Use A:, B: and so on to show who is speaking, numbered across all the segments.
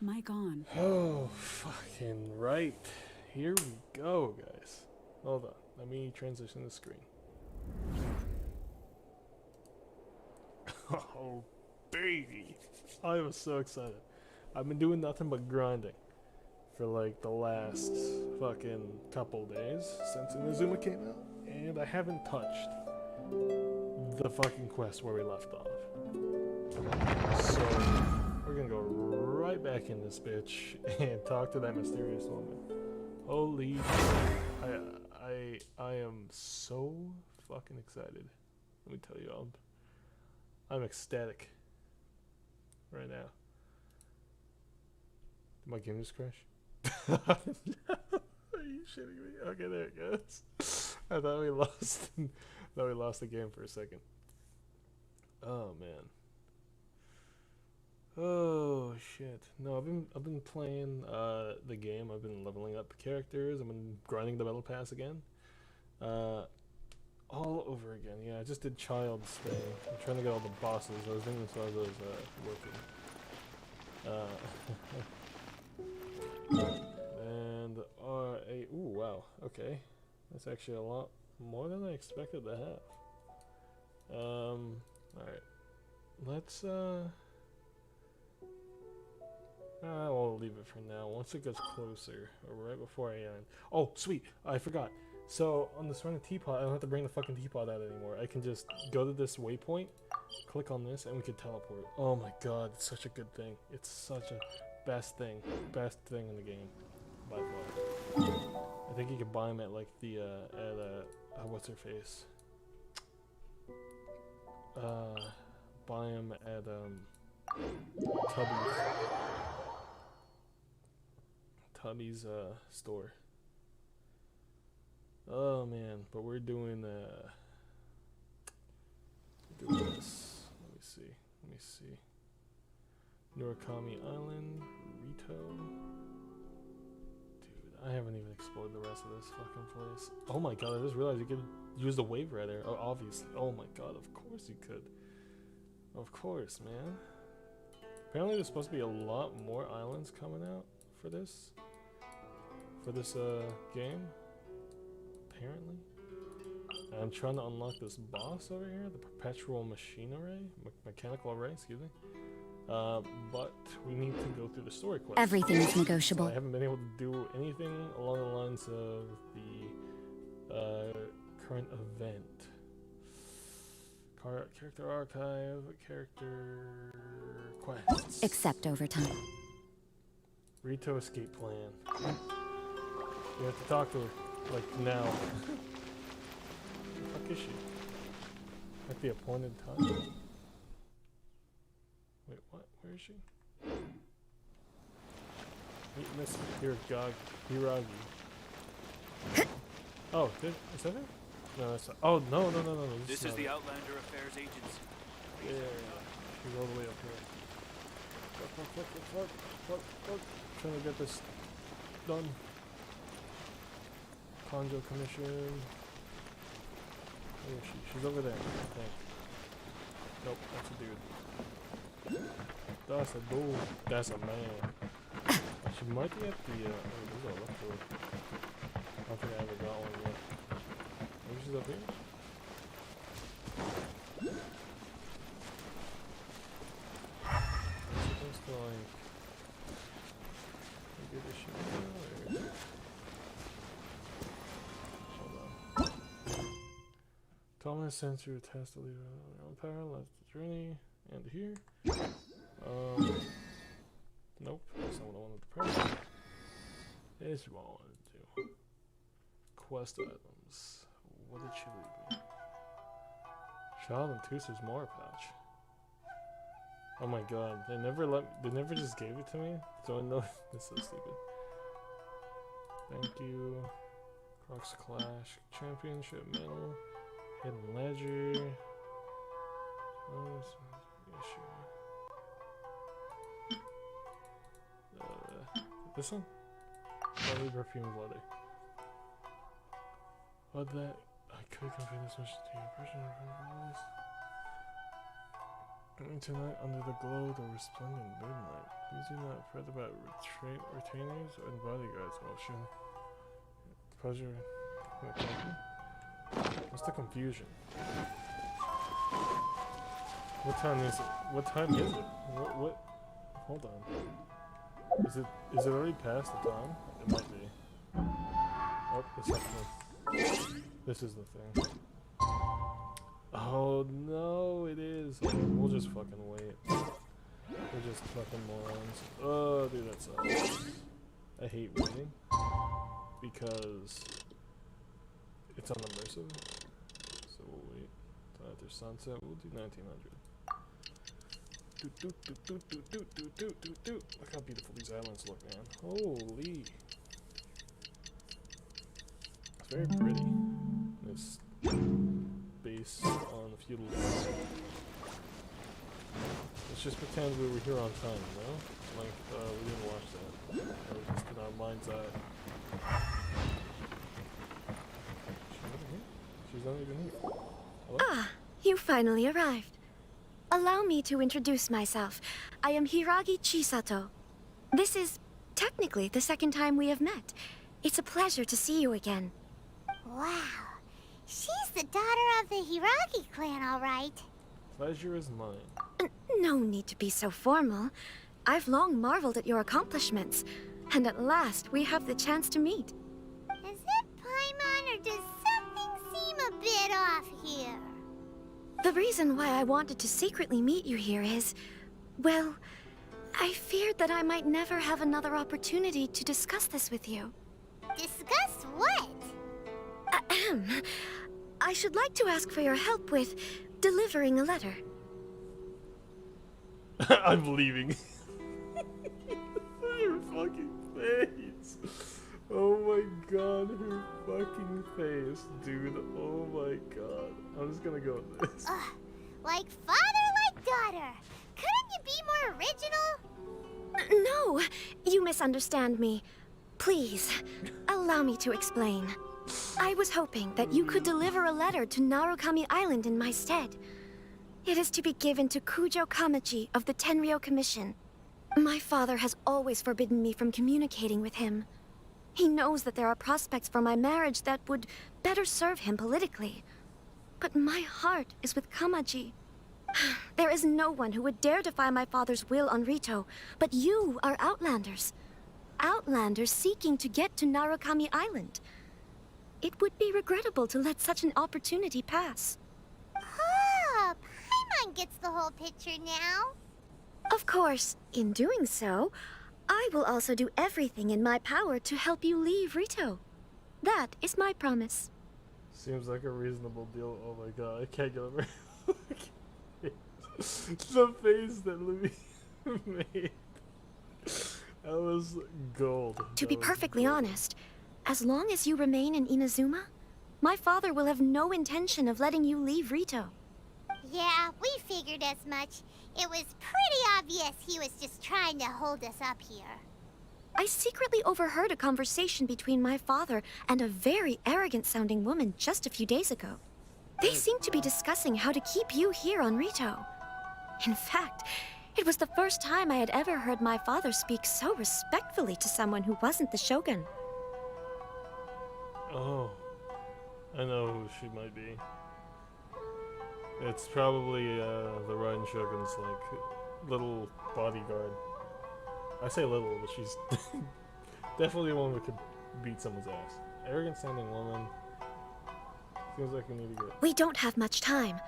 A: Mic on.
B: Oh, fucking right. Here we go, guys. Hold on. Let me transition the screen. Oh, baby. I was so excited. I've been doing nothing but grinding for like the last fucking couple days since Inazuma came out, and I haven't touched the fucking quest where we left off. So, we're gonna go right back in this bitch and talk to that mysterious woman. Holy shit. I am so fucking excited. Let me tell you, I'm ecstatic right now. Did my game just crash? Are you shitting me? Okay, there it goes. I thought we lost the game for a second. Oh man. Oh shit. No, I've been playing the game. I've been leveling up characters. I've been grinding the battle pass again. All over again. Yeah, I just did Child's thing. I'm trying to get all the bosses. I was doing this while I was working. And ooh, wow. Okay. That's actually a lot more than I expected to have. Alright. Let's we'll leave it for now. Once it gets closer, or right before I end. Oh, sweet! I forgot. So, on the surrounding teapot, I don't have to bring the fucking teapot out anymore. I can just go to this waypoint, click on this, and we can teleport. Oh my god, it's such a good thing. It's such a best thing in the game, by far. I think you can buy them at like the, what's her face? Buy them at, Tubby's store. Oh man, but we're doing this. Let me see. Murakami Island, Rito. Dude, I haven't even explored the rest of this fucking place. Oh my god, I just realized you could use the wave rider. Oh, obviously. Oh my god, of course you could. Of course, man. Apparently there's supposed to be a lot more islands coming out for this. Game. Apparently. And I'm trying to unlock this boss over here, the perpetual machine array, mechanical array, excuse me. But we need to go through the story quest.
A: Everything is negotiable.
B: So I haven't been able to do anything along the lines of the current event. Character archive, character quests.
A: Except overtime.
B: Rito escape plan. You have to talk to her, like now. Where the fuck is she? At the appointed time? Wait, what? Where is she? Meet Miss Hiragi. Oh, is that her? No, that's not. Oh, no.
C: This is the Outlander Affairs Agency.
B: Yeah, she's all the way up here. Fuck. Trying to get this done. Conjo Commission. Where is she? She's over there, I think. Nope, that's a dude. That's a dude. That's a man. She might be at the, we gotta look for her. I don't think I ever got one yet. Maybe she's up here? I'm supposed to, like, maybe this should be there. Dominant sensory test to leave your own power, left the journey, and here. Nope, that's not what I wanted to press. This is what I wanted to do. Quest items. What did she leave me? Child and Tooster's More Pouch. Oh my god, they never just gave it to me? So I know it's so stupid. Thank you. Crocs Clash Championship Medal. Hidden Ledger. This one? Lovely perfumed leather. What that? I could convey this much to your impression of Tonight, under the glow of the resplendent moonlight, please do not fret about retainers and bodyguards, Ocean. Pleasure. What's the confusion? What time is it? What time is it? What? Hold on. Is it already past the time? It might be. Oh, it's not this is the thing. Oh no, it is. We'll just fucking wait. We're just fucking morons. Oh, dude, that sucks. I hate waiting because it's unimmersive. So we'll wait till after sunset. We'll do 1900. Look how beautiful these islands look, man. Holy. It's very pretty. It's based on feudal law. Let's just pretend we were here on time, you know? Like, we didn't watch that. That was just in our mind's eye. She's not even here. Hello?
A: Ah, you finally arrived. Allow me to introduce myself. I am Hiragi Chisato. This is technically the second time we have met. It's a pleasure to see you again.
D: Wow. She's the daughter of the Hiragi clan, all right.
B: Pleasure is mine.
A: No need to be so formal. I've long marveled at your accomplishments, and at last we have the chance to meet.
D: Is it Paimon, or does something seem a bit off here?
A: The reason why I wanted to secretly meet you here is, well, I feared that I might never have another opportunity to discuss this with you.
D: Discuss what?
A: Ahem. I should like to ask for your help with delivering a letter.
B: I'm leaving. Her fucking face. Oh my god, her fucking face, dude. Oh my god. I'm just gonna go with this.
D: Like father, like daughter. Couldn't you be more original?
A: No, you misunderstand me. Please, allow me to explain. I was hoping that you could deliver a letter to Narukami Island in my stead. It is to be given to Kujo Kamachi of the Tenryou Commission. My father has always forbidden me from communicating with him. He knows that there are prospects for my marriage that would better serve him politically. But my heart is with Kamaji. There is no one who would dare defy my father's will on Rito, but you are Outlanders. Outlanders seeking to get to Narukami Island. It would be regrettable to let such an opportunity pass.
D: Oh, Paimon gets the whole picture now.
A: Of course, in doing so, I will also do everything in my power to help you leave Rito. That is my promise.
B: Seems like a reasonable deal. Oh my god, I can't get over the face that Louis made. That was gold.
A: To be perfectly honest, as long as you remain in Inazuma, my father will have no intention of letting you leave Rito.
D: Yeah, we figured as much. It was pretty obvious he was just trying to hold us up here.
A: I secretly overheard a conversation between my father and a very arrogant-sounding woman just a few days ago. They seemed to be discussing how to keep you here on Rito. In fact, it was the first time I had ever heard my father speak so respectfully to someone who wasn't the Shogun.
B: Oh, I know who she might be. It's probably the Ryan Shogun's like little bodyguard. I say little, but she's definitely one that could beat someone's ass. Arrogant sounding woman. Seems like we need to get.
A: We don't have much time.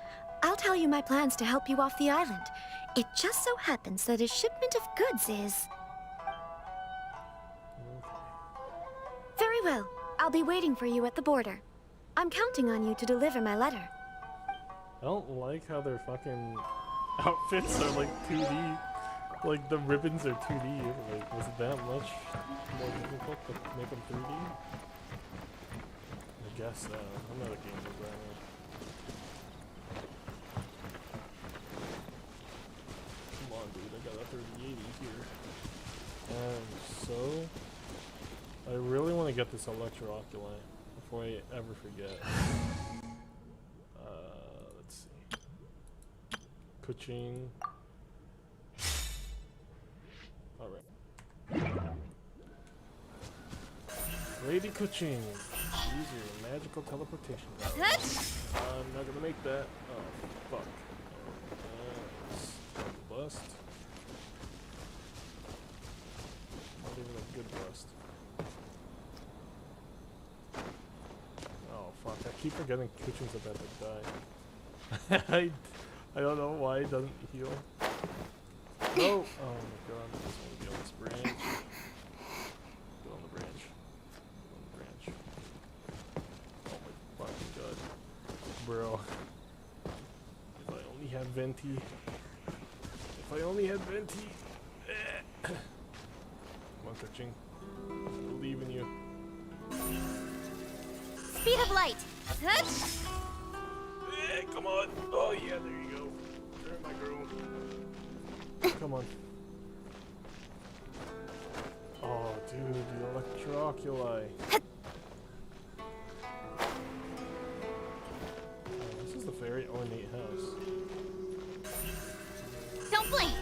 A: I'll tell you my plans to help you off the island. It just so happens that a shipment of goods is...
B: Okay.
A: Very well. I'll be waiting for you at the border. I'm counting on you to deliver my letter.
B: I don't like how their fucking outfits are like 2D. Like the ribbons are 2D. Like, was it that much more difficult to make them 3D? I guess I'm not a game designer. Come on, dude. I got a 3080 here. So I really want to get this Electro Oculi before I ever forget. Let's see. Kuching. Alright. Lady Kuching. Use your magical teleportation powers. I'm not gonna make that. Oh, fuck. Bust. Not even a good bust. Oh, fuck. I keep forgetting Kuching's about to die. I don't know why it doesn't heal. No! Oh my god, I just want to get on this branch. Get on the branch. Get on the branch. Oh my fucking god. Bro. If I only had Venti. If I only had Venti. Come on, Kuching. I believe in you.
A: Speed of light.
B: Come on. Oh yeah, there you go. There, my girl. Come on. Oh, dude, the electroculi. Oh, this is a very ornate house.
A: Don't blink.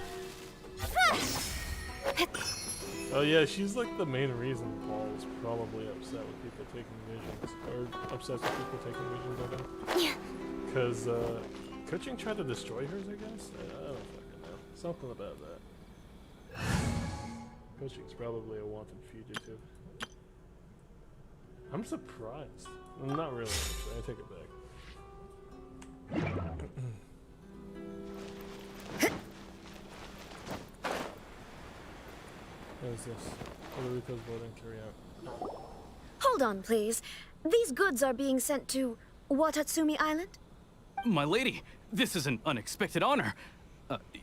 B: Oh yeah, she's like the main reason Paul is probably upset with people taking visions, or obsessed with people taking visions of him.
A: Yeah.
B: Because Kuching tried to destroy hers, I guess. I don't fucking know. Something about that. Kuching's probably a wanted fugitive. I'm surprised. Well, not really, actually. I take it back. What is this? Federico's voting carry out.
A: Hold on, please. These goods are being sent to Watatsumi Island?
E: My lady, this is an unexpected honor.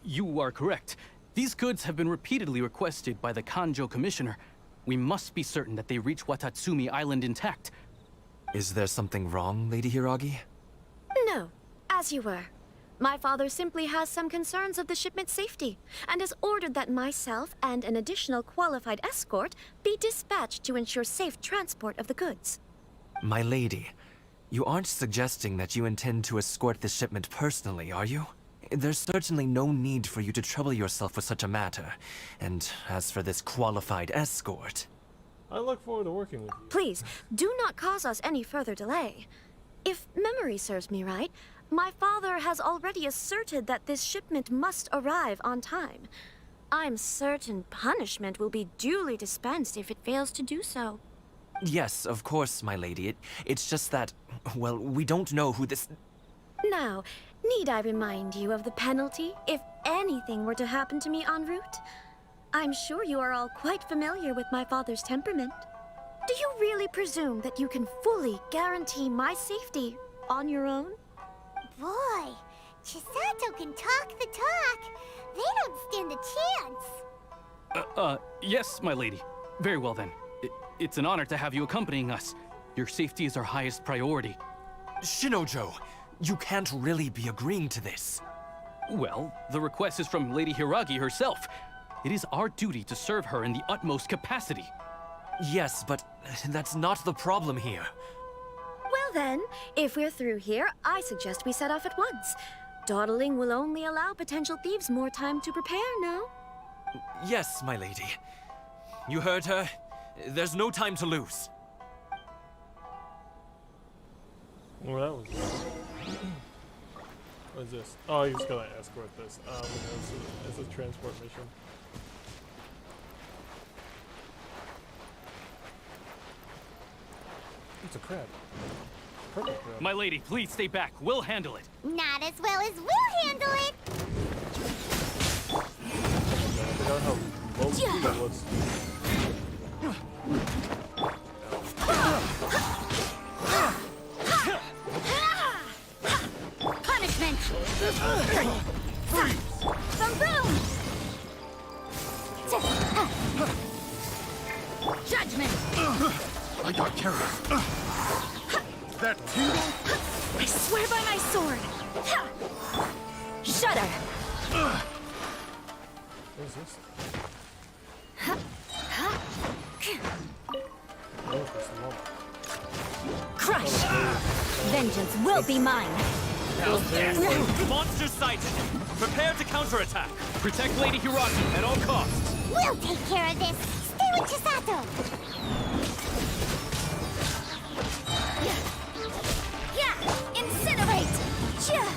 E: You are correct. These goods have been repeatedly requested by the Kanjo Commissioner. We must be certain that they reach Watatsumi Island intact.
F: Is there something wrong, Lady Hiragi?
A: No, as you were. My father simply has some concerns of the shipment's safety, and has ordered that myself and an additional qualified escort be dispatched to ensure safe transport of the goods.
F: My lady, you aren't suggesting that you intend to escort this shipment personally, are you? There's certainly no need for you to trouble yourself with such a matter. And as for this qualified escort...
B: I look forward to working with you.
A: Please, do not cause us any further delay. If memory serves me right, my father has already asserted that this shipment must arrive on time. I'm certain punishment will be duly dispensed if it fails to do so.
F: Yes, of course, my lady. It's just that, well, we don't know who this...
A: Now, need I remind you of the penalty if anything were to happen to me en route? I'm sure you are all quite familiar with my father's temperament. Do you really presume that you can fully guarantee my safety on your own?
D: Boy, Chisato can talk the talk. They don't stand a chance.
E: Yes, my lady. Very well then. It's an honor to have you accompanying us. Your safety is our highest priority.
F: Shinojo, you can't really be agreeing to this.
E: Well, the request is from Lady Hiragi herself. It is our duty to serve her in the utmost capacity.
F: Yes, but that's not the problem here.
A: Well then, if we're through here, I suggest we set off at once. Dawdling will only allow potential thieves more time to prepare, no?
F: Yes, my lady. You heard her. There's no time to lose.
B: Well, that was good. What is this? Oh, you just gotta escort this. It's a transport mission. It's a crab. Purple crab.
E: My lady, please stay back. We'll handle it.
D: Not as well as we'll handle it.
B: I forgot how low that was.
A: Punishment! Boom boom! Judgment!
G: I got carried. That tingle?
A: I swear by my sword! Shudder!
B: What is this? Oh, it's a lump.
A: Crush! Vengeance will be mine!
E: Monster sighted! Prepare to counterattack! Protect Lady Hiragi at all costs!
D: We'll take care of this. Stay with Chisato. Yeah, incinerate. Yeah.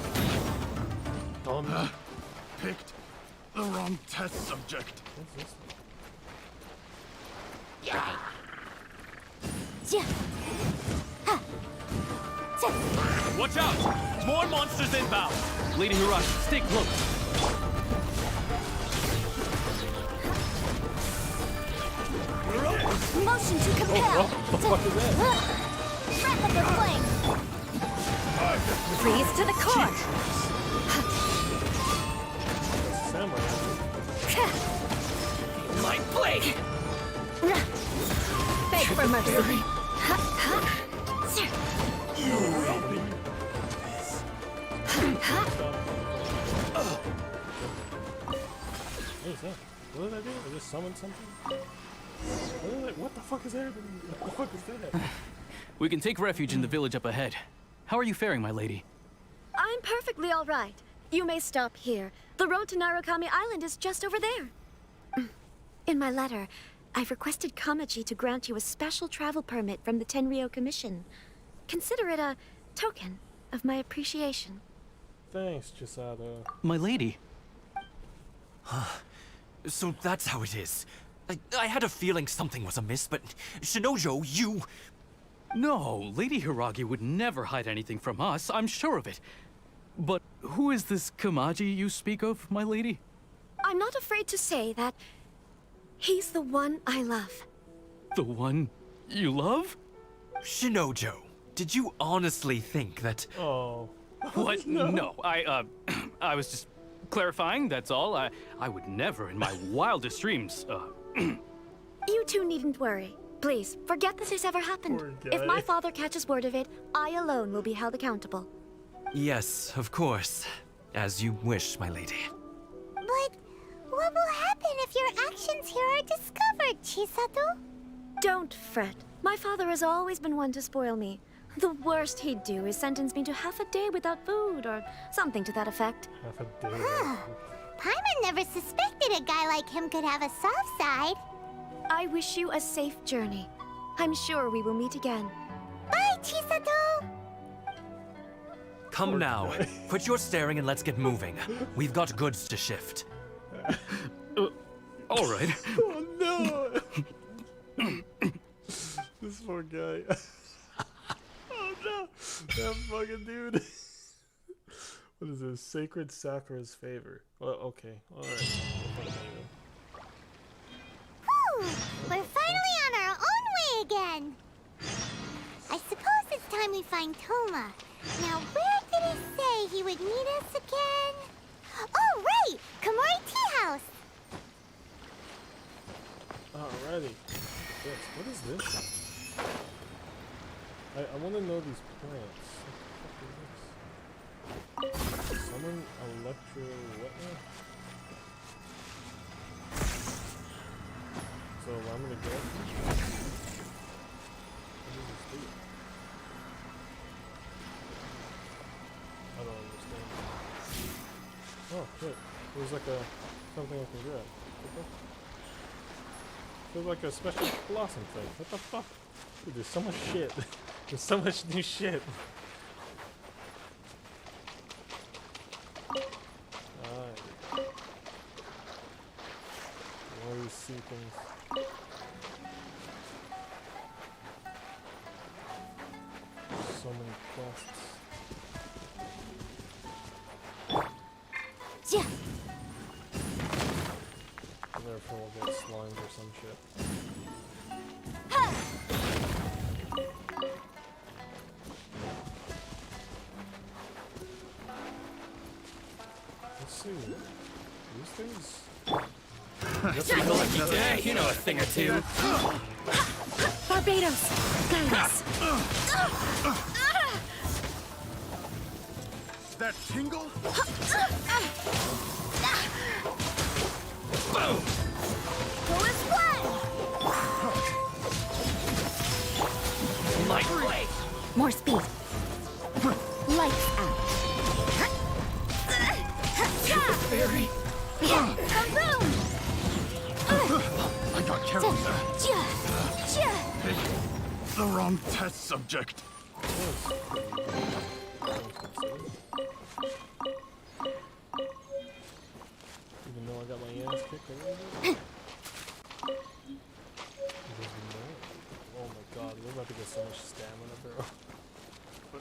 G: Picked the wrong test subject.
D: Yeah.
E: Watch out! More monsters inbound! Lady Hiragi, stay close!
D: Motion to compel.
B: What the fuck is that?
D: Wrap up their flame.
A: Freeze to the core.
B: Samurai.
E: My blade!
A: Beg for mercy.
B: What is that? What did I do? I just summoned something? What the fuck is that? What the fuck is that?
E: We can take refuge in the village up ahead. How are you faring, my lady?
A: I'm perfectly all right. You may stop here. The road to Narukami Island is just over there. In my letter, I've requested Kamaji to grant you a special travel permit from the Tenryou Commission. Consider it a token of my appreciation.
B: Thanks, Chisato.
E: My lady?
F: So that's how it is. I had a feeling something was amiss, but Shinojo, you...
E: No, Lady Hiragi would never hide anything from us, I'm sure of it. But who is this Kamaji you speak of, my lady?
A: I'm not afraid to say that he's the one I love.
E: The one you love?
F: Shinojo, did you honestly think that...
B: Oh.
E: What? No, I was just clarifying, that's all. I would never in my wildest dreams,
A: You two needn't worry. Please, forget that this ever happened.
B: Poor guy.
A: If my father catches word of it, I alone will be held accountable.
F: Yes, of course. As you wish, my lady.
D: But what will happen if your actions here are discovered, Chisato?
A: Don't fret. My father has always been one to spoil me. The worst he'd do is sentence me to half a day without food, or something to that effect.
B: Half a day.
D: Paimon never suspected a guy like him could have a soft side.
A: I wish you a safe journey. I'm sure we will meet again.
D: Bye, Chisato!
F: Come now. Quit your staring and let's get moving. We've got goods to shift.
E: all right.
B: Oh no! This poor guy. Oh no! That fucking dude. What is this? Sacred Sakura's favor. Well, okay. Alright.
D: Whew! We're finally on our own way again! I suppose it's time we find Toma. Now, where did he say he would meet us again? Oh, right! Komori Tea House!
B: Alrighty. Yes, what is this? I want to know these plants. What the fuck is this? Summon Electro... what now? So allow me to go? What does this do? I don't understand. Oh, shit. There's like a... something I can grab. What the fuck? There's like a special blossom thing. What the fuck? Dude, there's so much shit. There's so much new shit. Alright. Always see things. So many quests.
A: Yeah.
B: Therefore we'll get slimes or some shit. Let's see. These things?
E: Yeah, you know a thing or two.
A: Barbados, guide us.
G: That tingle?
E: Boom!
D: Who is one?
E: My blade!
A: More speed. Lights out.
G: character. The wrong test subject.
B: Even though I got my ass kicked a little bit. Oh my god, we're about to get so much stamina, bro.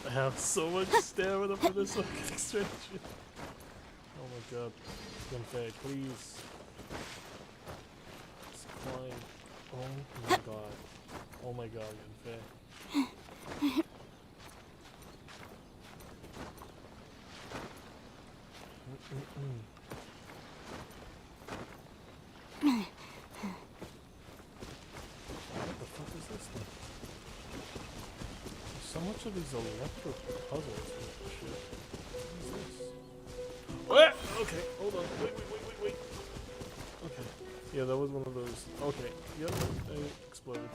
B: I have so much stamina for this fucking extension. Oh my god. Gunfei, please. Let's climb. Oh my god. Oh my god, Gunfei. What the fuck is this thing? There's so much of these electric puzzles and shit. What is this? What? Okay, hold on. Wait. Okay. Yeah, that was one of those. Okay. Yep, it exploded.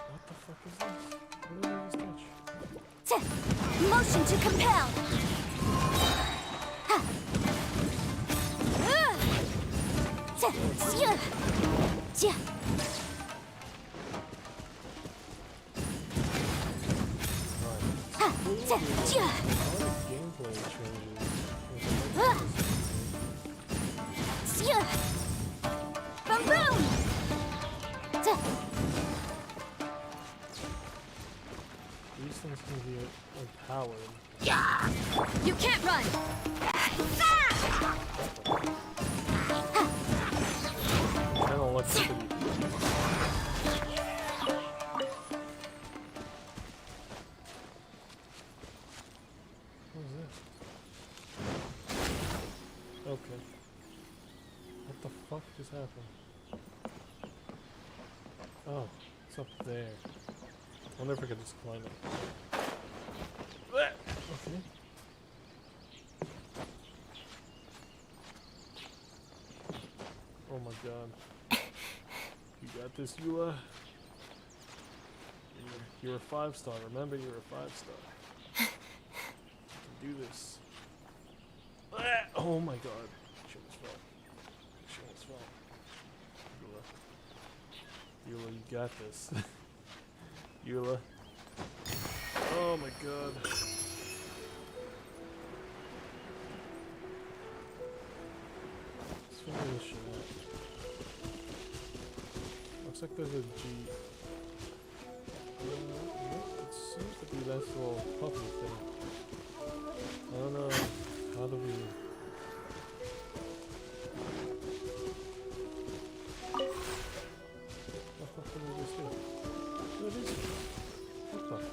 B: What the fuck is this? What did I just touch?
D: Motion to compel.
B: Gameplay changes.
D: Boom boom.
B: These things can be empowered.
A: You can't run!
B: I don't look like it. What is this? Okay. What the fuck just happened? Oh, it's up there. I wonder if I could just climb it. Okay. Oh my god. You got this, Eula. You're a 5-star. Remember, you're a 5-star. You can do this. Oh my god. She almost fell. She almost fell. Eula. Eula, you got this. Eula. Oh my god. Let's figure this shit out. Looks like there's a G. It seems to be that little puppy thing. I don't know how do we... What the fuck did we just do? What is it? What the fuck?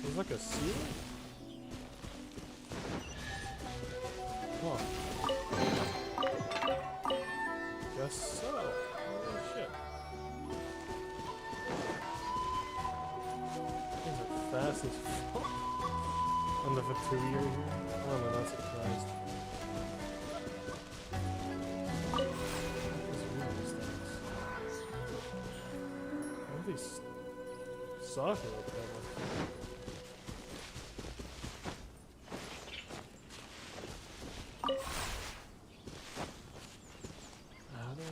B: There's like a seal? Huh. Guess so. Holy shit. Things are fast as fuck. On the Vituria here. Oh, I'm not surprised. What is with these things? What are these soccer equipment? How do I...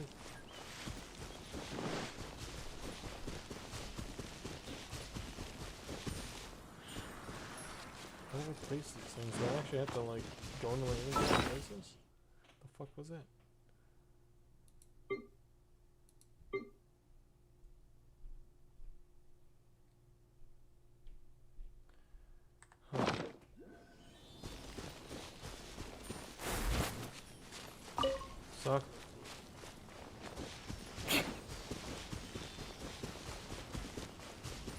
B: How do I place these things? Do I actually have to like go into my individual places? The fuck was that? Huh. Suck.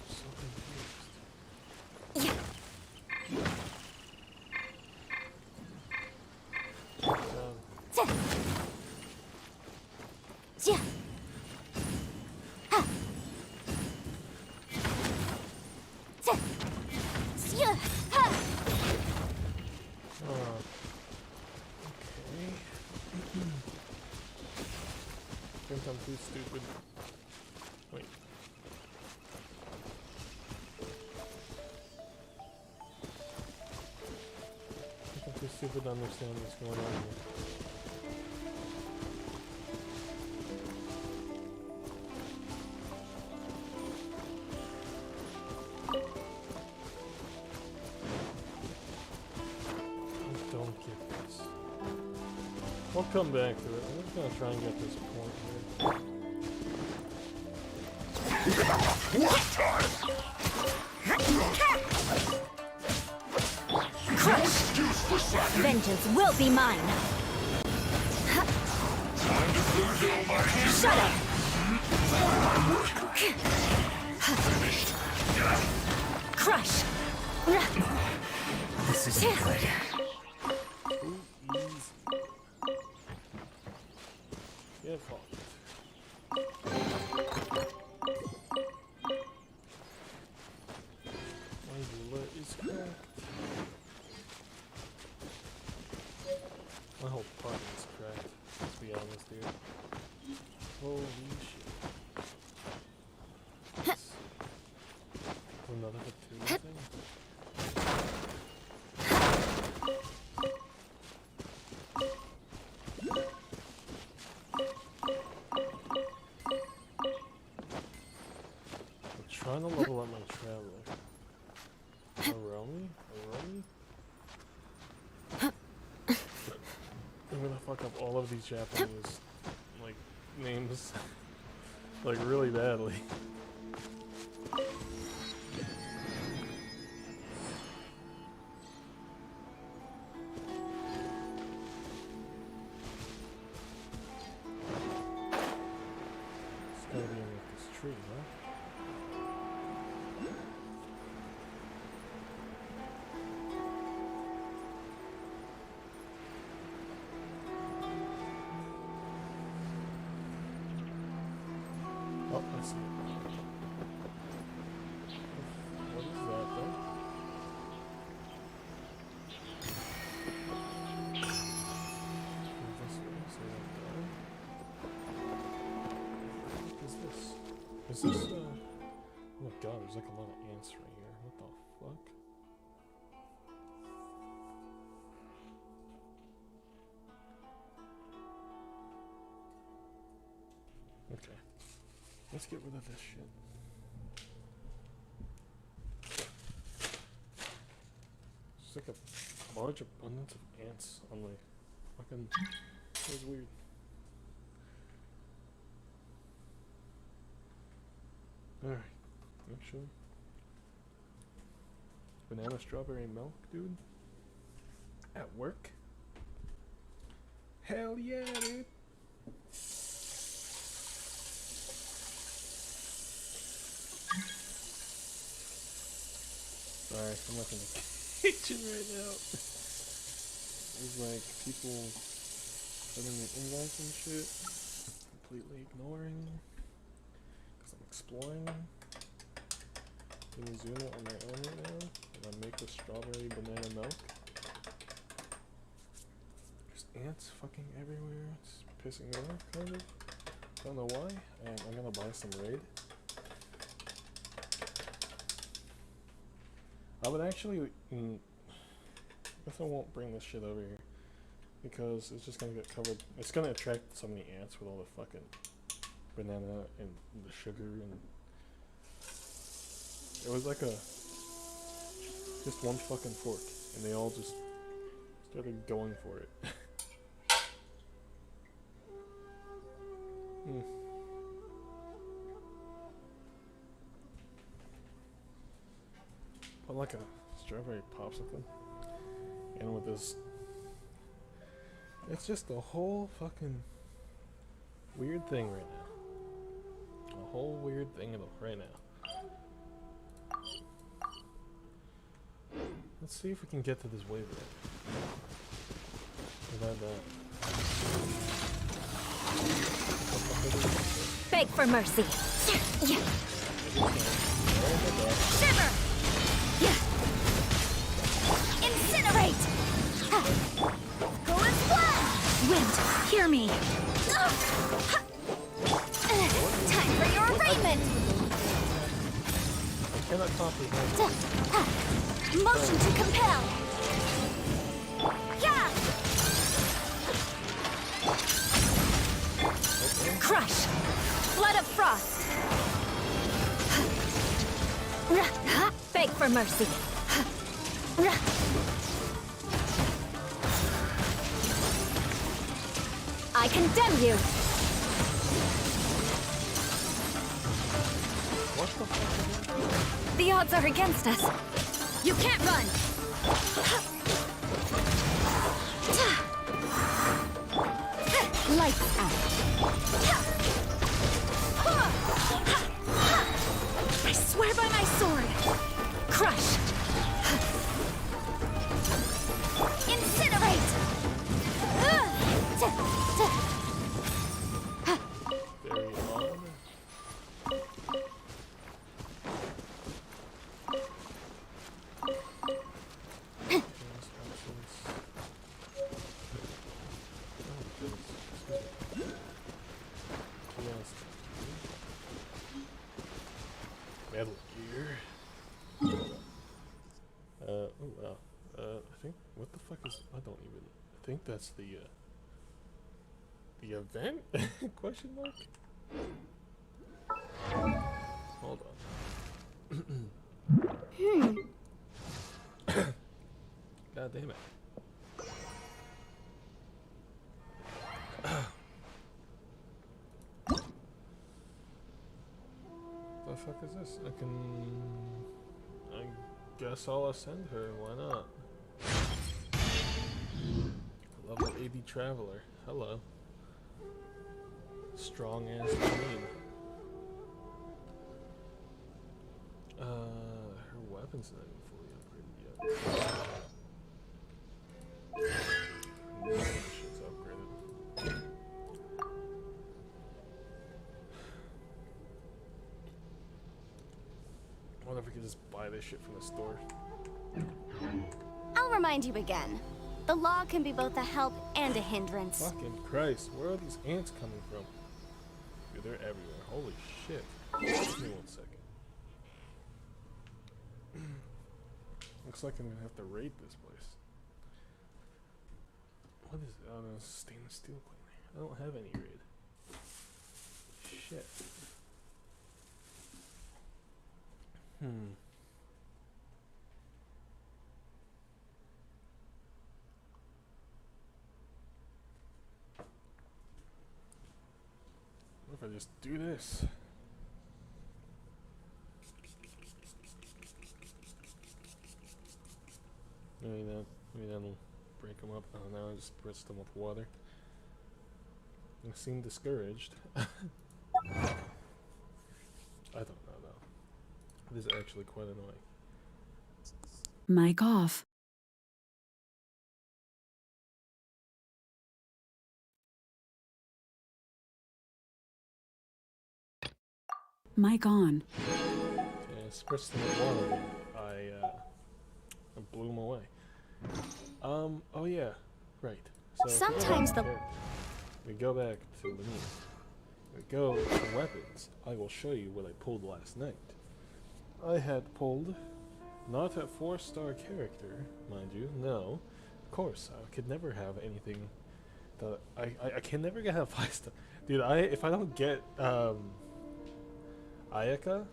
B: So confused. Okay. I think I'm too stupid. Wait. I think I'm too stupid to understand what's going on here. come back to it. I'm just gonna try and get this point here.
A: Crush! Vengeance will be mine! Shut up! Crush!
F: This isn't good.
B: Get fucked. My bullet is cracked. My whole body is cracked, let's be honest here. Holy shit. Another two thing. I'm trying to level up my traveler. Aromi? I'm gonna fuck up all of these Japanese, like, names, like, really badly. It's gotta be in like this tree, huh? Oh, I see it. What is that, though? This way, so like that. What is this? Is this, oh my god, there's like a lot of ants right here. What the fuck? Okay. Let's get rid of this shit. It's like a large abundance of ants on my fucking... That was weird. Alright. Actually. Banana strawberry milk, dude? At work? Hell yeah, dude! Sorry, I'm like in the kitchen right now. There's like people sending me invites and shit. Completely ignoring. Because I'm exploring Inazuma on my own right now. And I make the strawberry banana milk. There's ants fucking everywhere. It's pissing me off, kind of. Don't know why. And I'm gonna buy some raid. I would actually, I guess I won't bring this shit over here, because it's just gonna get covered, it's gonna attract so many ants with all the fucking banana and the sugar, and it was like just one fucking fork, and they all just started going for it. Put like a strawberry popsicle, and with this, it's just a whole fucking weird thing right now. A whole weird thing right now. Let's see if we can get to this wave right. Without that.
A: Beg for mercy. Shiver! Incinerate! Go and fly! Wind, hear me! Time for your arraignment!
B: I cannot comprehend.
A: Motion to compel! Yeah! Crush! Flood of frost! Beg for mercy! I condemn you!
B: What the fuck?
A: The odds are against us. You can't run! Lights out. I swear by my sword! Crush! Incinerate!
B: Very on. Metal Gear. Oh wow. I think, what the fuck is, I don't even, I think that's the event? Question mark? Hold on. God damn it. The fuck is this? I guess I'll ascend her, why not? Level 80 Traveler, hello. Strong ass queen. Her weapon's not even fully upgraded yet. No, shit's upgraded. I wonder if we could just buy this shit from the store.
D: I'll remind you again. The law can be both a help and a hindrance.
B: Fucking Christ, where are these ants coming from? Dude, they're everywhere. Holy shit. Give me 1 second. Looks like I'm gonna have to raid this place. What is it? Oh no, stainless steel cleaner. I don't have any raid. Shit. What if I just do this? Maybe that'll break them up. Oh, now I just spritz them with water. I seem discouraged. I don't know though. It is actually quite annoying.
H: Mic off. Mic on.
B: Okay, I spritzed them with water. I blew them away. Oh yeah, right. So
A: Sometimes
B: we go back to Lamine. We go to weapons. I will show you what I pulled last night. I had pulled not a 4-star character, mind you. No, of course I could never have anything that I can never get a 5-star. Dude, if I don't get Ayaka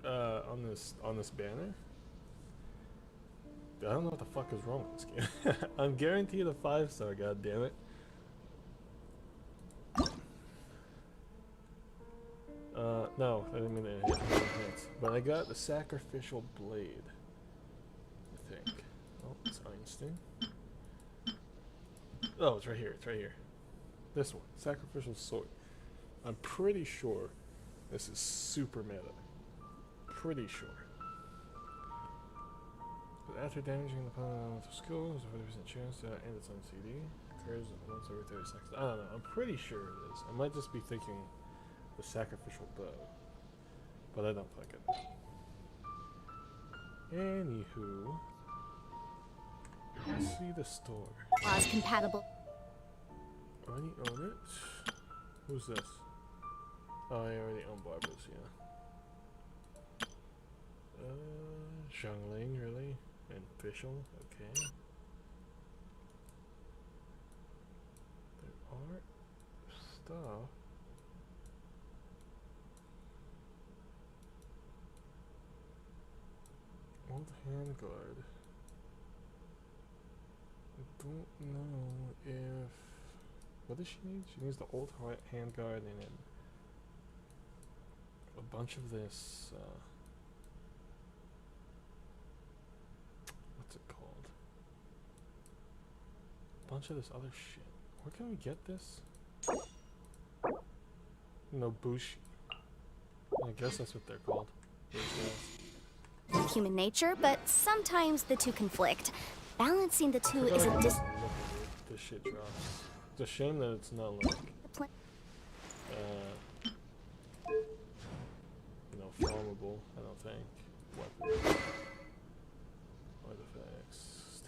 B: on this banner, I don't know what the fuck is wrong with this game. I'm guaranteed a 5-star, god damn it. No, I didn't mean to hit, but I got the sacrificial blade, I think. Oh, it's Einstein. Oh, it's right here, This one, sacrificial sword. I'm pretty sure this is super meta. Pretty sure. But after damaging the opponent with a skill, there's a 40% chance to end its own CD. Occurs once every 30 seconds. I don't know. I'm pretty sure it is. I might just be thinking the sacrificial bow. But I don't fucking know. Anywho. Let's see the store.
D: Law's compatible.
B: Already own it. Who's this? Oh, I already own Barbara's, yeah. Zhongling, really? And Fischl, okay. There are stuff. Old handguard. don't know if... What does she need? She needs the old handguard and then a bunch of this, what's it called? A bunch of this other shit. Where can we get this? Nobushi. I guess that's what they're called.
D: Human nature, but sometimes the two conflict. Balancing the two is a
B: Look at it. This shit drops. It's a shame that it's not like you know, farmable, I don't think. Weapons. Artifacts.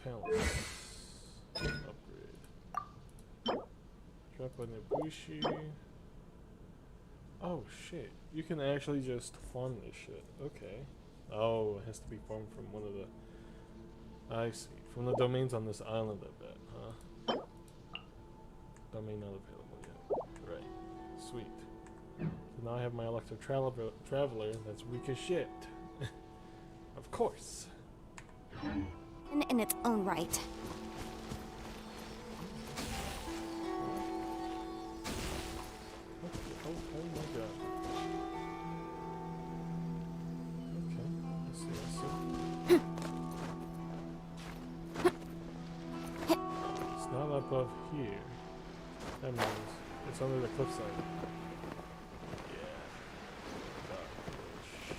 B: Talents. Upgrade. Drop on Nobushi. Oh shit. You can actually just farm this shit. Okay. Oh, it has to be farmed from one of the... I see. From the domains on this island, I bet, huh? Domain not available yet. Right. Sweet. So now I have my electric traveler that's weak as shit. Of course.
D: in its own right.
B: Oh my god. Okay, I see. It's not above here. That means it's under the cliffside. Yeah. God, shit.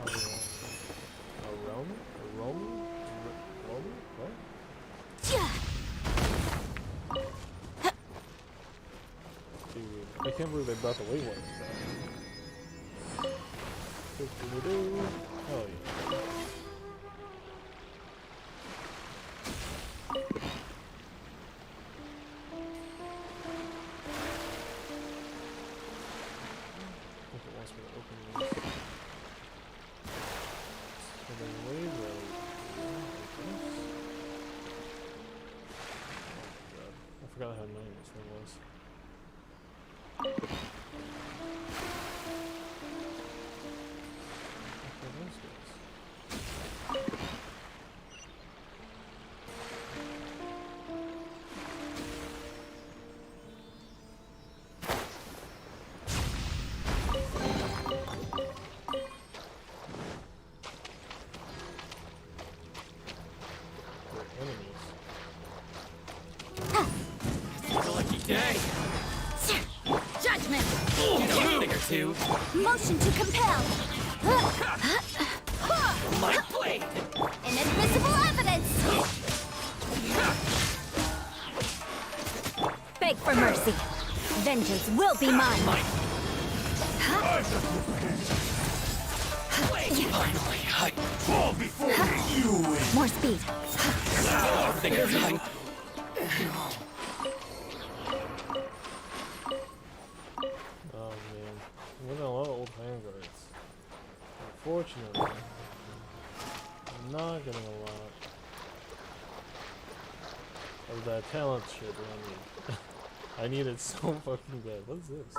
B: A realm? What? Dude, I can't believe they brought the Waywind back. Hell yeah. I think it wants me to open this. So the way though. Oh god. I forgot how annoying this thing was. Okay, those guys.
D: Judgment!
E: You know a thing or two.
D: Motion to compel!
E: My blade!
D: Inadmissible evidence! Beg for mercy. Vengeance will be mine.
E: Finally, I
G: Fall before you win.
D: More speed.
E: think it's time.
B: Oh man, I'm getting a lot of old handguards. Unfortunately, I'm not getting a lot of that talent shit that I need. I need it so fucking bad. What is this?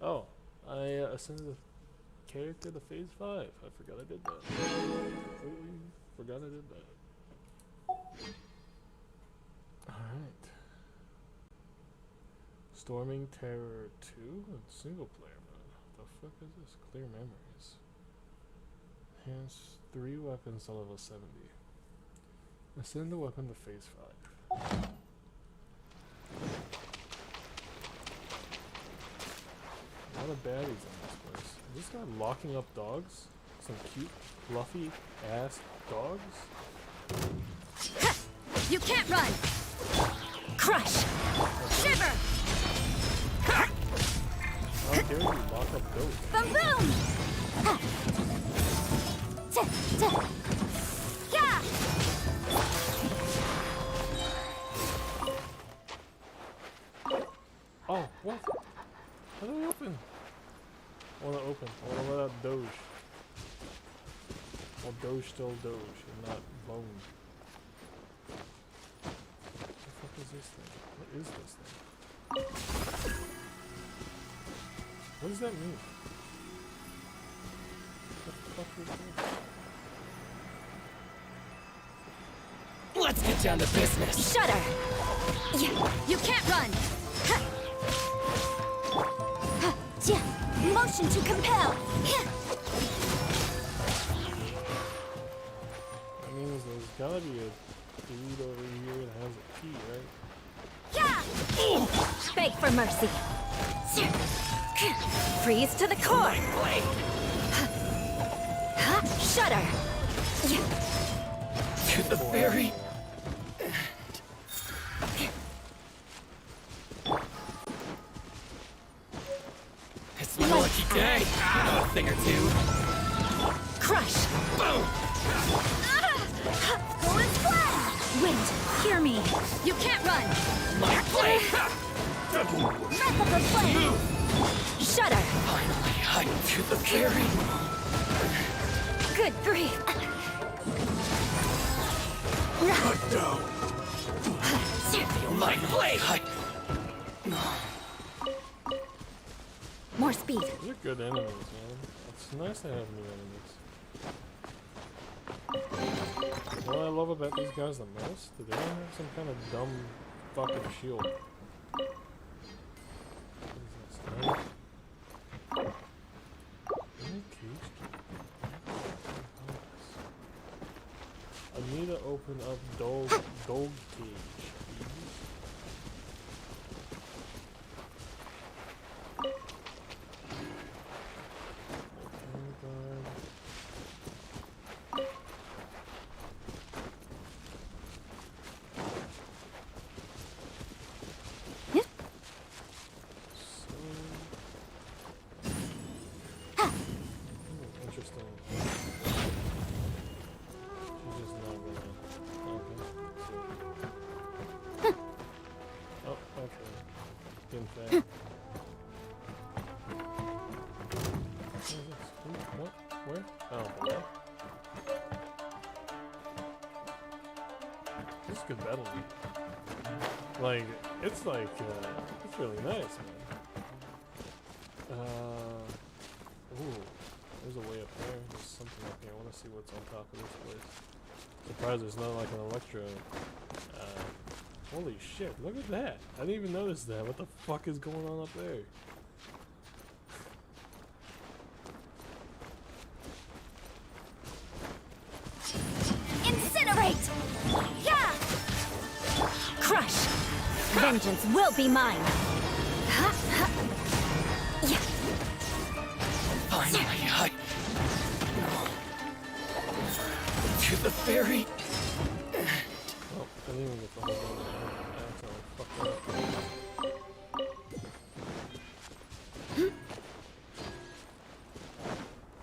B: Oh, I ascended the character to phase 5. I forgot I did that. Completely forgot I did that. Alright. Storming Terror 2? Single player mode. What the fuck is this? Clear memories. Enhance 3 weapons to level 70. Ascend the weapon to phase 5. A lot of baddies in this place. Is this guy locking up dogs? Some cute, fluffy ass dogs?
D: You can't run! Crush! Shiver!
B: How dare you lock up dogs?
D: Boom! Yeah!
B: Oh, what? How do we open? I wanna open. I wanna let out Doge. Well, Doge still Doge and not bone. What the fuck is this thing? What is this thing? What does that mean? What the fuck is this?
F: Let's get down to business.
A: Shudder! You can't run! Motion to compel!
B: That means there's gotta be a dude over here that has a key, right?
A: Beg for mercy. Freeze to the core! Shudder!
F: To the very It's my lucky day. You know a thing or two.
A: Crush!
F: Boom!
A: Go and fly! Wind, hear me. You can't run!
F: My blade!
A: Wrap up a flame! Shudder!
F: Finally, I'm to the very
A: Good grief!
F: my blade!
A: More speed.
B: These are good enemies, man. It's nice to have new enemies. What I love about these guys the most, they don't have some kind of dumb fucking shield. What is this? I need to open up Dog Cage. Interesting. She's just not gonna. Okay. Oh, okay. Getting fat. What? Where? Oh, below. This is good battle. Like, it's really nice, man. Ooh. There's a way up there. There's something up here. I want to see what's on top of this place. Surprised there's not like an electro. Holy shit, look at that. I didn't even notice that. What the fuck is going on up there?
A: Incinerate! Yeah! Crush! Vengeance will be mine! Yeah.
F: Finally, to the very
B: Oh, I didn't even get the whole thing. That's all fucked up.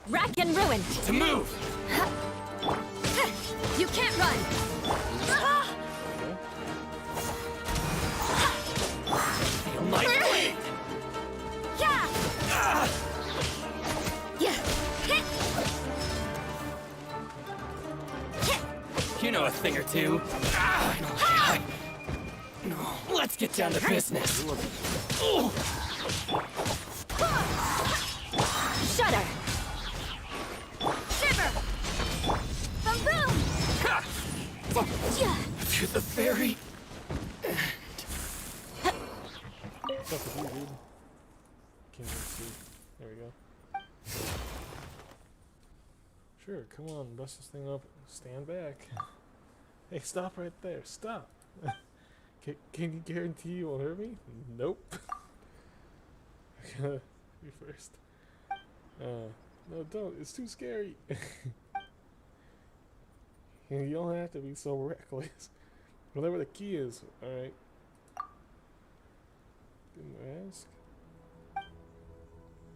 A: Rack and ruin!
F: to move.
A: You can't run!
F: Feel my blade.
A: Yeah! Yeah!
F: You know a thing or two. Let's get down to business.
A: Shudder! Shiver! Boom boom!
F: To the very
B: What's up with you, dude? Can't even see. There we go. Sure, come on, bust this thing up. Stand back. Hey, stop right there. Stop. Can you guarantee you won't hurt me? Nope. I gotta be first. No, don't. It's too scary. You don't have to be so reckless. Whatever the key is, alright. Didn't ask.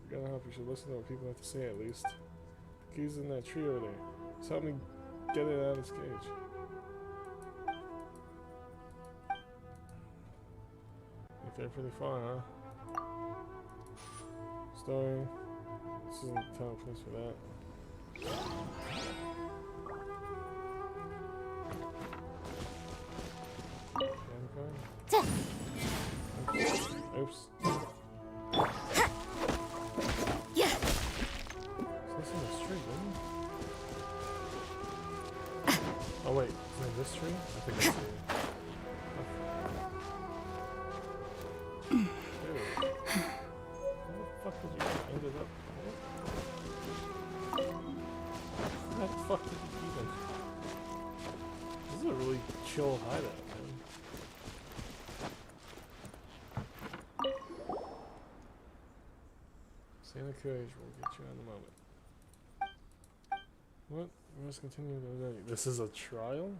B: You're gonna help. You should listen to what people have to say at least. The key's in that tree over there. Just help me get it out of its cage. Get there pretty far, huh? Story. This isn't the time and place for that. Oops.
A: Yeah!
B: So this is a street, isn't it? Oh wait, is it this tree? I think I see it. Dude. How the fuck did you end it up? How the fuck did you even? This is a really chill hideout, man. Santa Courage will get you in a moment. What? We must continue to... This is a trial?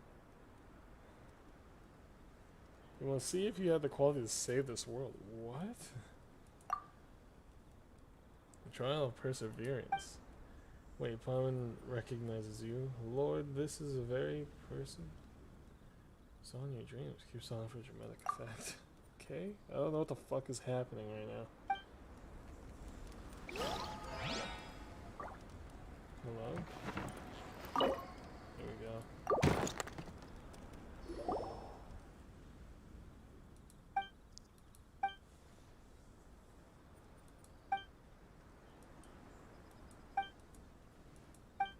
B: You want to see if you have the quality to save this world. What? The trial of perseverance. Wait, Paimon recognizes you. Lord, this is a very person. Saw in your dreams. Keeps on for dramatic effect. Okay? I don't know what the fuck is happening right now. Hello? There we go.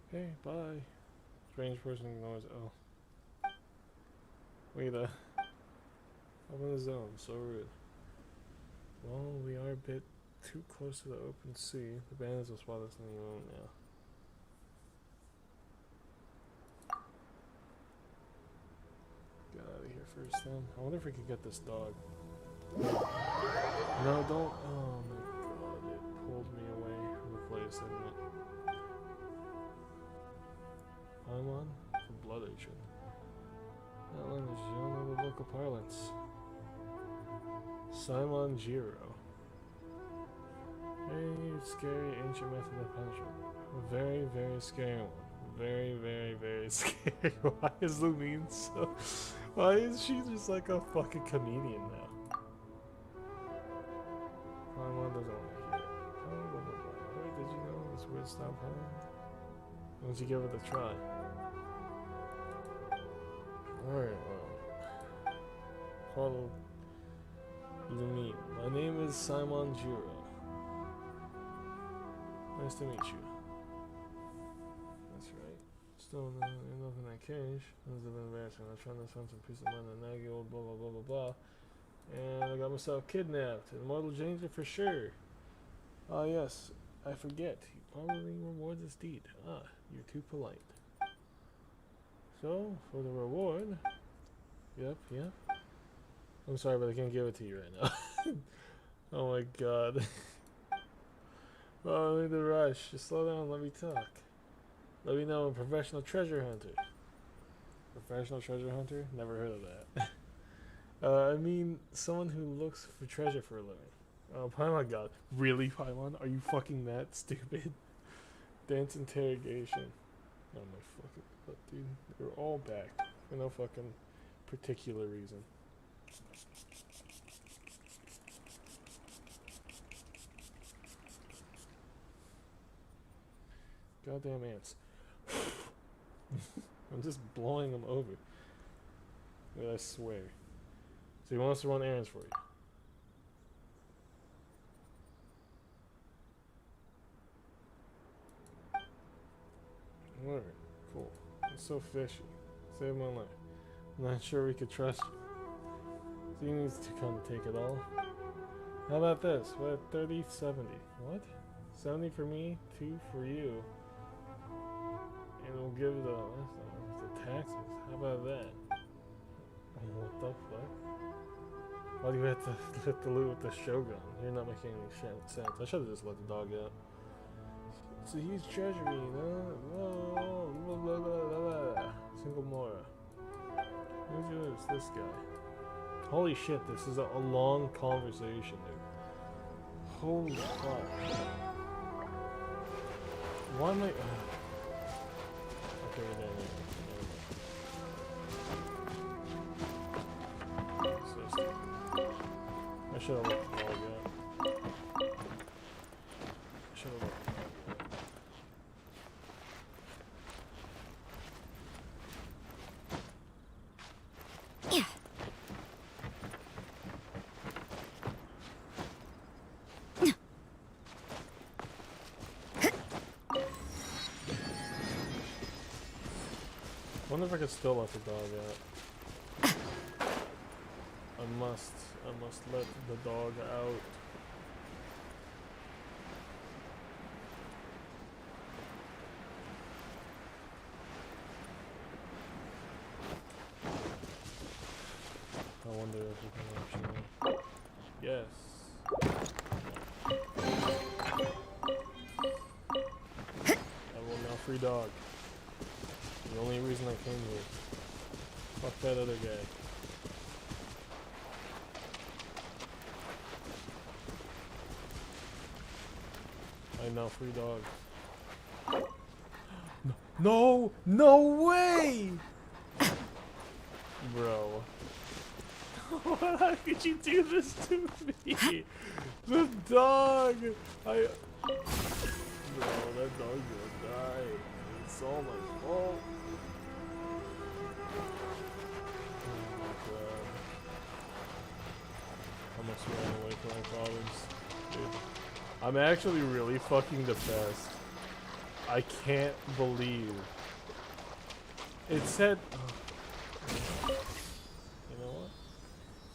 B: Okay, bye. Strange person ignores. Oh. Wait, I'm in the zone. So rude. Well, we are a bit too close to the open sea. The bandits will spot us in the moon now. Get out of here first, then. I wonder if we could get this dog. No, don't. Oh my god, it pulled me away from the place, didn't it? Paimon? It's a blood agent. That language, you don't know the local parlance. Simon Jiro. Very scary ancient method of punishment. A very, very scary one. Very, very, very scary. Why is Lumine so... Why is she just like a fucking comedian now? Paimon doesn't want to hear it. Wait, did you know this weird style Paimon? Why don't you give it a try? Alright, Call Lumine. My name is Simon Jiro. Nice to meet you. That's right. Still enough in that cage. This is embarrassing. I'm trying to find some peace of mind and naggy old blah blah blah blah blah. And I got myself kidnapped. In mortal danger for sure. Ah yes, I forget. He probably rewards his deed. Ah, you're too polite. So, for the reward... Yep. I'm sorry, but I can't give it to you right now. Oh my god. Oh, I need to rush. Just slow down and let me talk. Let me know I'm a professional treasure hunter. Professional treasure hunter? Never heard of that. I mean, someone who looks for treasure for a living. Oh, Paimon god. Really, Paimon? Are you fucking that stupid? Dance interrogation. Oh my fucking god, dude. They're all back. For no fucking particular reason. Goddamn ants. I'm just blowing them over. I swear. So he wants to run errands for you. Alright, cool. It's so fishy. Saved my life. I'm not sure we could trust you. So he needs to come to take it all. How about this? What, 30, 70? What? 70 for me, 2 for you. And we'll give the taxes. How about that? What the fuck? Why do you have to let the loot with the Shogun? You're not making any sense. I should have just let the dog out. It's a huge treasury, you know? Whoa, blah, blah, blah, blah. Single Mora. Who's this guy? Holy shit, this is a long conversation, dude. Holy fuck. Why am I... Okay, never mind. So stupid. I should have let the dog out. I should have let the dog out. wonder if I can still let the dog out. I must let the dog out. I wonder if we can actually. Yes. I will now free dog. The only reason I came here. Fuck that other guy. I now free dog. No! No way! Bro. How could you do this to me? The dog! Bro, that dog gonna die. It's all my fault. Oh my god. I almost ran away from my problems. Dude. I'm actually really fucking depressed. I can't believe. It said... Oh. You know what?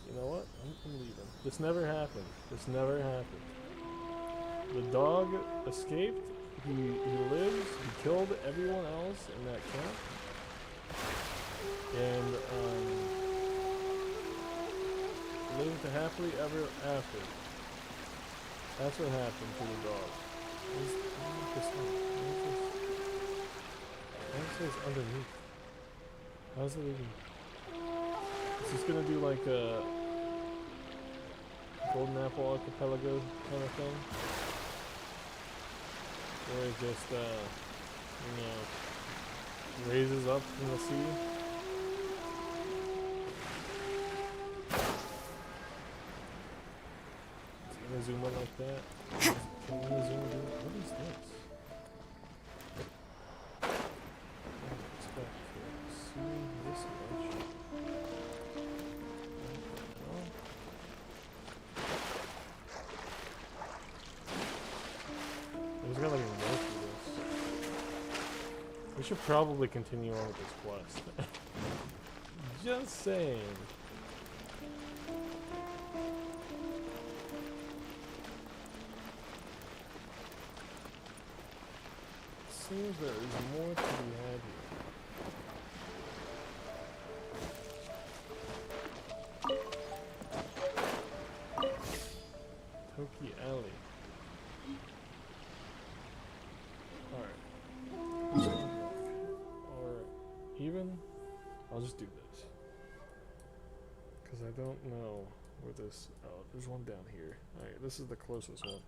B: You know what? I'm leaving. This never happened. This never happened. The dog escaped. He lives. He killed everyone else in that camp. And lived happily ever after. That's what happened to the dog. What is this underneath? How's it even? Is this gonna do like a Golden Apple Archipelago kind of thing? Where it just, you know, raises up from the sea? Is Inazuma like that? Can Inazuma do it? What is this? I didn't expect to see this much. There's gotta be more to this. We should probably continue on with this quest. Just saying. Seems there is more to be had here. Toki Alley. Alright. Or even, I'll just do this. Because I don't know where this, oh, there's one down here. Alright, this is the closest one.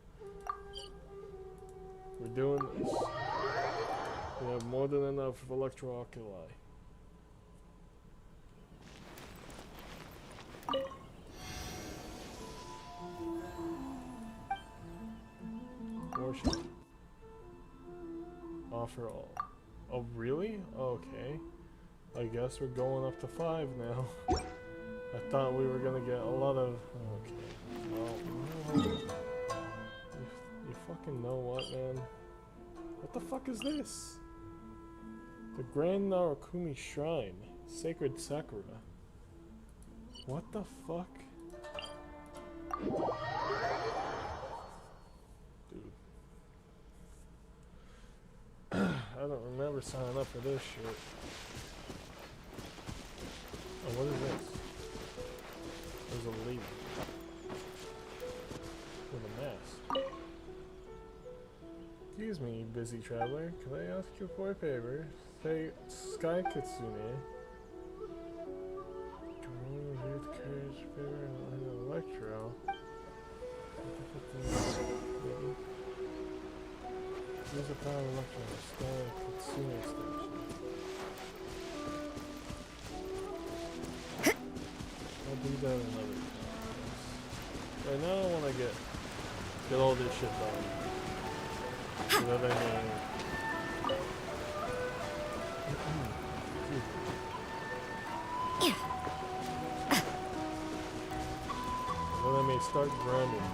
B: We're doing this. We have more than enough of electro-oculi. Worship. Offer all. Oh, really? Okay. I guess we're going up to 5 now. I thought we were gonna get a lot of... Okay. Well, you fucking know what, man? What the fuck is this? The Grand Narukami Shrine. Sacred Sakura. What the fuck? Dude. I don't remember signing up for this shit. Oh, what is this? There's a lady. With a mask. Excuse me, busy traveler. Can I ask you for a favor? Say, Sky Kitsune. Come over here to carry favor and Electro. Use a power Electro Sky Kitsune station. I'll do that another time. Right now I want to get all this shit done. So that I may... Then I may start grinding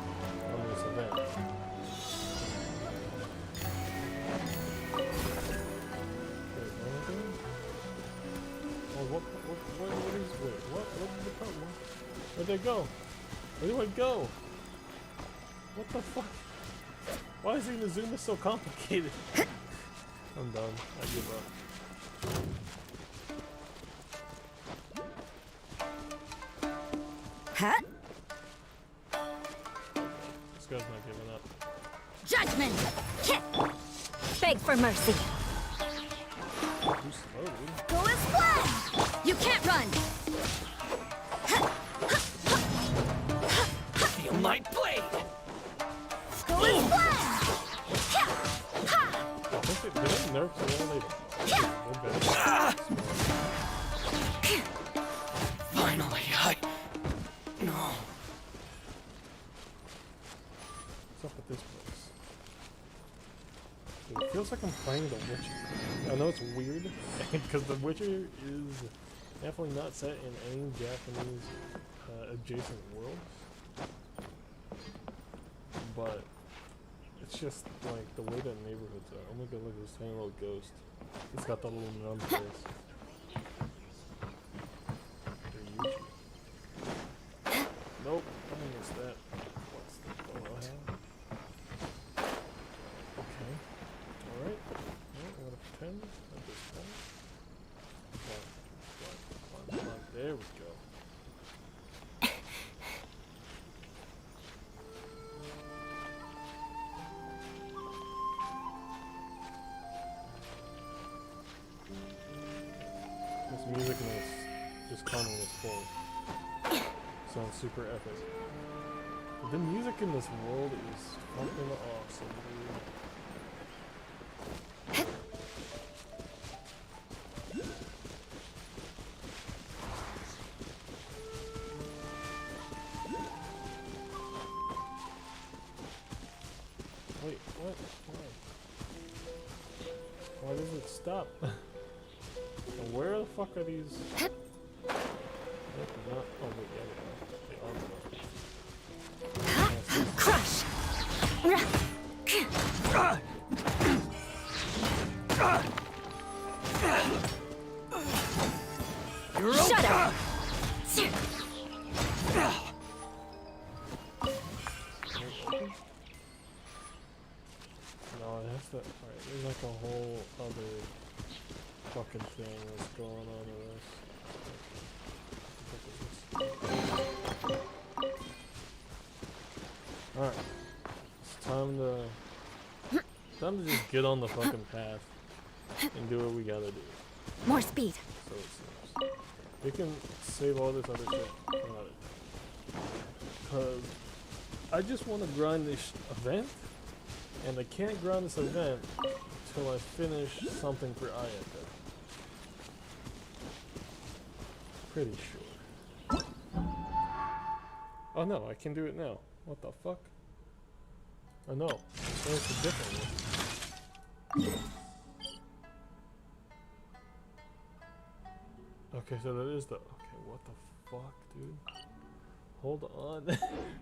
B: on this event. Wait, what am I doing? what is, wait, what is the problem? Where'd they go? Where do I go? What the fuck? Why is Inazuma so complicated? I'm done. I give up.
A: Huh?
B: This guy's not giving up.
A: Judgment! Beg for mercy.
B: Too slow, dude.
A: Go as planned! You can't run!
F: Feel my blade!
A: Go as planned!
B: I think they didn't nerf the one they better.
F: Finally, No.
B: What's up with this place? Dude, it feels like I'm playing The Witcher. I know it's weird, because The Witcher is definitely not set in any Japanese adjacent worlds. But it's just like the way that neighborhoods are. Oh my god, look at this tiny little ghost. It's got the little nun face. Nope, I missed that. What's the photo I have? Okay. Alright. Well, I'm gonna pretend at this point. Come on. There we go. This music in this just coming is full. Sounds super epic. The music in this world is fucking awesome, dude. Wait, what? Why does it stop? And where the fuck are these? Not, oh wait, yeah, they are.
A: Crush! Shut up!
B: No, it has to. Alright, there's like a whole other fucking thing that's going on with this. Alright. It's time to just get on the fucking path and do what we gotta do.
A: More speed.
B: So it seems. We can save all this other shit about it. Cause I just wanna grind this event, and I can't grind this event until I finish something for Ayaka. Pretty sure. Oh no, I can do it now. What the fuck? Oh no, there's a different one. Okay, so that is the. Okay, what the fuck, dude? Hold on.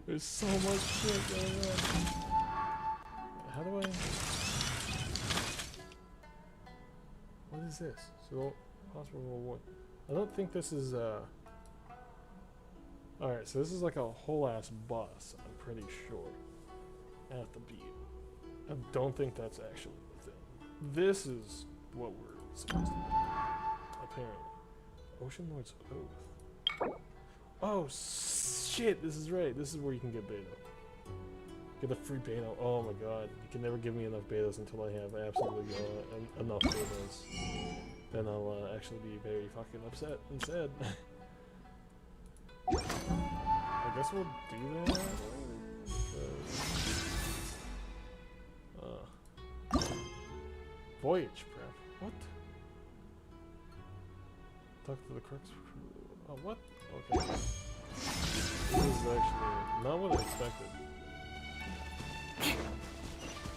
B: There's so much shit going on. How do I. What is this? So, possible reward. I don't think this is, Alright, so this is like a whole ass boss, I'm pretty sure. I have to beat. I don't think that's actually the thing. This is what we're supposed to do. Apparently. Ocean Lord's Oath. Oh, shit, this is right. This is where you can get beta. Get a free beta. Oh my god. You can never give me enough betas until I have absolutely enough betas. Then I'll actually be very fucking upset and sad. I guess we'll do that. Voyage prep. What? Talk to the crux. Oh, what? Okay. This is actually not what I expected.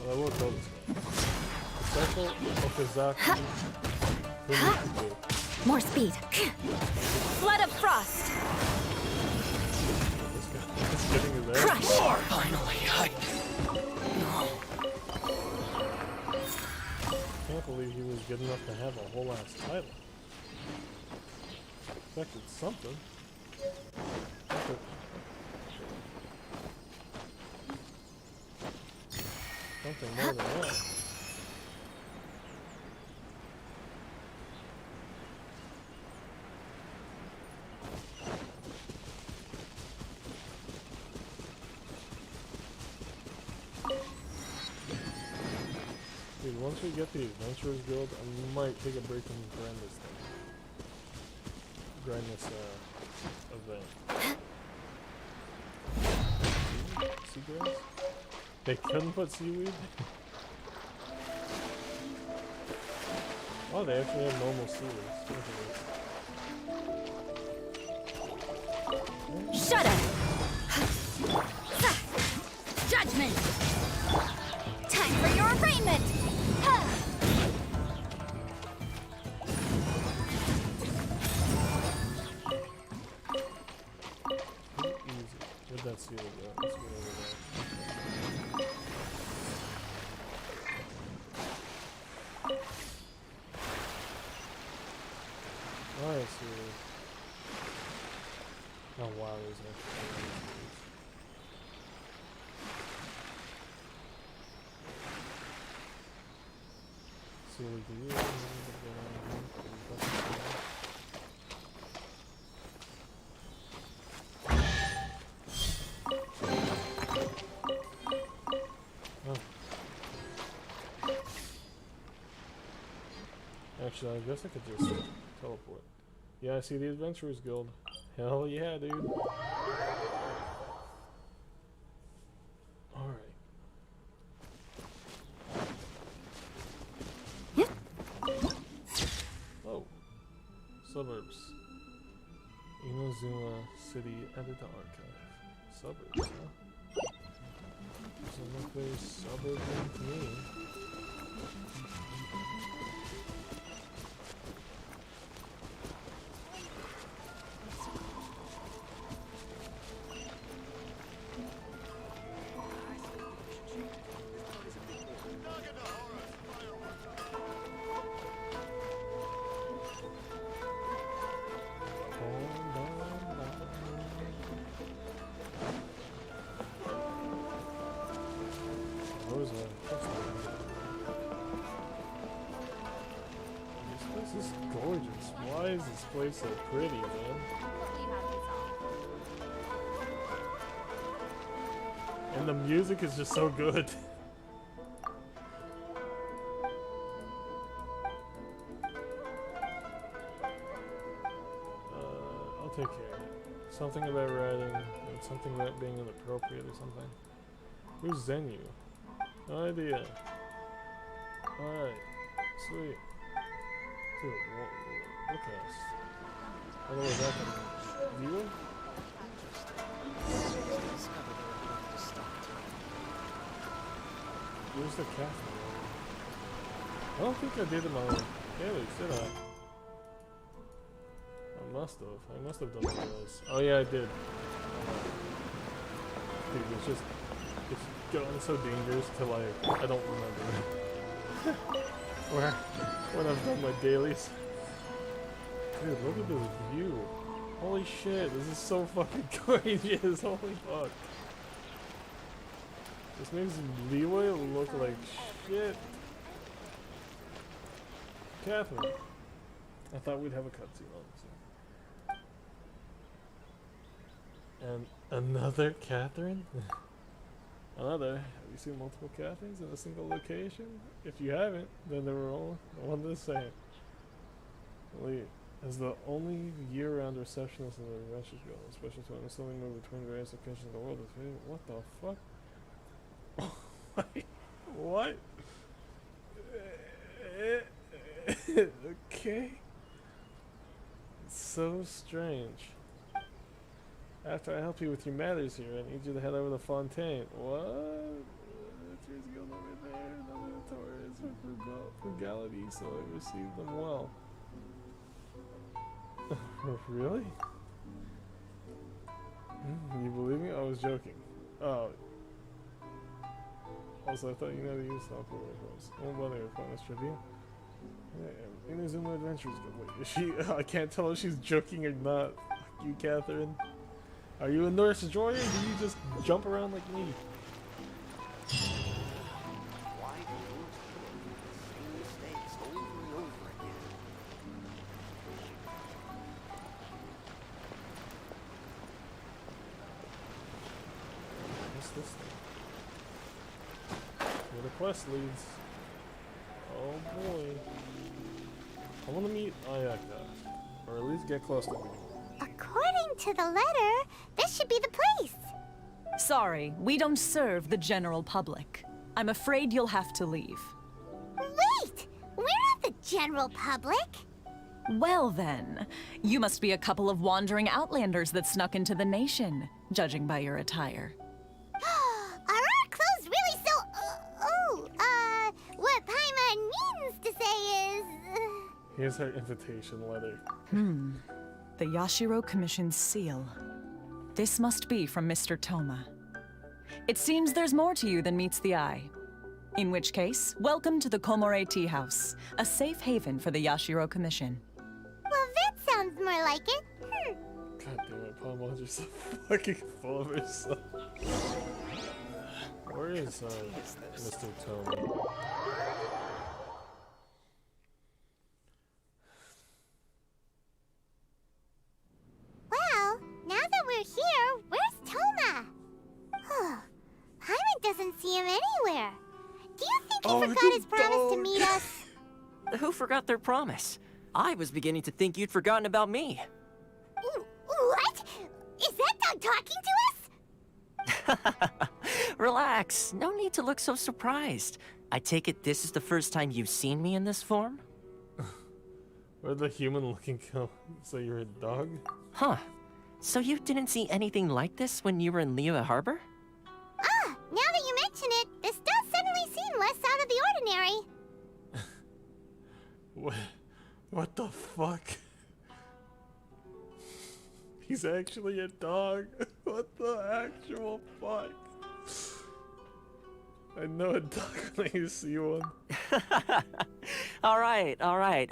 B: Well, I will tell this guy. Special Okazaki.
A: More speed. Flood of frost.
B: This guy is getting his ass.
A: Crush.
F: Finally,
B: Can't believe he was good enough to have a whole ass title. Expected something. Okay. Something more than that. Dude, once we get the Adventurers Guild, I might take a break and grind this thing. Grind this, event. Seagrass? They couldn't put seaweed? Oh, they actually have normal seaweed.
H: Shut up! Judgment! Time for your arraignment!
B: Easy. Where'd that seaweed go? Let's go over there. Oh, I see. Oh wow, there's actually see what we can use. Oh. Actually, I guess I could just teleport. Yeah, I see the Adventurers Guild. Hell yeah, dude. Alright. Oh. Suburbs. Inazuma City Editor Archive. Suburbs, huh? Doesn't look very suburban to me. This is gorgeous. Why is this place so pretty, man? And the music is just so good. I'll take care of it. Something about writing, and something about being inappropriate or something. Who's Zenu? No idea. Alright, sweet. Dude, what cast? I don't know what that can viewer? Where's the cat? I don't think I did in my dailies, did I? I must have. I must have done one of those. Oh yeah, I did. Dude, it's gotten so dangerous to like, I don't remember. When I've done my dailies. Dude, look at this view. Holy shit, this is so fucking gorgeous. Holy fuck. This makes Leeway look like shit. Catherine. I thought we'd have a cutscene on this. And another Catherine? Another. Have you seen multiple Catherines in a single location? If you haven't, then they were all one the same. Wait, as the only year-round receptionist in the Adventures Guild, especially to instantly move between various locations in the world, what the fuck? What? Okay. It's so strange. After I help you with your matters here, I need you to head over to Fontaine. What? Adventures Guild over there. Another tourist for frugality, so I received them well. Really? You believe me? I was joking. Oh. Also, I thought you know to use software records. Won't bother to find this trivia. Yeah, Inazuma Adventures. Wait, is she? I can't tell if she's joking or not. Fuck you, Catherine. Are you a Nurse Joy, or do you just jump around like me?
I: Why do you do the same mistakes over and over again?
B: What's this thing? Where the quest leads. Oh boy. I want to meet Ayaka. Or at least get close to her.
D: According to the letter, this should be the place.
J: Sorry, we don't serve the general public. I'm afraid you'll have to leave.
D: Wait! We're not the general public.
J: Well then, you must be a couple of wandering outlanders that snuck into the nation, judging by your attire.
D: Are our clothes really so... what Paimon means to say is...
B: Here's her invitation letter.
J: The Yashiro Commission's seal. This must be from Mr. Toma. It seems there's more to you than meets the eye. In which case, welcome to the Komore Tea House, a safe haven for the Yashiro Commission.
D: Well, that sounds more like it.
B: God damn it, Paimon's just so fucking full of herself. Where is Mr. Tony?
D: Well, now that we're here, where's Toma? Paimon doesn't see him anywhere. Do you think he forgot his promise to meet us?
I: Who forgot their promise? I was beginning to think you'd forgotten about me.
D: What? Is that dog talking to us?
I: Relax. No need to look so surprised. I take it this is the first time you've seen me in this form?
B: Where'd the human-looking go? So you're a dog?
I: Huh. So you didn't see anything like this when you were in Liyue Harbor?
D: Now that you mention it, this does suddenly seem less out of the ordinary.
B: What the fuck? He's actually a dog. What the actual fuck? I know a dog when I see one.
I: Alright.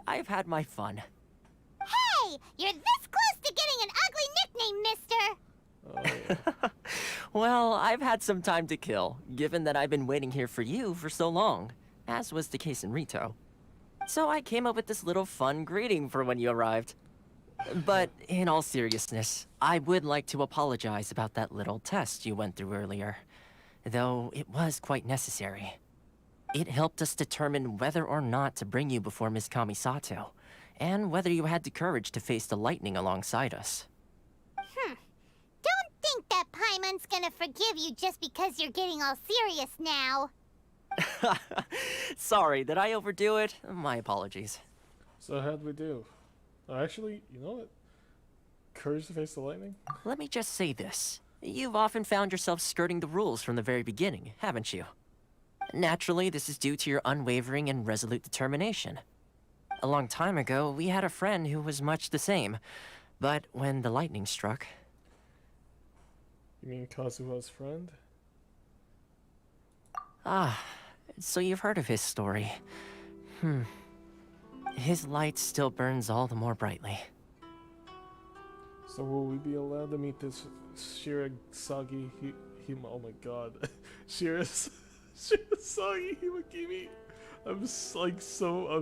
I: I've had my fun.
D: Hey! You're this close to getting an ugly nickname, mister!
B: Oh, yeah.
I: Well, I've had some time to kill, given that I've been waiting here for you for so long, as was the case in Rito. So I came up with this little fun greeting for when you arrived. But in all seriousness, I would like to apologize about that little test you went through earlier, though it was quite necessary. It helped us determine whether or not to bring you before Ms. Kamisato, and whether you had the courage to face the lightning alongside us.
D: Don't think that Paimon's gonna forgive you just because you're getting all serious now.
I: Sorry, did I overdo it? My apologies.
B: So how'd we do? Actually, you know what? Courage to face the lightning?
I: Let me just say this. You've often found yourself skirting the rules from the very beginning, haven't you? Naturally, this is due to your unwavering and resolute determination. A long time ago, we had a friend who was much the same, but when the lightning struck...
B: You mean Kazuha's friend?
I: Ah, so you've heard of his story. His light still burns all the more brightly.
B: So will we be allowed to meet this Shirasagi oh my god. Shirasagi Himakimi? I'm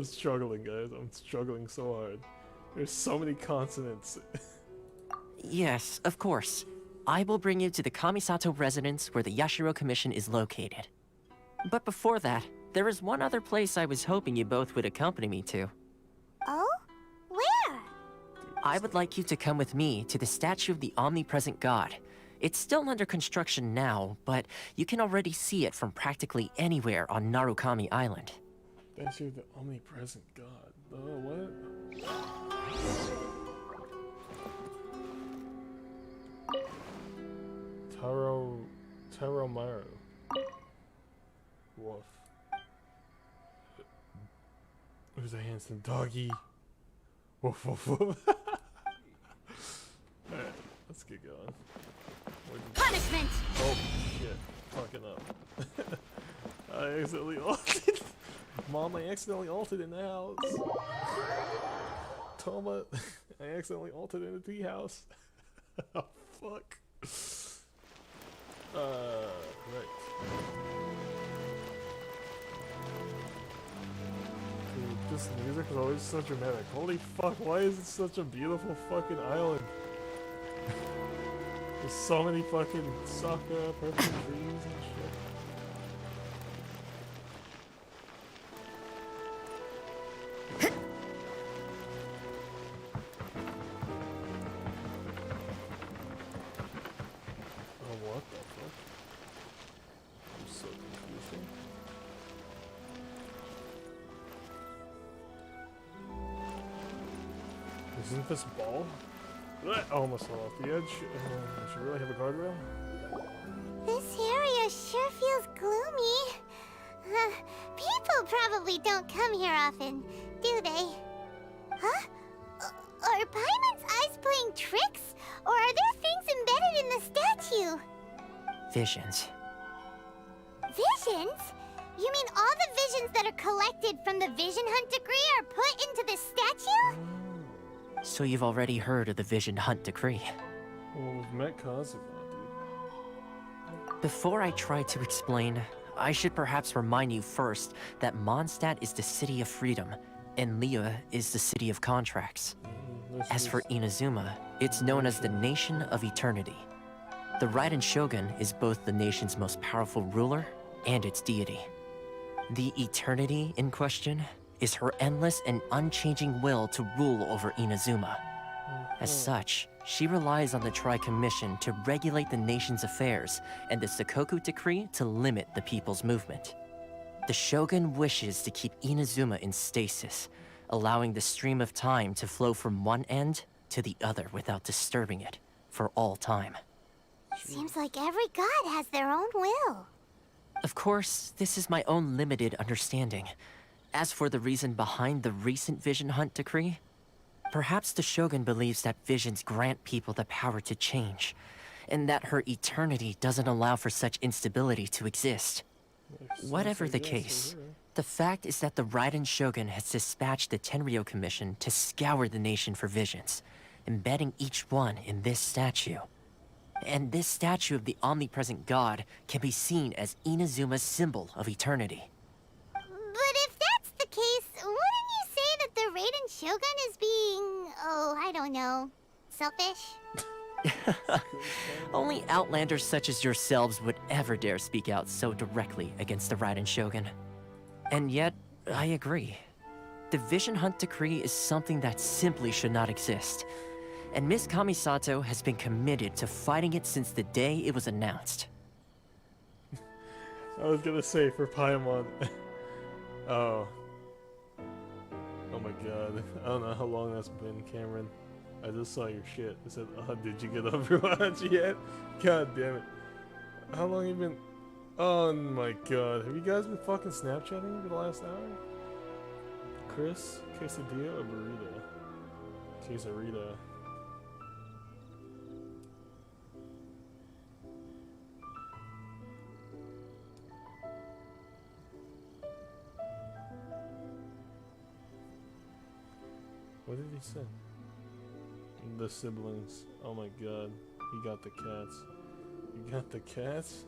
B: struggling, guys. I'm struggling so hard. There's so many consonants.
I: Yes, of course. I will bring you to the Kamisato residence where the Yashiro Commission is located. But before that, there is one other place I was hoping you both would accompany me to.
D: Oh? Where?
I: I would like you to come with me to the statue of the omnipresent god. It's still under construction now, but you can already see it from practically anywhere on Narukami Island.
B: Statue of the omnipresent god. Oh, what? Taromaru. Wolf. Who's a handsome doggy? Woof woof woof. Alright, let's get going. Mom, I accidentally altered in the house. Toma, I accidentally altered in the tea house. Oh, fuck. Right. Dude, this music is always so dramatic. Holy fuck, why is it such a beautiful fucking island? There's so many fucking sakura, purple trees and shit. Oh, what the fuck? I'm so confused here. Isn't this ball? I almost fell off the edge. I should really have a guardrail.
D: This area sure feels gloomy. People probably don't come here often, do they? Huh? Are Paimon's eyes playing tricks? Or are there things embedded in the statue?
I: Visions.
D: Visions? You mean all the visions that are collected from the Vision Hunt decree are put into this statue?
I: So you've already heard of the Vision Hunt decree.
B: Well, we've met Kazuma, dude.
I: Before I try to explain, I should perhaps remind you first that Mondstadt is the city of freedom, and Liyue is the city of contracts. As for Inazuma, it's known as the Nation of Eternity. The Raiden Shogun is both the nation's most powerful ruler and its deity. The Eternity in question is her endless and unchanging will to rule over Inazuma. As such, she relies on the Tri-Commission to regulate the nation's affairs and the Sakoku Decree to limit the people's movement. The Shogun wishes to keep Inazuma in stasis, allowing the stream of time to flow from one end to the other without disturbing it for all time.
D: Seems like every god has their own will.
I: Of course, this is my own limited understanding. As for the reason behind the recent Vision Hunt decree, perhaps the Shogun believes that visions grant people the power to change, and that her eternity doesn't allow for such instability to exist. Whatever the case, the fact is that the Raiden Shogun has dispatched the Tenryo Commission to scour the nation for visions, embedding each one in this statue. And this statue of the omnipresent god can be seen as Inazuma's symbol of eternity.
D: But if that's the case, wouldn't you say that the Raiden Shogun is being, oh, I don't know, selfish?
I: Only outlanders such as yourselves would ever dare speak out so directly against the Raiden Shogun. And yet, I agree. The Vision Hunt decree is something that simply should not exist. And Miss Kamisato has been committed to fighting it since the day it was announced.
B: I was gonna say for Paimon. Oh. Oh my god. I don't know how long that's been, Cameron. I just saw your shit. It said, did you get Overwatch yet? God damn it. How long have you been... Oh my god. Have you guys been fucking Snapchatting for the last hour? Chris? Quesadilla or burrito? Quesarita. What did he say? The siblings. Oh my god. He got the cats. You got the cats?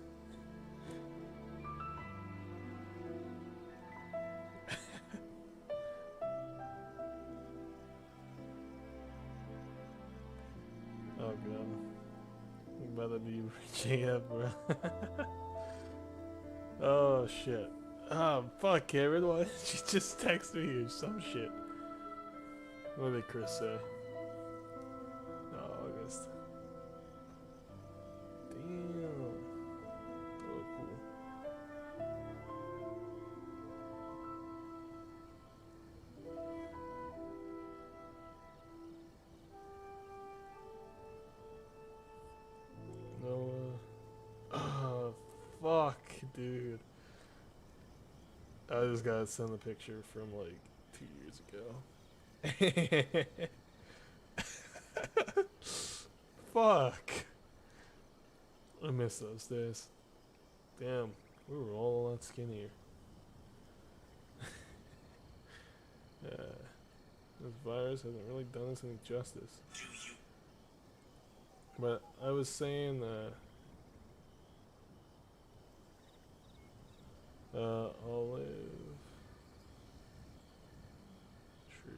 B: Oh god. You better be reaching out, bro. Oh shit. Oh fuck, Karen. Why did you just text me or some shit? What did Chris say? Oh, August. Damn. Oh, cool. No, oh, fuck, dude. I just gotta send the picture from like 2 years ago. Fuck. I miss those days. Damn, we were all a lot skinnier. This virus hasn't really done us any justice. But I was saying olive tree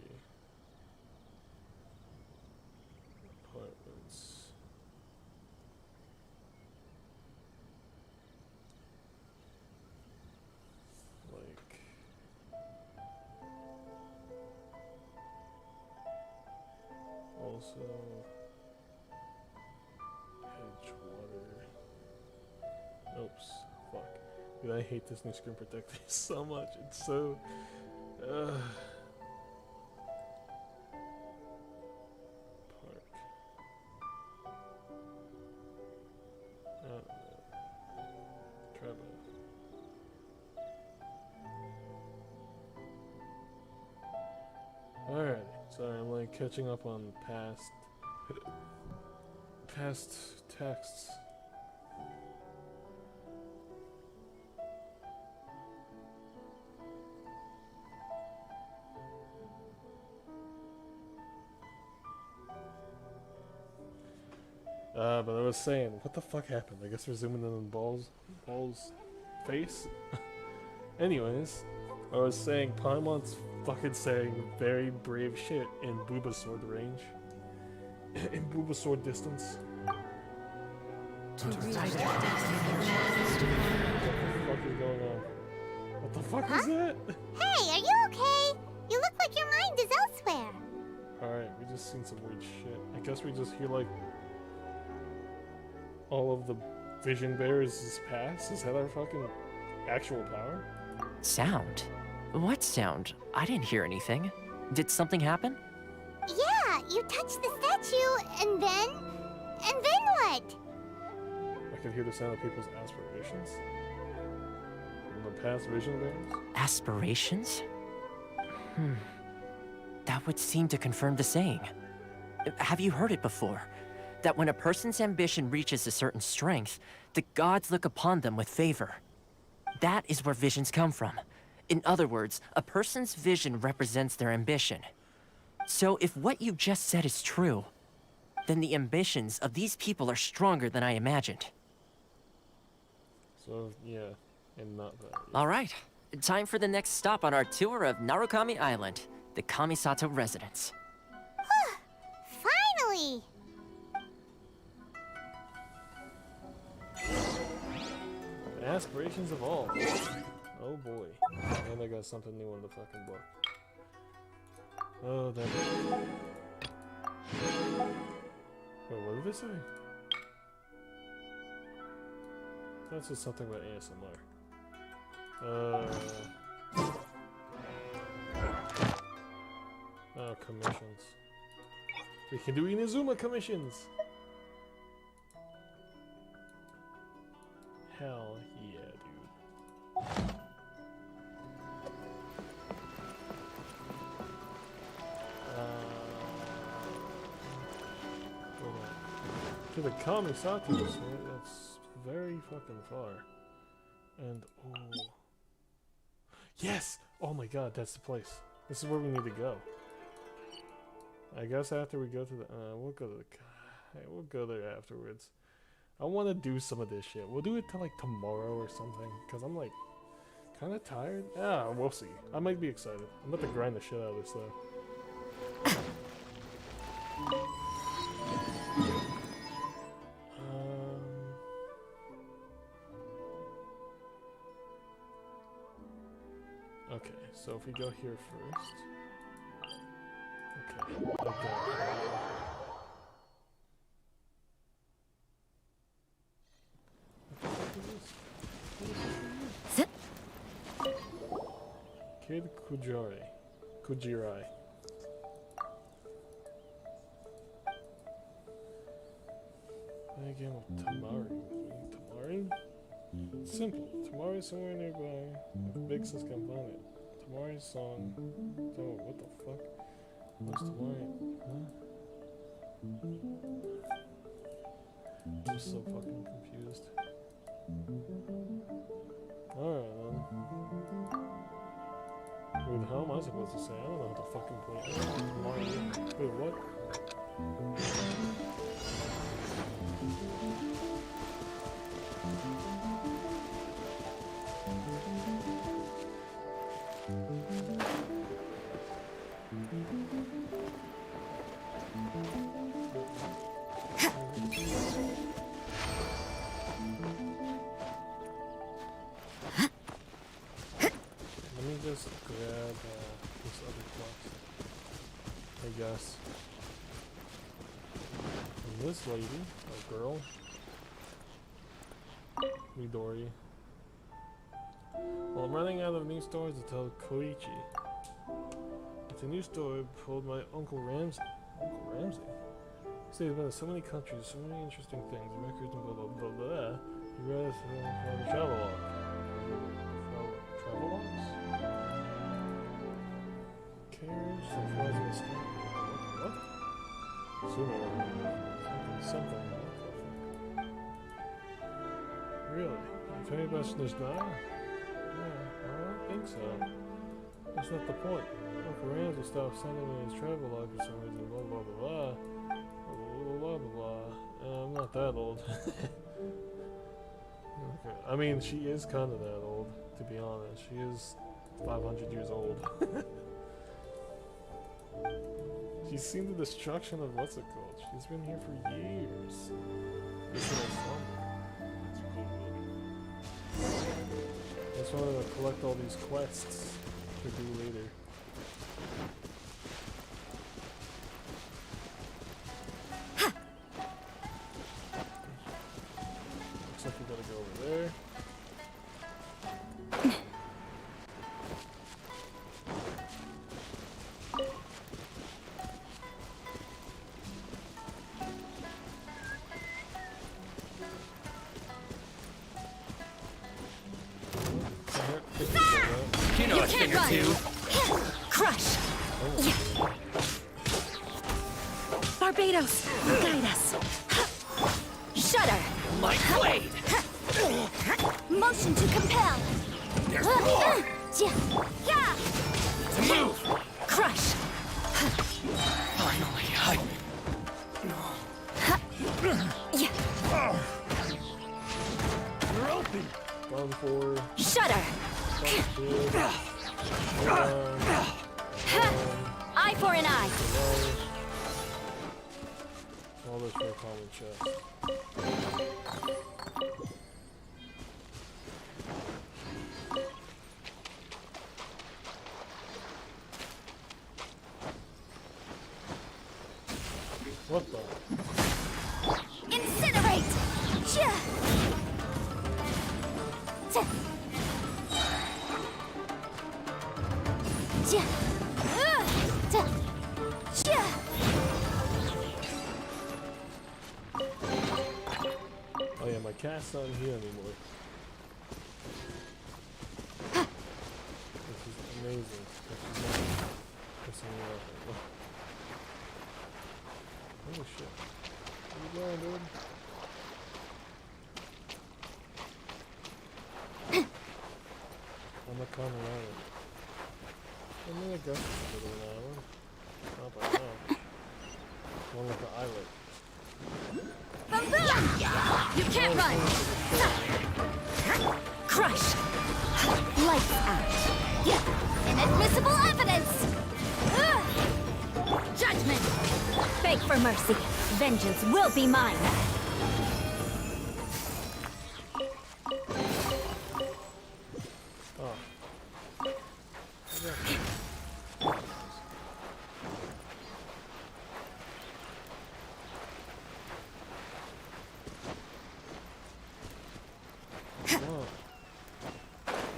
B: apartments. Like also Edgewater. Oops, fuck. Dude, I hate this new screen protector so much. It's so Park. I don't know. Trevor. Alright, sorry, I'm like catching up on past texts. But I was saying, what the fuck happened? I guess we're zooming in on Ball's face? Anyways, I was saying Paimon's fucking saying very brave shit in Bulbasaur range. In Bulbasaur distance. What the fuck is going on? What the fuck is that?
D: Hey, are you okay? You look like your mind is elsewhere.
B: Alright, we just seen some weird shit. I guess we just hear like all of the vision bearers pass? Is that our fucking actual power?
I: Sound? What sound? I didn't hear anything. Did something happen?
D: Yeah, you touched the statue, and then what?
B: I could hear the sound of people's aspirations. From the past vision bearers?
I: Aspirations? That would seem to confirm the saying. Have you heard it before? That when a person's ambition reaches a certain strength, the gods look upon them with favor. That is where visions come from. In other words, a person's vision represents their ambition. So if what you just said is true, then the ambitions of these people are stronger than I imagined.
B: So, yeah, and not that.
I: All right, time for the next stop on our tour of Narukami Island, the Kamisato residence.
D: Finally!
B: Aspirations of all. Oh boy. And I got something new in the fucking book. Oh, that. Wait, what did they say? That's just something about ASMR. Oh, commissions. We can do Inazuma commissions! Hell yeah, dude. To the Kamisato, that's very fucking far. And, oh. Yes! Oh my god, that's the place. This is where we need to go. I guess after we go to the, we'll go to the, we'll go there afterwards. I want to do some of this shit. We'll do it till like tomorrow or something, because I'm like kind of tired. Yeah, we'll see. I might be excited. I'm about to grind the shit out of this though. Okay, so if we go here first. Okay, okay. Kid Kujirai. Play a game of Tamari. Tamari? Simple. Tamari is somewhere nearby. Big sis can find it. Tamari's song. Oh, what the fuck? What's Tamari? Huh? I'm so fucking confused. Alright then. Who the hell am I I supposed to say? I don't know how to fucking play. Mario. Wait, what? Let me just grab this other quest, I guess. And this lady, or girl, Midori. Well, I'm running out of new stories to tell Koichi. It's a new story told by Uncle Ramsey. Uncle Ramsey? He says he's been to so many countries, so many interesting things, records and blah blah blah blah. He read the travelogue. Travelogues? Carriage, the flies in the sky. What? Something. Really? You tell me about Sniznar? Yeah, I don't think so. That's not the point. Uncle Ramsey stopped sending me his travelogue for some reason. Blah blah blah blah. Blah blah blah. I'm not that old. Okay. I mean, she is kind of that old, to be honest. She is 500 years old. She's seen the destruction of what's it called? She's been here for years. This little slumber. That's why I'm gonna collect all these quests to do later. Looks like we gotta go over there.
E: You know a thing or two.
H: Crush! Barbados, guide us. Shudder!
E: My blade!
H: Motion to compel.
E: There's more!
H: Yeah!
E: To move!
H: Crush!
E: Finally,
G: You're open!
B: Run for.
H: Shudder! Eye for an eye.
B: All this for a common chest. What the?
H: Incinerate!
B: Oh yeah, my cat's not in here anymore. This is amazing. This is not pissing me off. Holy shit. Where you going, dude? On the common island. I'm gonna go to an island. Not by now. One with the islet.
H: You can't run! Crush! Lights out! Inadmissible evidence! Judgment! Beg for mercy. Vengeance will be mine.
B: Oh. Oh.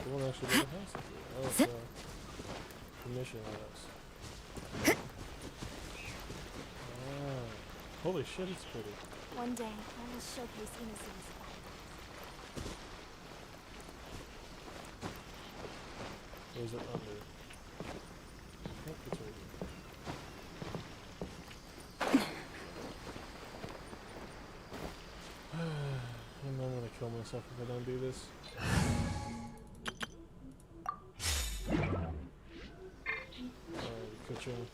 B: The one actually built a house up here. Oh, it's the mission house. Ah. Holy shit, it's pretty.
A: One day, I will showcase Inazuma's
B: Where's it under? I think it's right here. I'm gonna kill myself if I don't do this. watching.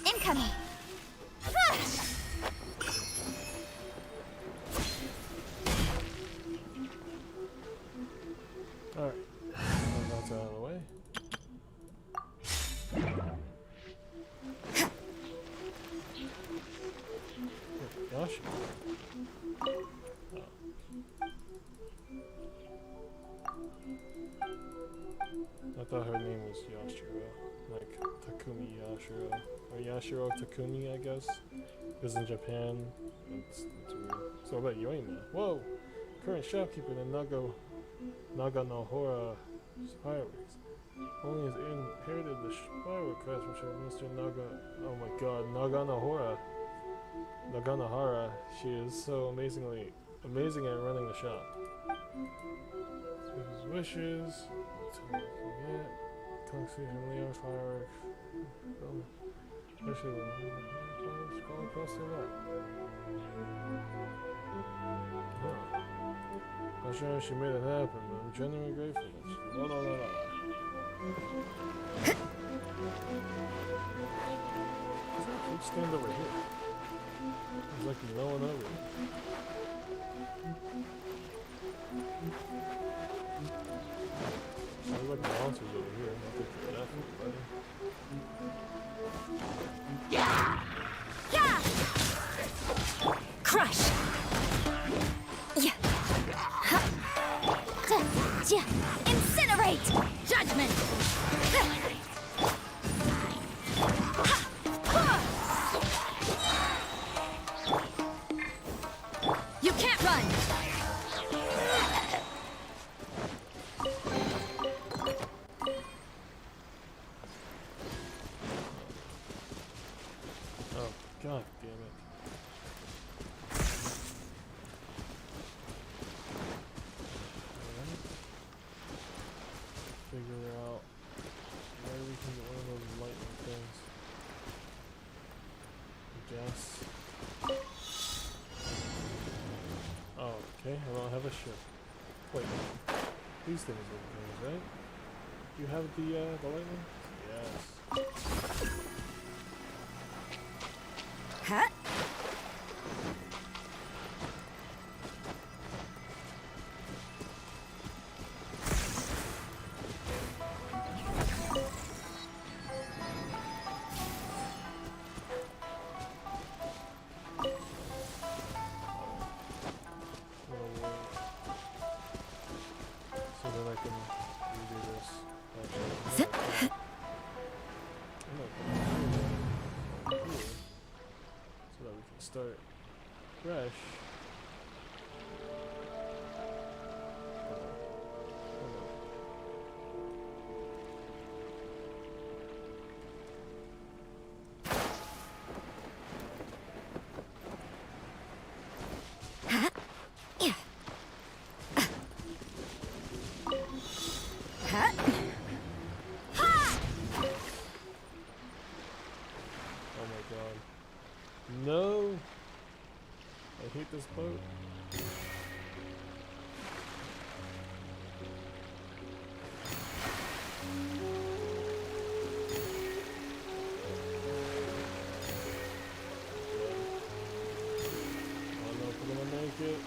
D: Incoming.
B: Alright. That's out of the way. Gosh. Oh. I thought her name was Yashiro. Like Takumi Yashiro. Or Yashiro Takumi, I guess. Because in Japan, it's weird. So what about Yoima? Whoa! Current shopkeeper in Naganohora fireworks. Only has inherited the firework craftsmanship of Mr. Naga. Oh my god, Naganohara. She is so amazing at running the shop. With his wishes, forget. Conversation Leo fireworks. Wishes. Scroll across the left. Huh. Not sure how she made it happen, but I'm genuinely grateful that she. La la la la. Let's stand over here. There's like no one over here. There's like monsters over here. I think they're definitely better.
H: Crush! Yeah. Incinerate! Judgment! You can't run!
B: Oh, god damn it. Figure out where we can get one of those lightning things. I guess. Oh, okay. I don't have a ship. Wait. These things are things, right? You have the lightning? Yes.
H: Huh?
B: So then I can redo this. Actually, here, so that we can start fresh. Hold on. Oh my god. No! I hate this boat. I don't know if we're gonna make it.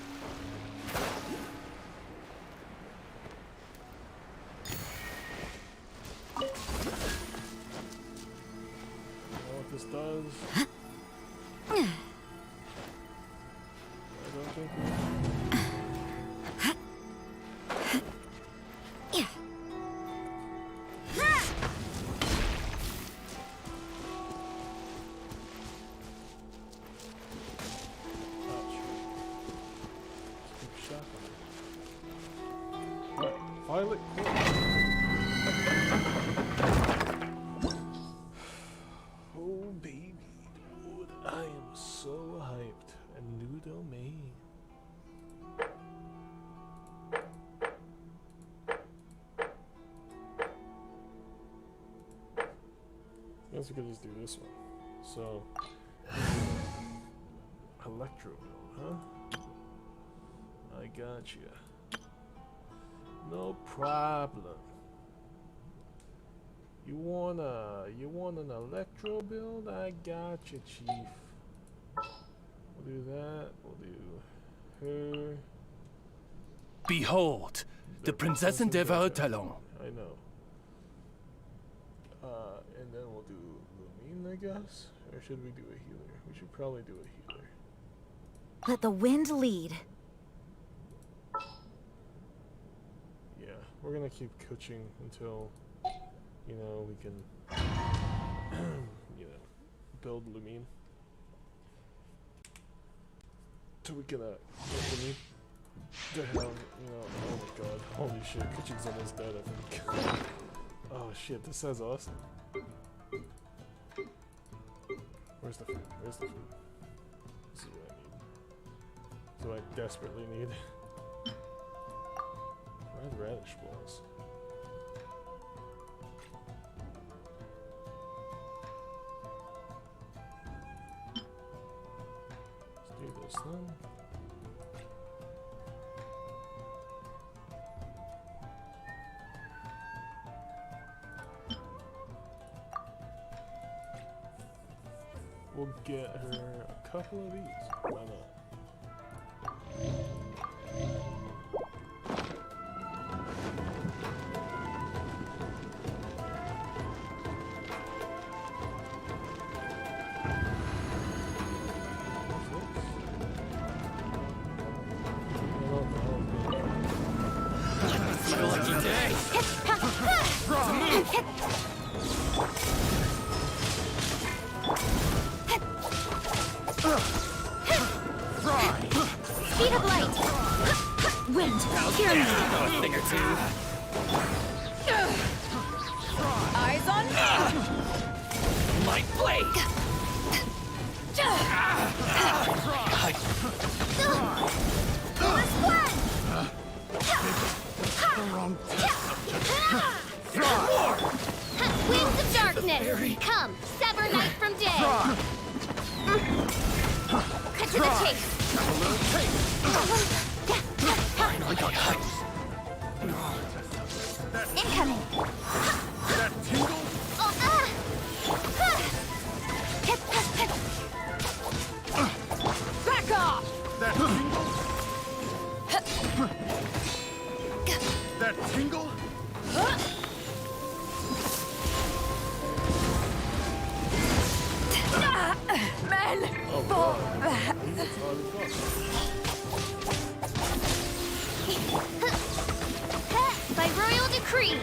B: Know what this does? I don't think we... Ouch. Keep shock on it. Alright, Violet Court. Oh baby, dude, I am so hyped. A new domain. I guess we could just do this one. So, Electro, huh? I got you. No problem. You want an electro build? I got you, Chief. We'll do that. We'll do her.
G: Behold, the Prinzessin der Welttalon.
B: I know. And then we'll do Lumine, I guess? Or should we do a healer? We should probably do a healer.
H: Let the wind lead.
B: Yeah, we're gonna keep coaching until, you know, we can, you know, build Lumine. So we can, get Lumine. The hell, you know, oh my god, holy shit, Kuching's almost dead, I think. Oh shit, this says awesome. Where's the food? Where's the food? This is what I need. This is what I desperately need. Red radish balls. Let's do this then. We'll get her a couple of these. Why not?
G: It's my lucky day.
H: Speed of light. Wind, hear me.
E: A thing or two.
J: Eyes on me!
E: Light blade.
D: Wings of darkness! Come, sever night from day! Cut to the chase! Incoming!
G: That tingle?
J: Back off!
G: That tingle? That tingle?
J: Men! Fall back!
D: By royal decree!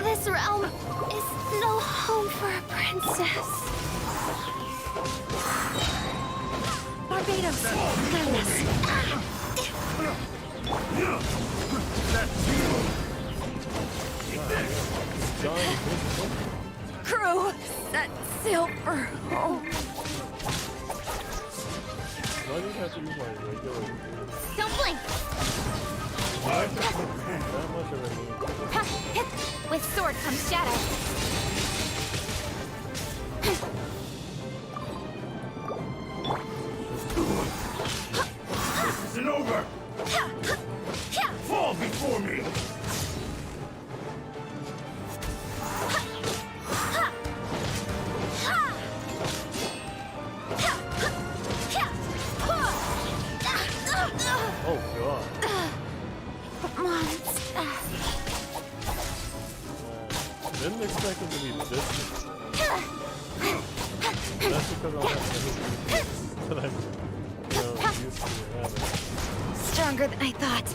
D: This realm is no home for a princess.
H: Barbados, clearness. Crew, set sail for home.
B: Why do you have to use my regular?
D: Don't blink!
B: Not much of a need.
D: With sword comes shadow.
G: This isn't over! Fall before me!
B: Oh god. Didn't expect him to be this good. That's because I'm not that I'm, you know, used to having.
H: Stronger than I thought.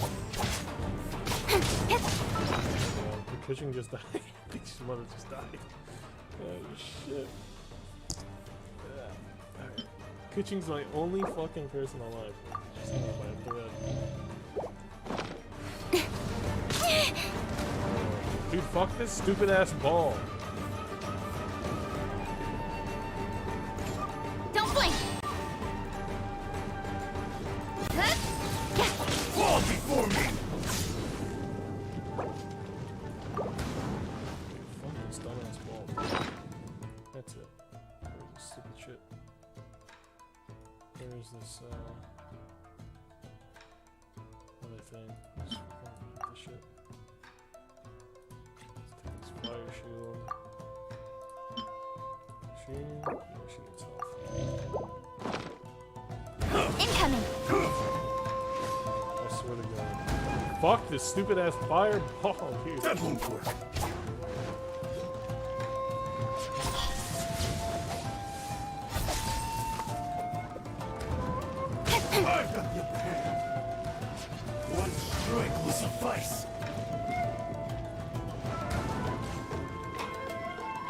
B: The Cushing just died. His mother just died. Oh shit. Yeah. Alright. Kuching's my only fucking person alive. She's not my thread. Dude, fuck this stupid ass ball.
D: Don't blink!
G: Fall before me!
B: Fuck this dumbass ball. That's it. Where's this stupid shit? Where's this, anything. Just fucking eat this shit. Let's take this fire shield. She needs health.
D: Incoming!
B: I swear to God. Fuck this stupid ass fireball, dude.
G: That won't work. I've got the upper hand. One strike will suffice.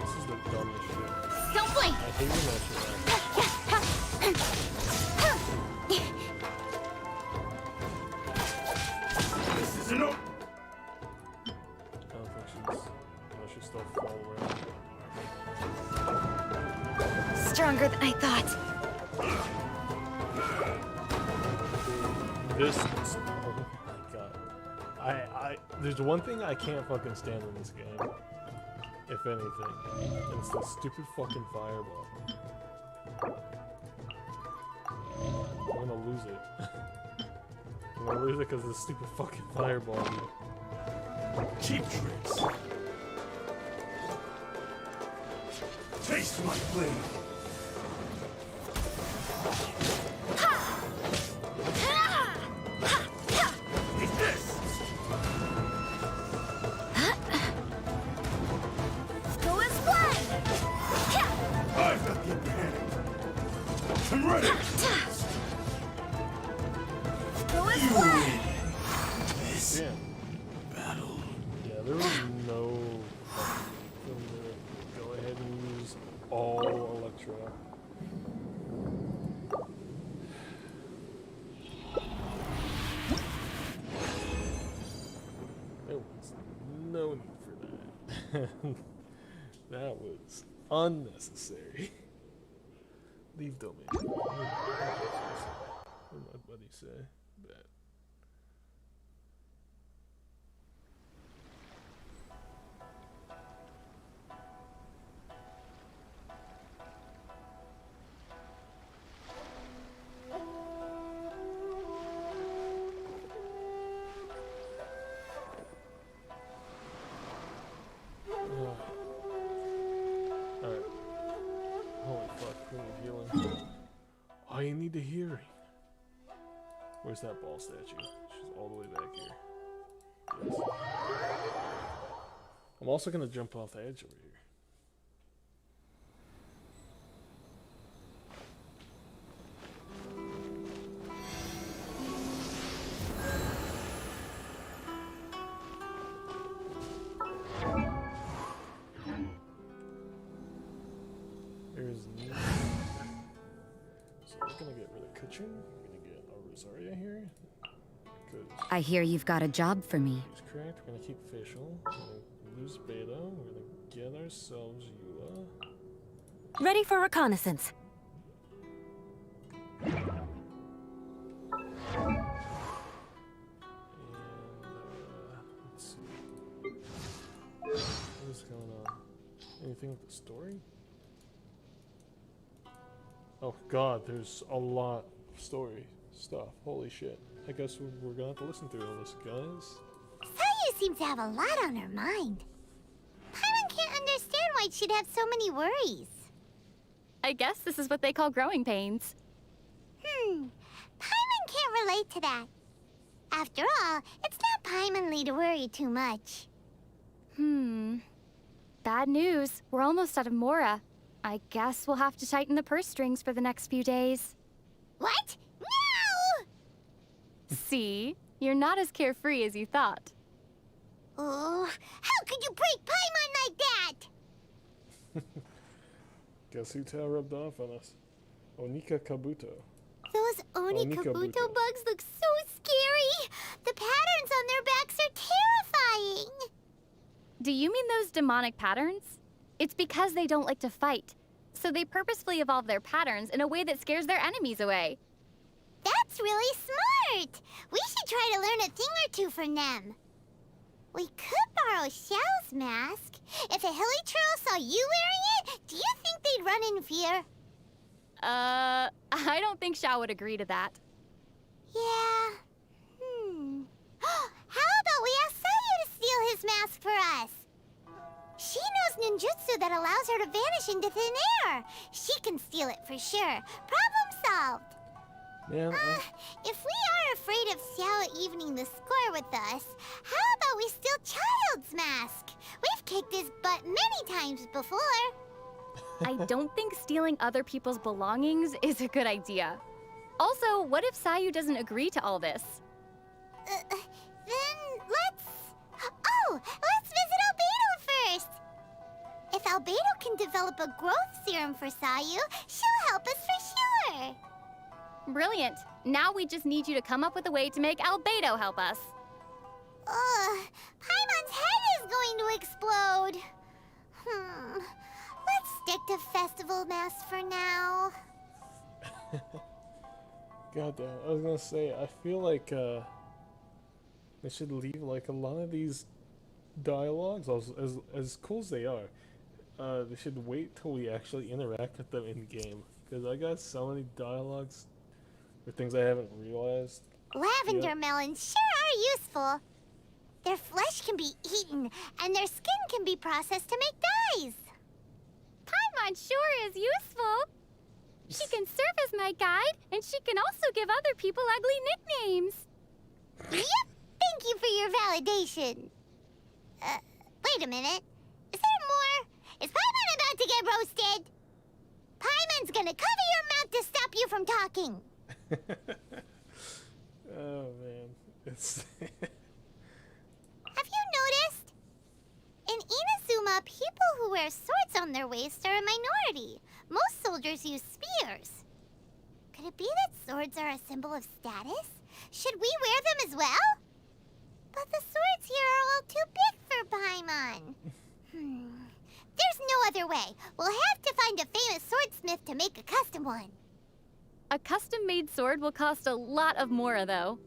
B: This is the dumbest shit.
D: Don't blink!
B: I hate when that shit happens.
G: This isn't over.
B: I don't think she's still fall around.
A: Stronger than I thought.
B: This is, oh my god. There's one thing I can't fucking stand in this game. If anything. And it's this stupid fucking fireball. I'm gonna lose it. I'm gonna lose it because of this stupid fucking fireball, dude.
G: Cheap tricks. Taste my blade. Eat this.
D: Go as one!
G: I've got the upper hand. I'm ready.
D: Go as one!
G: This
B: Damn.
G: battle.
B: Yeah, there was no fucking thing to go ahead and use all Electro. There was no need for that. That was unnecessary. Leave domain. What did my buddy say? That. Alright. Holy fuck, we need healing. Oh, you need the hearing. Where's that ball statue? She's all the way back here. Yes. I'm also gonna jump off the edge over here. There's no... So we're gonna get rid of Kuchin. We're gonna get our Rosaria here. Because
H: I hear you've got a job for me.
B: she's correct. We're gonna keep Facial. We're gonna lose Beta. We're gonna get ourselves Eula.
H: Ready for reconnaissance.
B: And let's see. What is going on? Anything with the story? Oh god, there's a lot of story stuff. Holy shit. I guess we're gonna have to listen through all this, guys.
D: Sayu seems to have a lot on her mind. Paimon can't understand why she'd have so many worries.
K: I guess this is what they call growing pains.
D: Paimon can't relate to that. After all, it's not Paimonly to worry too much.
K: Bad news. We're almost out of Mora. I guess we'll have to tighten the purse strings for the next few days.
D: What? No!
K: See? You're not as carefree as you thought.
D: Oh, how could you break Paimon like that?
B: Guess who tail rubbed off on us? Onika Kabuto.
D: Those
B: Onikabuto.
D: Onikabuto bugs look so scary. The patterns on their backs are terrifying.
K: Do you mean those demonic patterns? It's because they don't like to fight. So they purposefully evolve their patterns in a way that scares their enemies away.
D: That's really smart. We should try to learn a thing or two from them. We could borrow Xiao's mask. If a hilly trail saw you wearing it, do you think they'd run in fear?
K: I don't think Xiao would agree to that.
D: Yeah. Sayu that allows her to vanish into thin air. She can steal it for sure. Problem solved.
B: Man,
D: If we are afraid of Xiao evening the score with us, how about we steal Child's mask? We've kicked his butt many times before.
K: I don't think stealing other people's belongings is a good idea. Also, what if Sayu doesn't agree to all this?
D: Then let's... Oh, let's visit Albedo first. If Albedo can develop a growth serum for Sayu, she'll help us for sure.
K: Brilliant. Now we just need you to come up with a way to make Albedo help us.
D: Paimon's head is going to explode. Let's stick to festival masks for now.
B: God damn, I was gonna say, I feel like they should leave like a lot of these dialogues, as cool as they are. They should wait till we actually interact with them in game, because I got so many dialogues for things I haven't realized.
D: Lavender melons sure are useful. Their flesh can be eaten, and their skin can be processed to make dyes.
K: Paimon sure is useful. She can serve as my guide, and she can also give other people ugly nicknames.
D: Yep, thank you for your validation. Wait a minute. Is there more? Is Paimon about to get roasted? Paimon's gonna cover your mouth to stop you from talking.
B: Oh man, it's
D: Have you noticed? In Inazuma, people who wear swords on their waist are a minority. Most soldiers use spears. Could it be that swords are a symbol of status? Should we wear them as well? But the swords here are all too big for Paimon. There's no other way. We'll have to find a famous swordsmith to make a custom one.
K: A custom-made sword will cost a lot of Mora, though.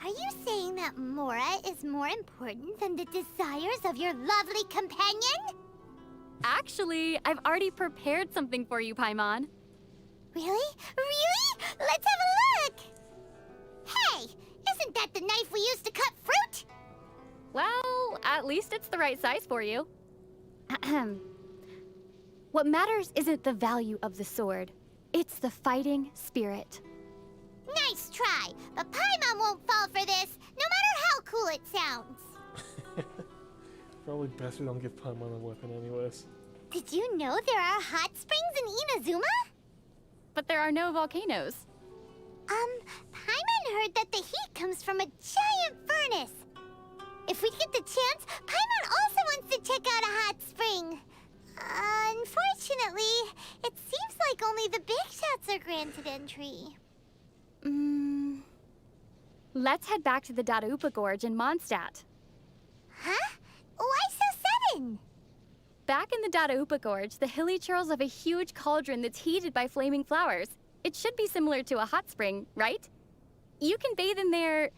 D: Are you saying that Mora is more important than the desires of your lovely companion?
K: Actually, I've already prepared something for you, Paimon.
D: Really? Really? Let's have a look! Hey! Isn't that the knife we used to cut fruit?
K: Well, at least it's the right size for you. Ahem. What matters isn't the value of the sword. It's the fighting spirit.
D: Nice try, but Paimon won't fall for this, no matter how cool it sounds.
B: probably best we don't give Paimon a weapon anyways.
D: Did you know there are hot springs in Inazuma?
K: But there are no volcanoes.
D: Paimon heard that the heat comes from a giant furnace. If we get the chance, Paimon also wants to check out a hot spring. Unfortunately, it seems like only the big shots are granted entry.
K: Let's head back to the Dadaupa Gorge in Mondstadt.
D: Huh? Why so sudden?
K: Back in the Dadaupa Gorge, the hilly churls have a huge cauldron that's heated by flaming flowers. It should be similar to a hot spring, right? You can bathe in their...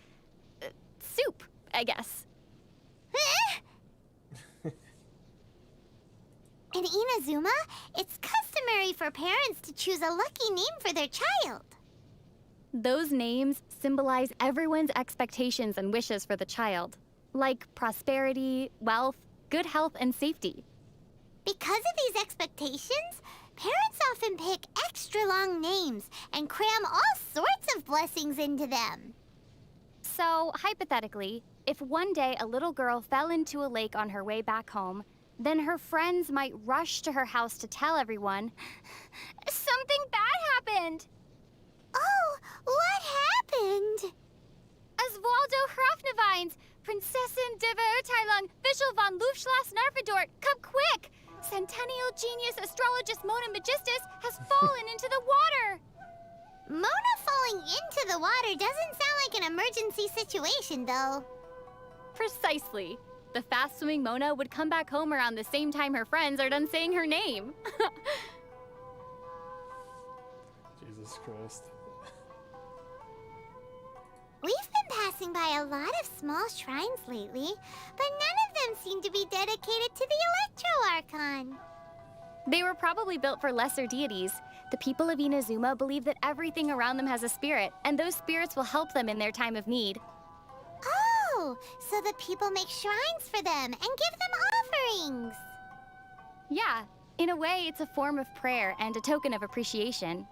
K: soup, I guess.
D: In Inazuma, it's customary for parents to choose a lucky name for their child.
K: Those names symbolize everyone's expectations and wishes for the child, like prosperity, wealth, good health, and safety.
D: Because of these expectations, parents often pick extra long names and cram all sorts of blessings into them.
K: So, hypothetically, if one day a little girl fell into a lake on her way back home, then her friends might rush to her house to tell everyone, something bad happened!
D: Oh, what happened?
K: Oswaldo Hrafnavines, Prinzessin de Verteilung, Fischl von Lufschloss Narfadort, come quick! Centennial genius astrologist Mona Magistus has fallen into the water!
D: Mona falling into the water doesn't sound like an emergency situation, though.
K: Precisely. The fast-swimming Mona would come back home around the same time her friends are done saying her name.
B: Jesus Christ.
D: We've been passing by a lot of small shrines lately, but none of them seem to be dedicated to the Electro Archon.
K: They were probably built for lesser deities. The people of Inazuma believe that everything around them has a spirit, and those spirits will help them in their time of need.
D: Oh, so the people make shrines for them and give them offerings.
K: Yeah, in a way, it's a form of prayer and a token of appreciation.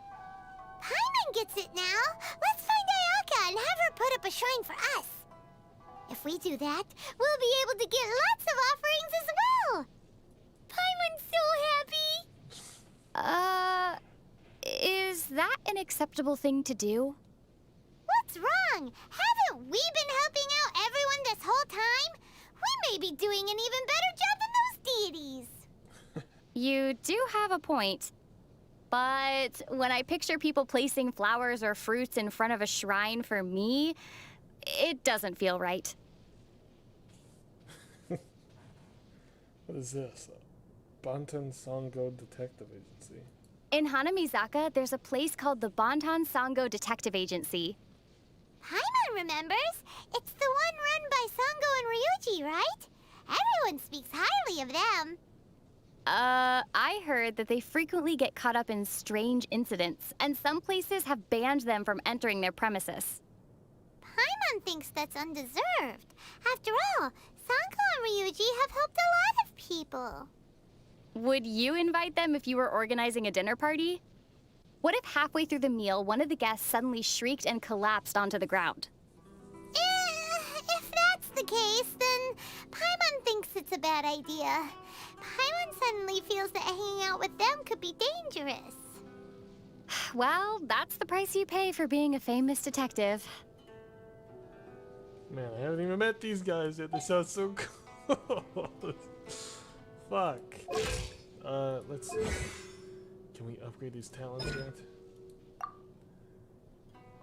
D: Paimon gets it now. Let's find Ayaka and have her put up a shrine for us. If we do that, we'll be able to get lots of offerings as well. Paimon's so happy.
K: Is that an acceptable thing to do?
D: What's wrong? Haven't we been helping out everyone this whole time? We may be doing an even better job than those deities.
K: You do have a point. But when I picture people placing flowers or fruits in front of a shrine for me, it doesn't feel right.
B: What is this? Bantan Sango Detective Agency.
K: In Hanamizaka, there's a place called the Bantan Sango Detective Agency.
D: Paimon remembers. It's the one run by Sango and Ryuji, right? Everyone speaks highly of them.
K: I heard that they frequently get caught up in strange incidents, and some places have banned them from entering their premises.
D: Paimon thinks that's undeserved. After all, Sango and Ryuji have helped a lot of people.
K: Would you invite them if you were organizing a dinner party? What if halfway through the meal, one of the guests suddenly shrieked and collapsed onto the ground?
D: If that's the case, then Paimon thinks it's a bad idea. Paimon suddenly feels that hanging out with them could be dangerous.
K: Well, that's the price you pay for being a famous detective.
B: Man, I haven't even met these guys yet. They sound so cool. Fuck. Let's see. Can we upgrade these talents yet?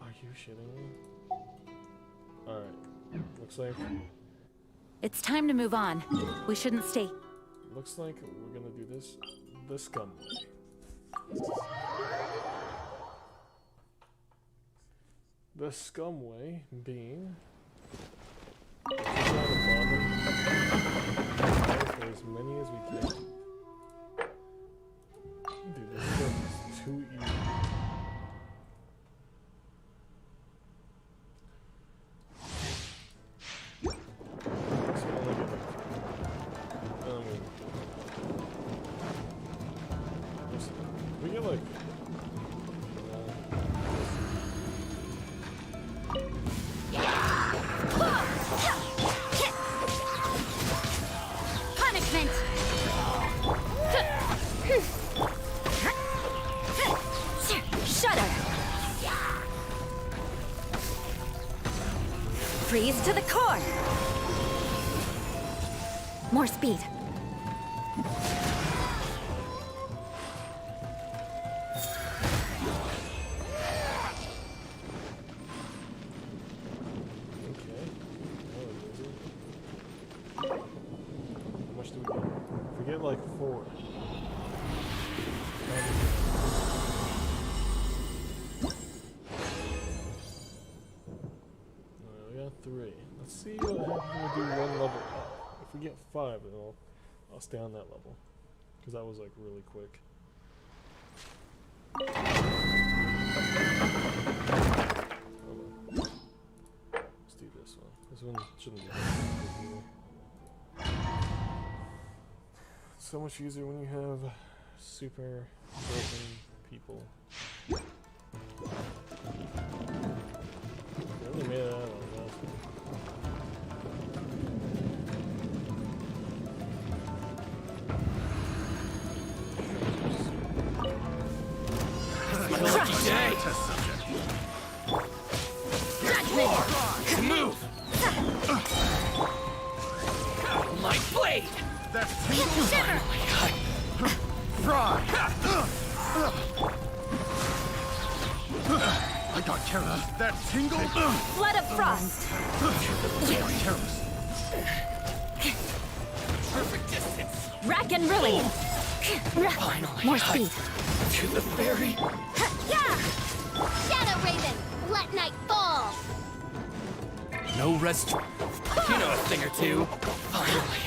B: Are you shitting me? Alright. Looks like
H: It's time to move on. We shouldn't stay.
B: we're gonna do this the scum way. The scum way being just out of bother for as many as we can. Dude, this stuff is too easy. So only get like, we get like
H: Punishment! Shudder! Freeze to the core! More speed.
B: okay. How much do we get? We get like 4. We got 3. Let's see what happens when we do 1 level up. If we get 5, then I'll stay on that level. Because that was like really quick. Hold on. Let's do this one. This one shouldn't be hard. So much easier when you have super broken people. Really made it out of that.
E: Move! My blade!
G: That's
H: Shiver!
G: Fry! I got careless. That tingle?
H: Flood of frost!
G: Careless.
E: Perfect distance!
H: Rack and Rilly!
E: Finally,
H: More speed!
E: to the ferry.
D: Shadow Raven, let night fall.
E: No rest. You know a thing or two. Finally,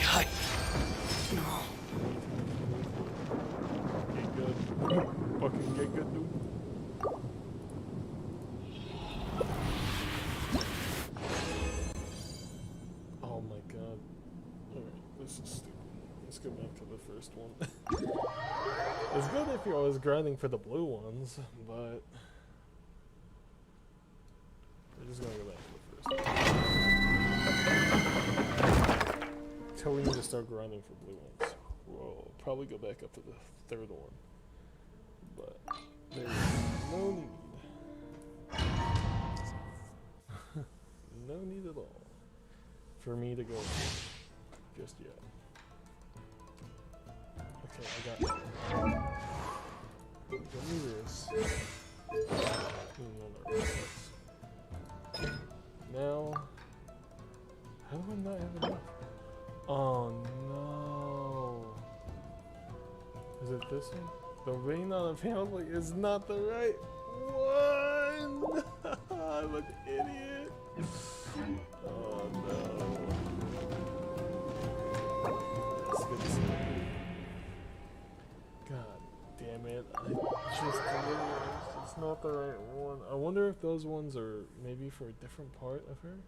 B: Get good. Fucking get good, dude. Oh my god. Alright, this is stupid. Let's go back to the first one. It's good if you're always grinding for the blue ones, but we're just gonna go back to the first one. Until we need to start grinding for blue ones. We'll probably go back up to the third one. But there's no need. No need at all for me to go just yet. Okay, I got it. Give me this. Now, how do I not have enough? Oh no. Is it this one? The rain on a family is not the right one! I'm an idiot! Oh no. That's good to see. God damn it. I just realized it's not the right one. I wonder if those ones are maybe for a different part of her?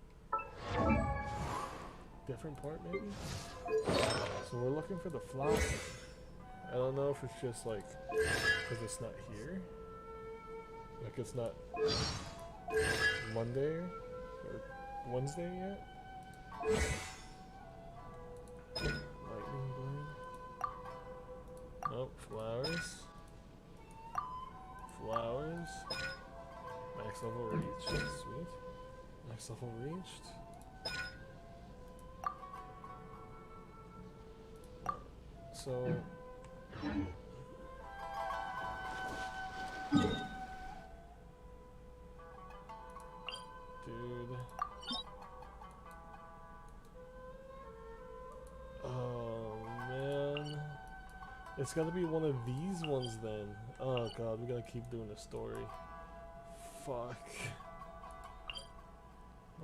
B: Different part maybe? So we're looking for the flower. I don't know if it's just like because it's not here. Like it's not Monday or Wednesday yet. Lightning bloom. Nope, flowers. Flowers. Max level reached. Sweet. Max level reached. So dude. Oh man. It's gotta be one of these ones then. Oh god, we gotta keep doing the story. Fuck.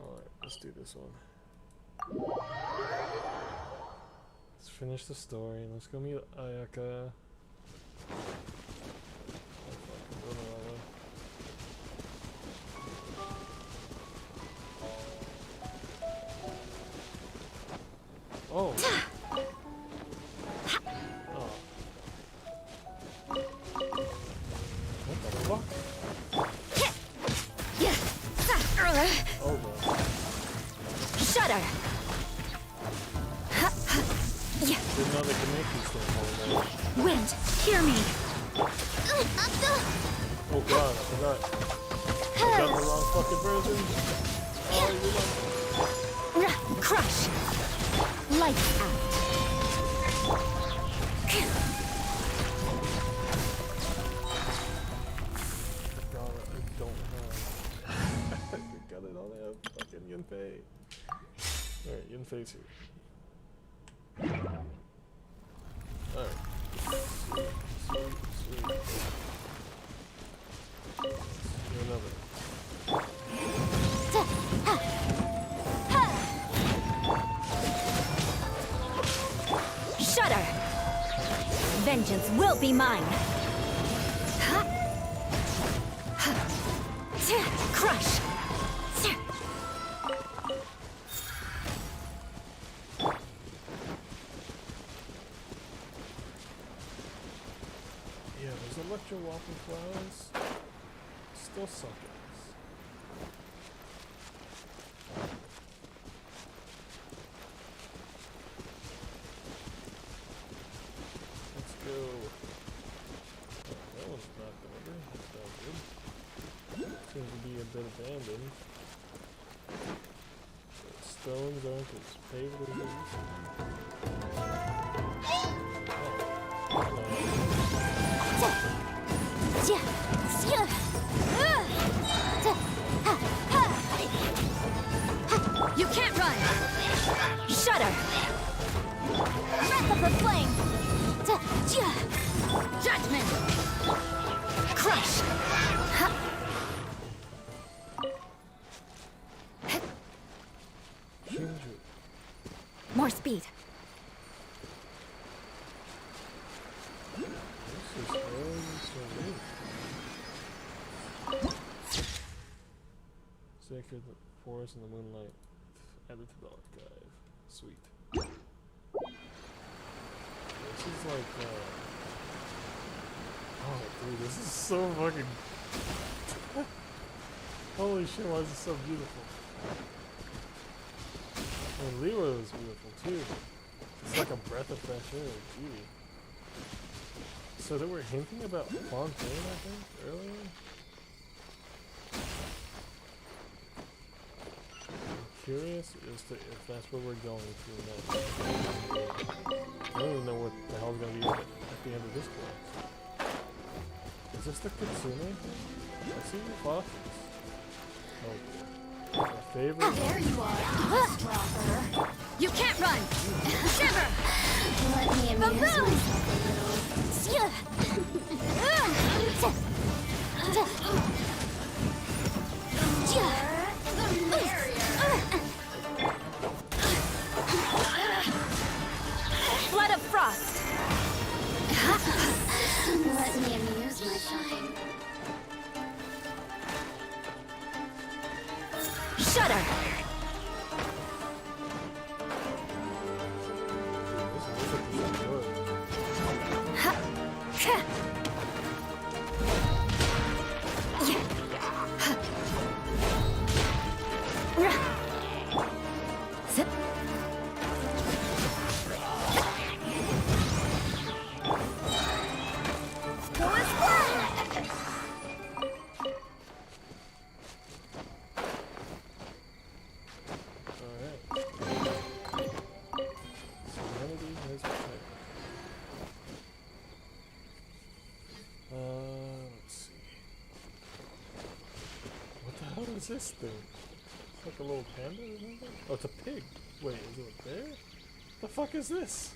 B: Alright, let's do this one. Let's finish the story and let's go meet Ayaka. Oh. Oh. What the fuck? Oh god.
H: Shudder!
B: Didn't know they could make these things all night.
H: Wind, hear me!
B: Oh god, I forgot. I got the wrong fucking version. Oh, you like
H: Crush! Lights out!
B: God, I don't have. I got it on there. Fucking Yunfei. Alright, Yunfei's here. Alright. Sweet. Do another.
H: Shudder! Vengeance will be mine! Crush!
B: Yeah, those electro waffle flowers still suck ass. Let's go. Oh, that one's not delivered. That's not good. Seems to be a bit abandoned. The stones aren't as paved as they used to be.
H: You can't run! Shudder! Breath of the flame! Judgment! Crush! More speed.
B: This is very serene. Sacred forest in the moonlight. Added to the archive. Sweet. like, oh, dude, this is so fucking... Holy shit, why is it so beautiful? And Leroy was beautiful, too. It's like a breath of fresh air, gee. So they were hinting about Fontaine, I think, earlier? I'm curious as to if that's where we're going to next. I don't even know what the hell's gonna be at the end of this class. Is this the Kitsune? I see the foxes. Oh, my favorite.
H: There you are, Stropper. You can't run! Shiver! Let me amuse myself a little. Flood of frost! Let me amuse myself. Shudder!
B: Let's see. What the hell is this thing? It's like a little panda or something? Oh, it's a pig. Wait, is it a bear? The fuck is this?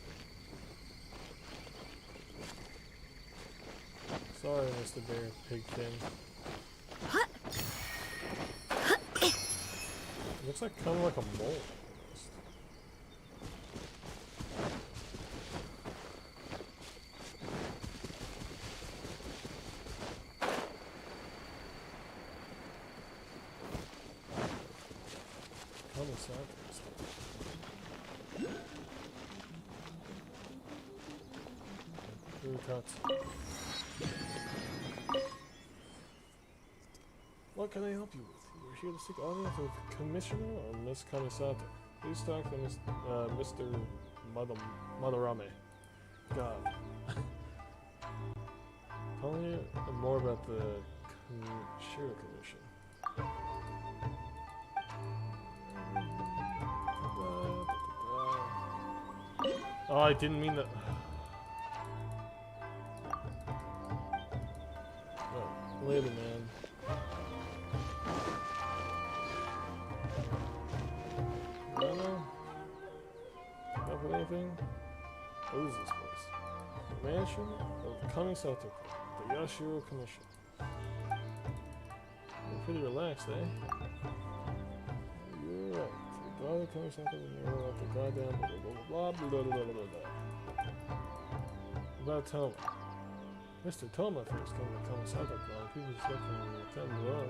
B: Sorry, Mr. Bear Pig King. It looks like kind of like a mole. What can I help you with? We're here to seek audience with Commissioner or Miss Kamisato. Please talk to Mr. Madarame. God. Tell me more about the Shiro Commission. Oh, I didn't mean that. Oh, later, man. Have anything? What is this place? The mansion of Kamisato, the Yashiro Commission. You're pretty relaxed, eh? You're right. The daughter Kamisato will never let the goddamn blah blah blah blah blah blah blah. About Toma. Mr. Toma first came to Kamisato Clan. People expect him to attend the law.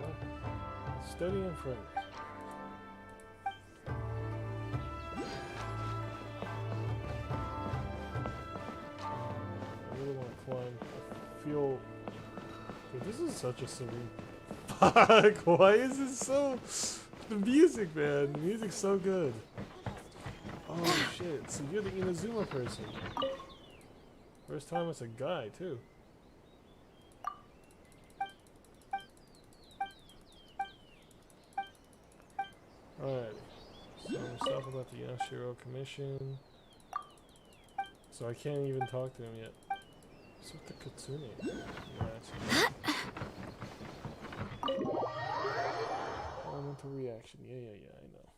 B: Steady and friendly. I feel... Dude, this is such a serene... Fuck! Why is this so... The music, man! The music's so good. Oh shit, so you're the Inazuma person. First time as a guy, too. Alright. So stuff about the Yashiro Commission. So I can't even talk to him yet. What's with the Kitsune? Elemental reaction. Yeah, I know.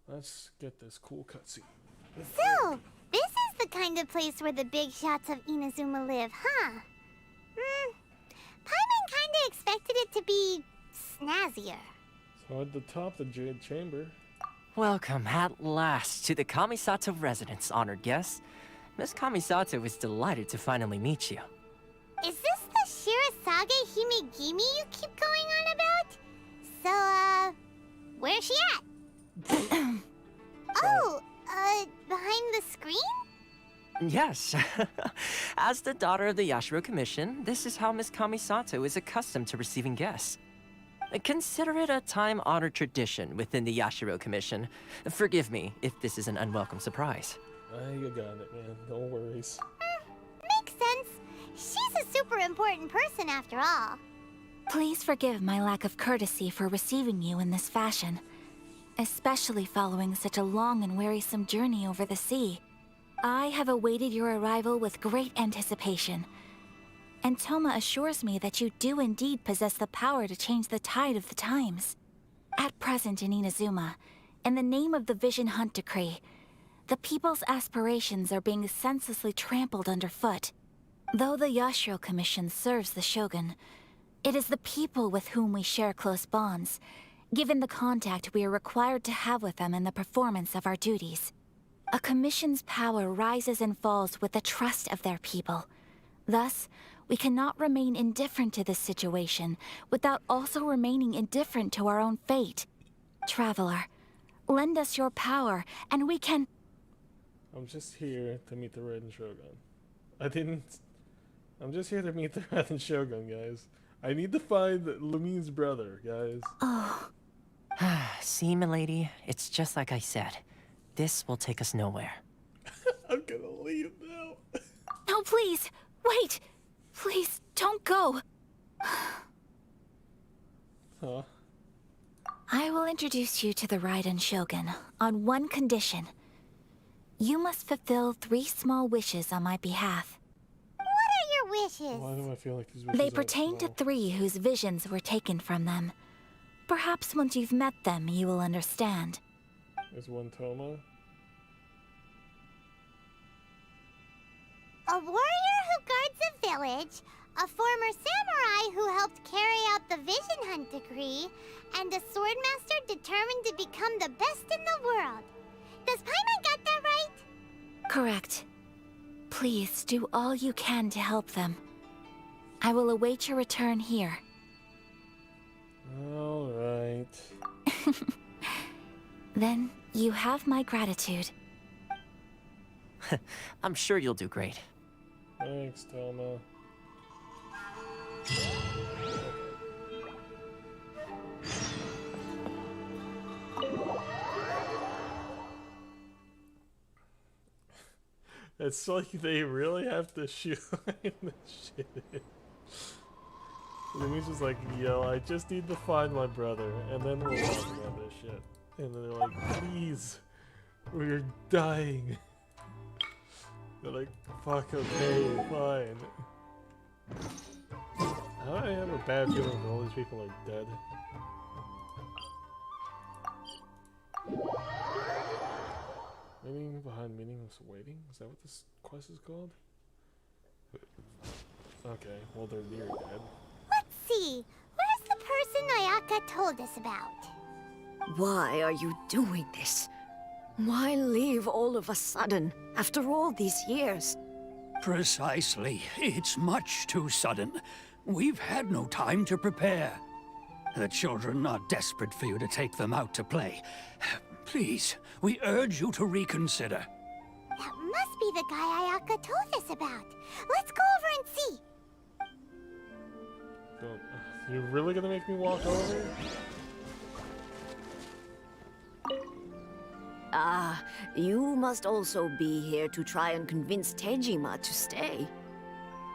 B: Let's get this cool cutscene.
D: So, this is the kind of place where the big shots of Inazuma live, huh? Paimon kinda expected it to be snazzier.
B: So at the top, the Jade Chamber.
I: Welcome at last to the Kamisato residence, honored guests. Miss Kamisato is delighted to finally meet you.
D: Is this the Shirazage Himegimi you keep going on about? So, where's she at? Oh, behind the screen?
I: Yes. As the daughter of the Yashiro Commission, this is how Miss Kamisato is accustomed to receiving guests. Consider it a time-honored tradition within the Yashiro Commission. Forgive me if this is an unwelcome surprise.
B: You got it, man. No worries.
D: Makes sense. She's a super important person after all.
A: Please forgive my lack of courtesy for receiving you in this fashion, especially following such a long and wearisome journey over the sea. I have awaited your arrival with great anticipation, and Toma assures me that you do indeed possess the power to change the tide of the times. At present in Inazuma, in the name of the Vision Hunt Decree, the people's aspirations are being senselessly trampled underfoot. Though the Yashiro Commission serves the Shogun, it is the people with whom we share close bonds, given the contact we are required to have with them in the performance of our duties. A commission's power rises and falls with the trust of their people. Thus, we cannot remain indifferent to this situation without also remaining indifferent to our own fate. Traveler, lend us your power, and we can...
B: I'm just here to meet the Red Shogun. I'm just here to meet the Red Shogun, guys. I need to find Lumine's brother, guys.
A: Oh.
I: See, milady, it's just like I said. This will take us nowhere.
B: I'm gonna leave now.
A: No, please! Wait! Please, don't go!
B: Huh?
A: I will introduce you to the Raiden Shogun on one condition. You must fulfill 3 small wishes on my behalf.
D: What are your wishes?
B: Why do I feel like these wishes
A: They
B: are
A: pertain to
B: small?
A: 3 whose visions were taken from them. Perhaps once you've met them, you will understand.
B: There's one Toma.
D: A warrior who guards a village, a former samurai who helped carry out the Vision Hunt Decree, and a swordmaster determined to become the best in the world. Does Paimon got that right?
A: Correct. Please do all you can to help them. I will await your return here.
B: Alright.
A: Then you have my gratitude.
I: I'm sure you'll do great.
B: Thanks, Toma. It's like they really have to shoot the shit in. Lumi's just like, yo, I just need to find my brother, and then we'll talk about this shit. And then they're like, please, we're dying. They're like, fuck, okay, fine. How do I have a bad feeling that all these people are dead? Meaning behind meaningless waiting? Is that what this quest is called? Okay, well they're near dead.
D: Let's see. Where's the person Ayaka told us about?
L: Why are you doing this? Why leave all of a sudden, after all these years?
C: Precisely. It's much too sudden. We've had no time to prepare. The children are desperate for you to take them out to play. Please, we urge you to reconsider.
D: That must be the guy Ayaka told us about. Let's go over and see.
B: You're really gonna make me walk over?
L: Ah, you must also be here to try and convince Tejima to stay.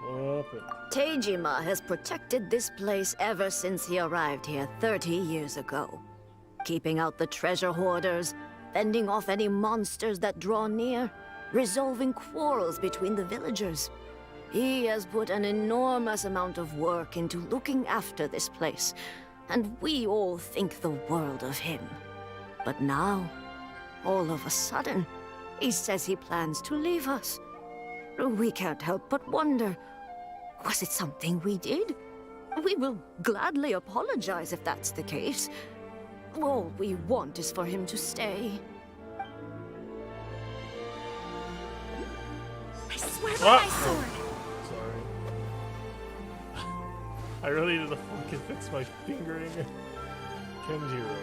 B: What happened?
L: Tejima has protected this place ever since he arrived here 30 years ago. Keeping out the treasure hoarders, fending off any monsters that draw near, resolving quarrels between the villagers. He has put an enormous amount of work into looking after this place, and we all think the world of him. But now, all of a sudden, he says he plans to leave us. We can't help but wonder, was it something we did? We will gladly apologize if that's the case. All we want is for him to stay.
A: I swear by my sword!
B: Sorry. I really need to fucking fix my fingering. Kenjiro.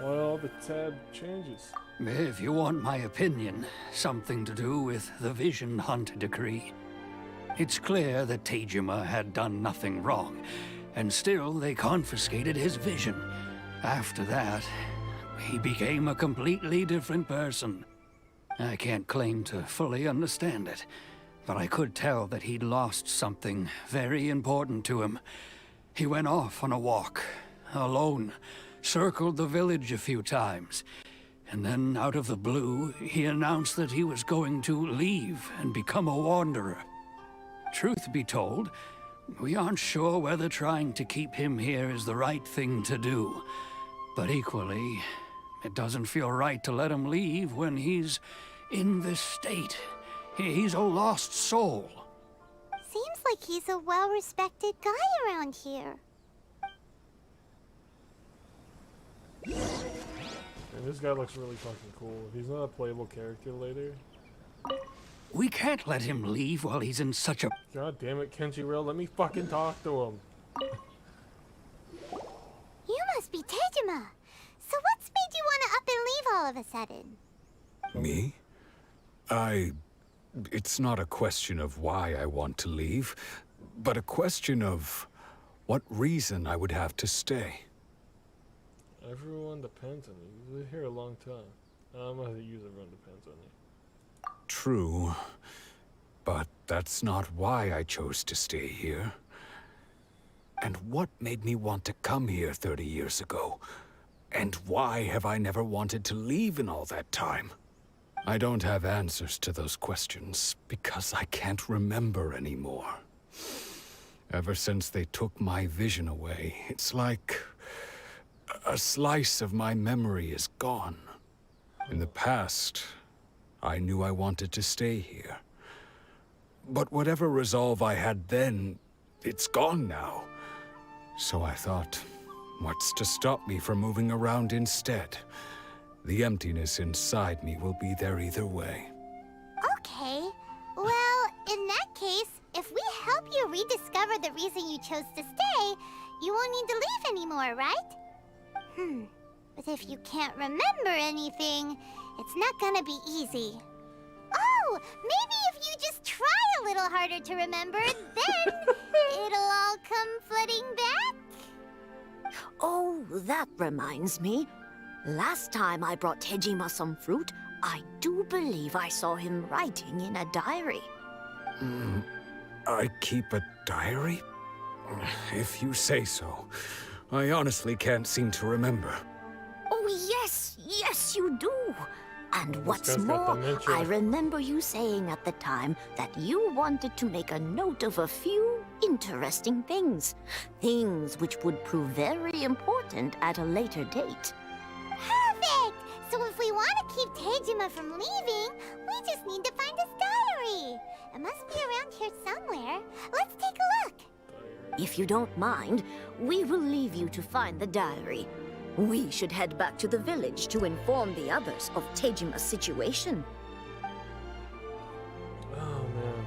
B: Well, the tad changes.
C: If you want my opinion, something to do with the Vision Hunt decree. It's clear that Tejima had done nothing wrong, and still they confiscated his vision. After that, he became a completely different person. I can't claim to fully understand it, but I could tell that he'd lost something very important to him. He went off on a walk, alone, circled the village a few times, and then out of the blue, he announced that he was going to leave and become a wanderer. Truth be told, we aren't sure whether trying to keep him here is the right thing to do. But equally, it doesn't feel right to let him leave when he's in this state. He's a lost soul.
D: Seems like he's a well-respected guy around here.
B: And this guy looks really fucking cool. If he's not a playable character later.
C: We can't let him leave while he's in such a...
B: God damn it, Kenjiro, let me fucking talk to him.
D: You must be Tejima. So what's made you want to up and leave all of a sudden?
M: Me? It's not a question of why I want to leave, but a question of what reason I would have to stay.
B: Everyone depends on you. You've been here a long time. I'm gonna use everyone depends on you.
M: True, but that's not why I chose to stay here. And what made me want to come here 30 years ago? And why have I never wanted to leave in all that time? I don't have answers to those questions because I can't remember anymore. Ever since they took my vision away, it's like a slice of my memory is gone. In the past, I knew I wanted to stay here. But whatever resolve I had then, it's gone now. So I thought, what's to stop me from moving around instead? The emptiness inside me will be there either way.
D: Okay. Well, in that case, if we help you rediscover the reason you chose to stay, you won't need to leave anymore, right? But if you can't remember anything, it's not gonna be easy. Oh, maybe if you just try a little harder to remember, then it'll all come flooding back?
L: Oh, that reminds me. Last time I brought Tejima some fruit, I do believe I saw him writing in a diary.
M: I keep a diary? If you say so. I honestly can't seem to remember.
L: Oh, yes, you do. And what's
B: guy's got
L: more,
B: dementia.
L: I remember you saying at the time that you wanted to make a note of a few interesting things. Things which would prove very important at a later date.
D: Perfect! So if we want to keep Tejima from leaving, we just need to find his diary. It must be around here somewhere. Let's take a look.
L: If you don't mind, we will leave you to find the diary. We should head back to the village to inform the others of Tejima's situation.
B: Oh, man.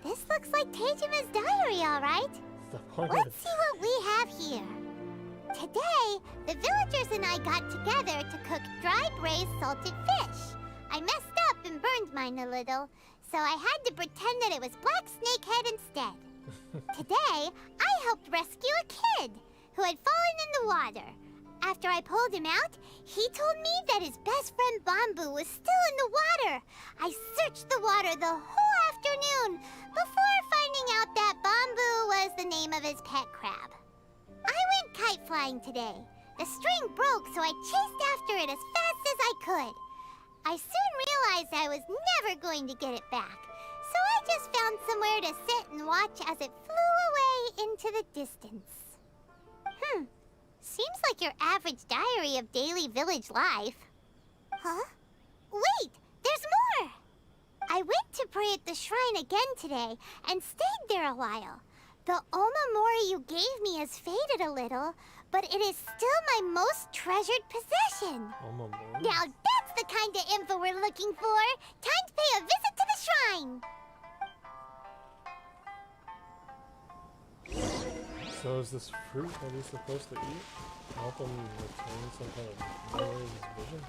D: This looks like Tejima's diary, all right. Let's see what we have here. Today, the villagers and I got together to cook dry braised salted fish. I messed up and burned mine a little, so I had to pretend that it was black snakehead instead. Today, I helped rescue a kid who had fallen in the water. After I pulled him out, he told me that his best friend Bamboo was still in the water. I searched the water the whole afternoon before finding out that Bamboo was the name of his pet crab. I went kite flying today. The string broke, so I chased after it as fast as I could. I soon realized I was never going to get it back, so I just found somewhere to sit and watch as it flew away into the distance. Seems like your average diary of daily village life. Huh? Wait, there's more! I went to pray at the shrine again today and stayed there a while. The Omamori you gave me has faded a little, but it is still my most treasured possession.
B: Omamori?
D: Now that's the kind of info we're looking for. Time to pay a visit to the shrine.
B: So is this fruit that he's supposed to eat? Help him retain some kind of memory of his vision?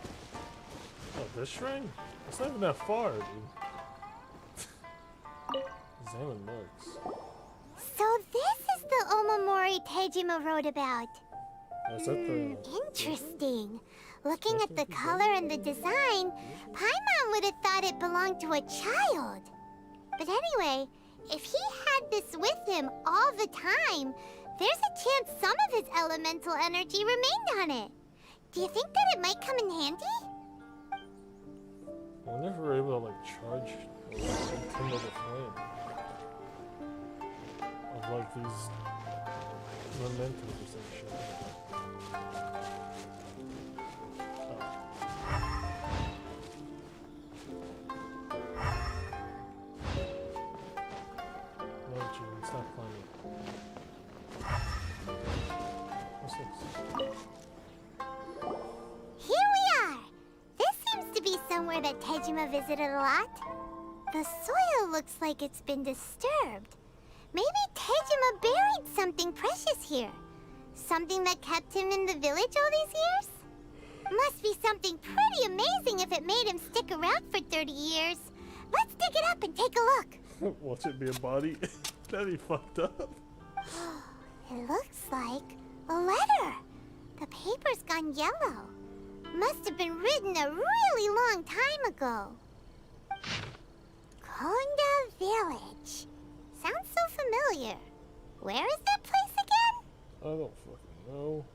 B: Oh, this shrine? It's not even that far, dude. Examine marks.
D: So this is the Omamori Tejima wrote about.
B: Is that the...
D: Interesting. Looking at the color and the design, Paimon would have thought it belonged to a child. But anyway, if he had this with him all the time, there's a chance some of his elemental energy remained on it. Do you think that it might come in handy?
B: I wonder if we're able to, like, charge or rekindle the flame of, like, these mementos or some shit. No, June, stop climbing. What's this?
D: Here we are! This seems to be somewhere that Tejima visited a lot. The soil looks like it's been disturbed. Maybe Tejima buried something precious here. Something that kept him in the village all these years? Must be something pretty amazing if it made him stick around for 30 years. Let's dig it up and take a look.
B: Watch it be a body? That'd be fucked up.
D: It looks like a letter. The paper's gone yellow. Must have been written a really long time ago. Konda Village. Sounds so familiar. Where is that place again?
B: I don't fucking know.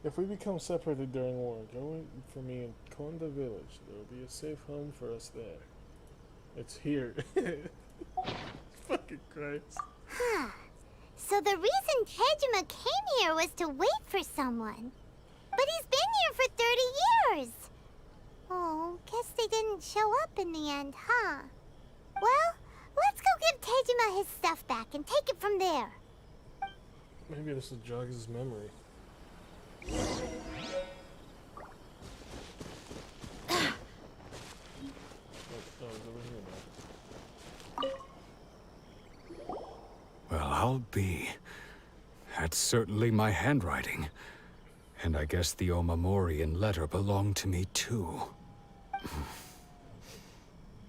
B: If we become separated during war, go wait for me in Konda Village. There will be a safe home for us there. It's here. Fucking Christ.
D: Huh. So the reason Tejima came here was to wait for someone. But he's been here for 30 years. Oh, guess they didn't show up in the end, huh? Well, let's go give Tejima his stuff back and take it from there.
B: Maybe this will jog his memory. Oh, it's over here now.
M: Well, I'll be. That's certainly my handwriting. And I guess the Omamorian letter belonged to me too.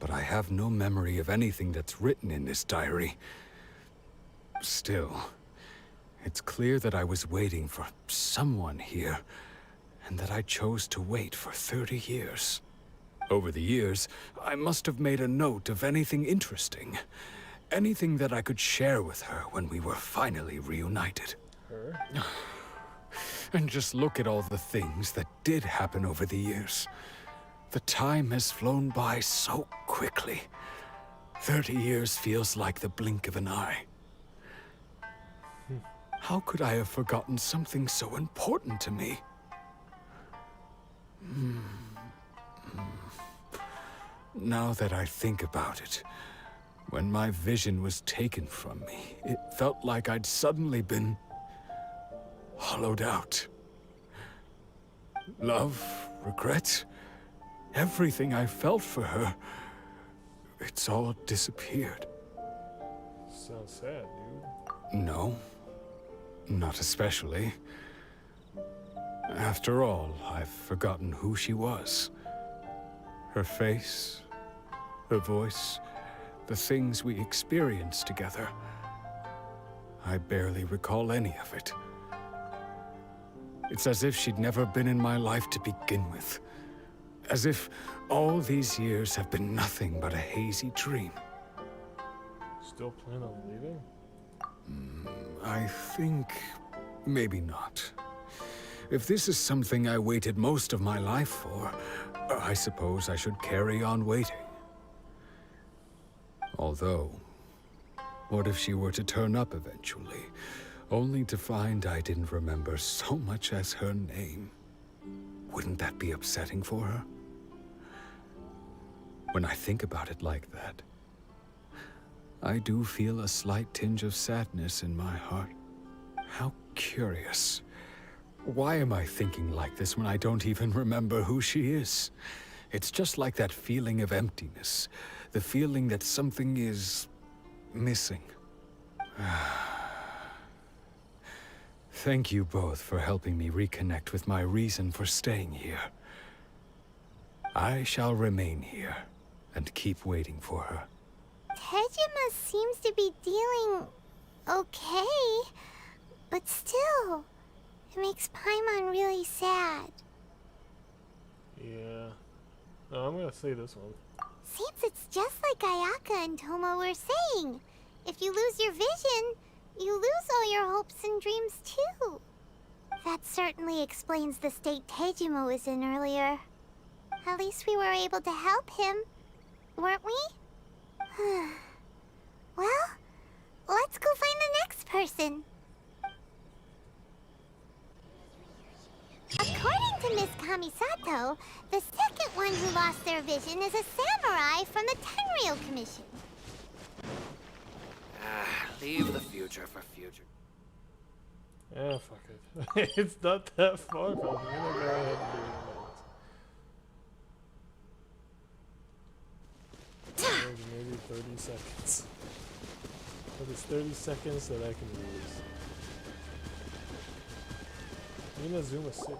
M: But I have no memory of anything that's written in this diary. Still, it's clear that I was waiting for someone here, and that I chose to wait for 30 years. Over the years, I must have made a note of anything interesting. Anything that I could share with her when we were finally reunited.
B: Her?
M: And just look at all the things that did happen over the years. The time has flown by so quickly. 30 years feels like the blink of an eye. How could I have forgotten something so important to me? Now that I think about it, when my vision was taken from me, it felt like I'd suddenly been hollowed out. Love, regret, everything I felt for her, it's all disappeared.
B: Sounds sad, dude.
M: No, not especially. After all, I've forgotten who she was. Her face, her voice, the things we experienced together. I barely recall any of it. It's as if she'd never been in my life to begin with. As if all these years have been nothing but a hazy dream.
B: Still plan on leaving?
M: I think maybe not. If this is something I waited most of my life for, I suppose I should carry on waiting. Although, what if she were to turn up eventually, only to find I didn't remember so much as her name? Wouldn't that be upsetting for her? When I think about it like that, I do feel a slight tinge of sadness in my heart. How curious. Why am I thinking like this when I don't even remember who she is? It's just like that feeling of emptiness. The feeling that something is missing. Thank you both for helping me reconnect with my reason for staying here. I shall remain here and keep waiting for her.
D: Tejima seems to be dealing okay, but still, it makes Paimon really sad.
B: Yeah. No, I'm gonna say this one.
D: Seems it's just like Ayaka and Toma were saying. If you lose your vision, you lose all your hopes and dreams too. That certainly explains the state Tejima was in earlier. At least we were able to help him, weren't we? Well, let's go find the next person. According to Miss Kamisato, the second one who lost their vision is a samurai from the Tenryou Commission.
N: Leave the future for future.
B: Yeah, fuck it. It's not that far from here. I'm gonna go ahead and do it. Maybe 30 seconds. But it's 30 seconds that I can use. Inazuma City.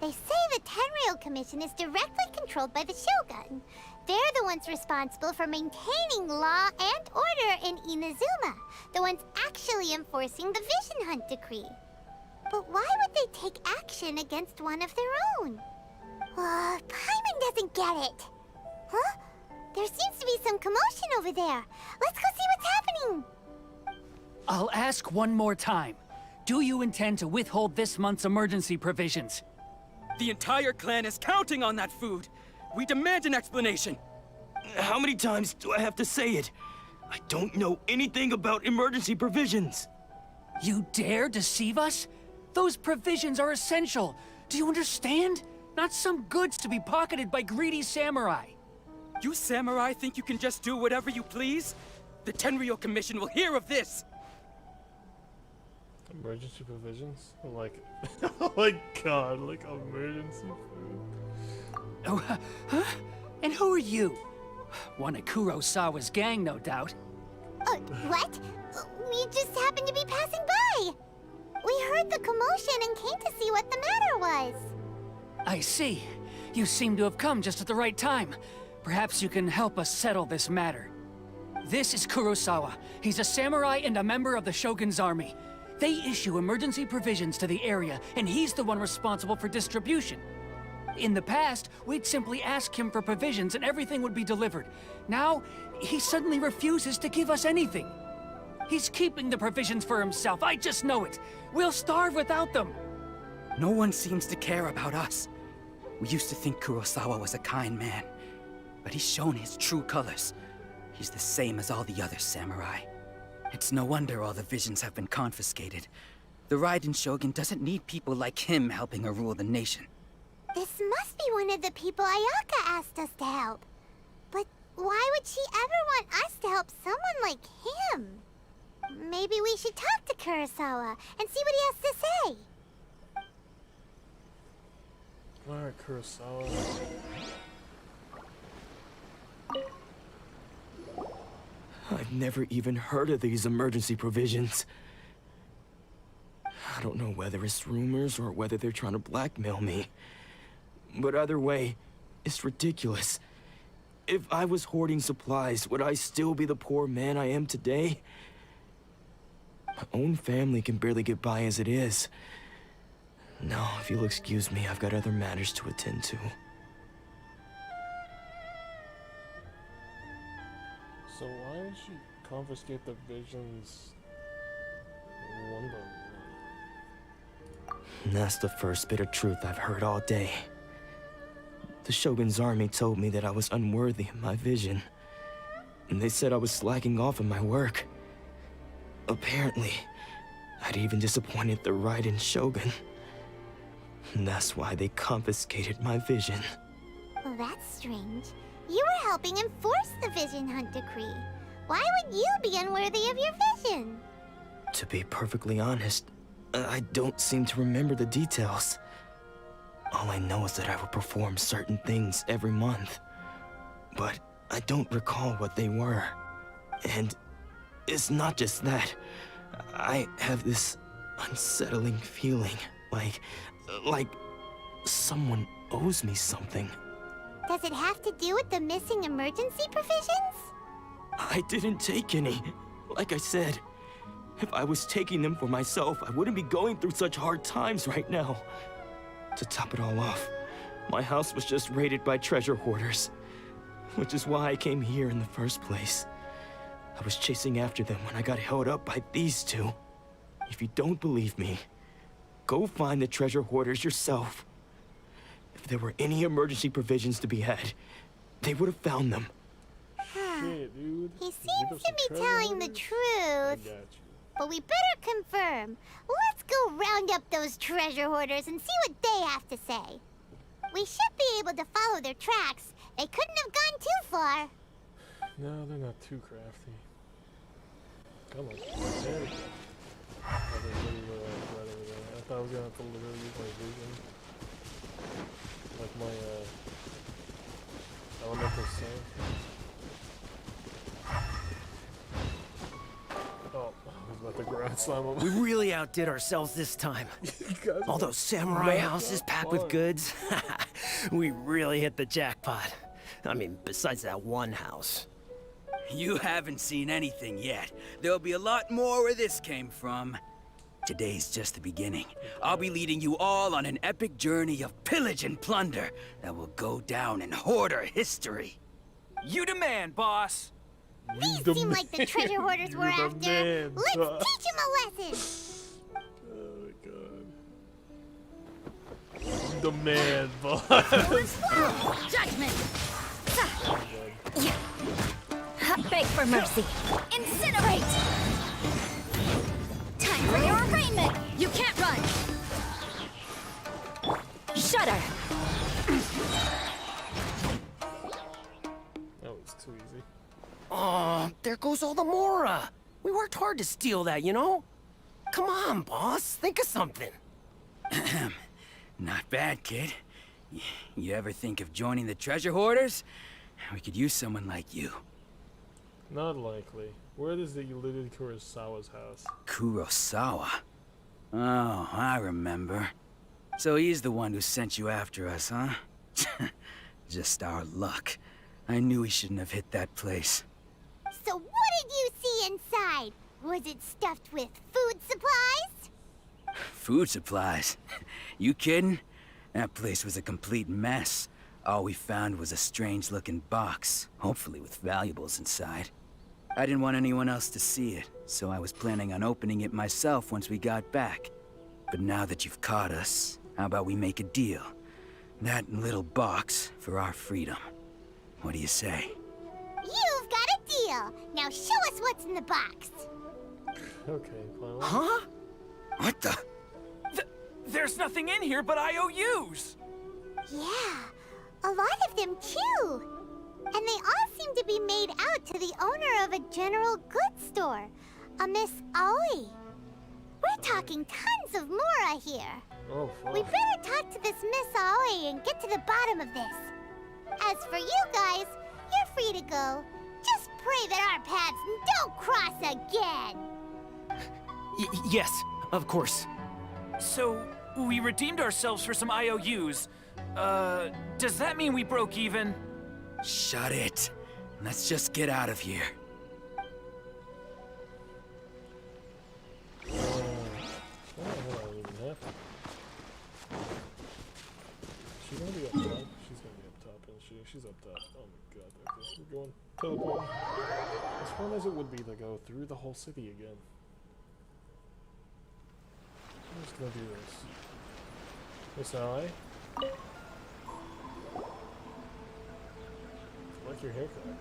D: They say the Tenryou Commission is directly controlled by the Shogun. They're the ones responsible for maintaining law and order in Inazuma, the ones actually enforcing the Vision Hunt decree. But why would they take action against one of their own? Paimon doesn't get it. Huh? There seems to be some commotion over there. Let's go see what's happening.
C: I'll ask one more time. Do you intend to withhold this month's emergency provisions?
O: The entire clan is counting on that food. We demand an explanation.
P: How many times do I have to say it? I don't know anything about emergency provisions.
C: You dare deceive us? Those provisions are essential. Do you understand? Not some goods to be pocketed by greedy samurai.
O: You samurai think you can just do whatever you please? The Tenryou Commission will hear of this.
B: Emergency provisions? Like, oh my god, like emergency food.
C: Oh, huh? And who are you? One of Kurosawa's gang, no doubt.
D: What? We just happened to be passing by. We heard the commotion and came to see what the matter was.
C: I see. You seem to have come just at the right time. Perhaps you can help us settle this matter. This is Kurosawa. He's a samurai and a member of the Shogun's army. They issue emergency provisions to the area, and he's the one responsible for distribution. In the past, we'd simply ask him for provisions and everything would be delivered. Now, he suddenly refuses to give us anything. He's keeping the provisions for himself, I just know it. We'll starve without them.
O: No one seems to care about us. We used to think Kurosawa was a kind man, but he's shown his true colors. He's the same as all the other samurai. It's no wonder all the visions have been confiscated. The Raiden Shogun doesn't need people like him helping her rule the nation.
D: This must be one of the people Ayaka asked us to help. But why would she ever want us to help someone like him? Maybe we should talk to Kurosawa and see what he has to say.
B: Alright, Kurosawa.
P: I've never even heard of these emergency provisions. I don't know whether it's rumors or whether they're trying to blackmail me. But either way, it's ridiculous. If I was hoarding supplies, would I still be the poor man I am today? My own family can barely get by as it is. No, if you'll excuse me, I've got other matters to attend to.
B: So why did she confiscate the visions one by one?
P: That's the first bit of truth I've heard all day. The Shogun's army told me that I was unworthy of my vision. And they said I was slacking off in my work. Apparently, I'd even disappointed the Raiden Shogun. And that's why they confiscated my vision.
D: Well, that's strange. You were helping enforce the Vision Hunt decree. Why would you be unworthy of your vision?
P: To be perfectly honest, I don't seem to remember the details. All I know is that I would perform certain things every month. But I don't recall what they were. And it's not just that. I have this unsettling feeling, like someone owes me something.
D: Does it have to do with the missing emergency provisions?
P: I didn't take any. Like I said, if I was taking them for myself, I wouldn't be going through such hard times right now. To top it all off, my house was just raided by treasure hoarders, which is why I came here in the first place. I was chasing after them when I got held up by these two. If you don't believe me, go find the treasure hoarders yourself. If there were any emergency provisions to be had, they would have found them.
B: Shit, dude.
D: He seems to be telling the truth. But we better confirm. Let's go round up those treasure hoarders and see what they have to say. We should be able to follow their tracks. They couldn't have gone too far.
B: No, they're not too crafty. Come on. There we go. I thought I was gonna have to literally use my vision. Like my, elemental sense. Oh, I was about to ground slam him.
Q: We really outdid ourselves this time. All those samurai houses packed with goods. We really hit the jackpot. I mean, besides that one house.
O: You haven't seen anything yet. There'll be a lot more where this came from. Today's just the beginning. I'll be leading you all on an epic journey of pillage and plunder that will go down in hoarder history. You demand, boss!
D: These seem like the treasure hoarders we're after. Let's teach them a lesson!
B: Oh my god. The man, boss.
H: Judgment! Beg for mercy. Incinerate! Time for your arraignment! You can't run! Shudder!
B: That was too easy.
Q: Oh, there goes all the Mora. We worked hard to steal that, you know? Come on, boss. Think of something.
O: Not bad, kid. You ever think of joining the treasure hoarders? We could use someone like you.
B: Not likely. Where is the eluded Kurosawa's house?
O: Kurosawa? Oh, I remember. So he's the one who sent you after us, huh? Just our luck. I knew we shouldn't have hit that place.
D: So what did you see inside? Was it stuffed with food supplies?
O: Food supplies? You kidding? That place was a complete mess. All we found was a strange-looking box, hopefully with valuables inside. I didn't want anyone else to see it, so I was planning on opening it myself once we got back. But now that you've caught us, how about we make a deal? That little box for our freedom. What do you say?
D: You've got a deal. Now show us what's in the box.
B: Okay, fine.
O: Huh? What the? There's nothing in here but IOUs!
D: Yeah, a lot of them too. And they all seem to be made out to the owner of a general goods store, a Miss Aoi. We're talking tons of Mora here.
B: Oh, fuck.
D: We better talk to this Miss Aoi and get to the bottom of this. As for you guys, you're free to go. Just pray that our paths don't cross again.
Q: Yes, of course.
R: So, we redeemed ourselves for some IOUs. Does that mean we broke even?
O: Shut it. Let's just get out of here.
B: She's gonna be up top. She's gonna be up top, isn't she? She's up top. Oh my god. Okay, we're going teleport. As fun as it would be to go through the whole city again. I'm just gonna do this. Miss Ally? I like your haircut.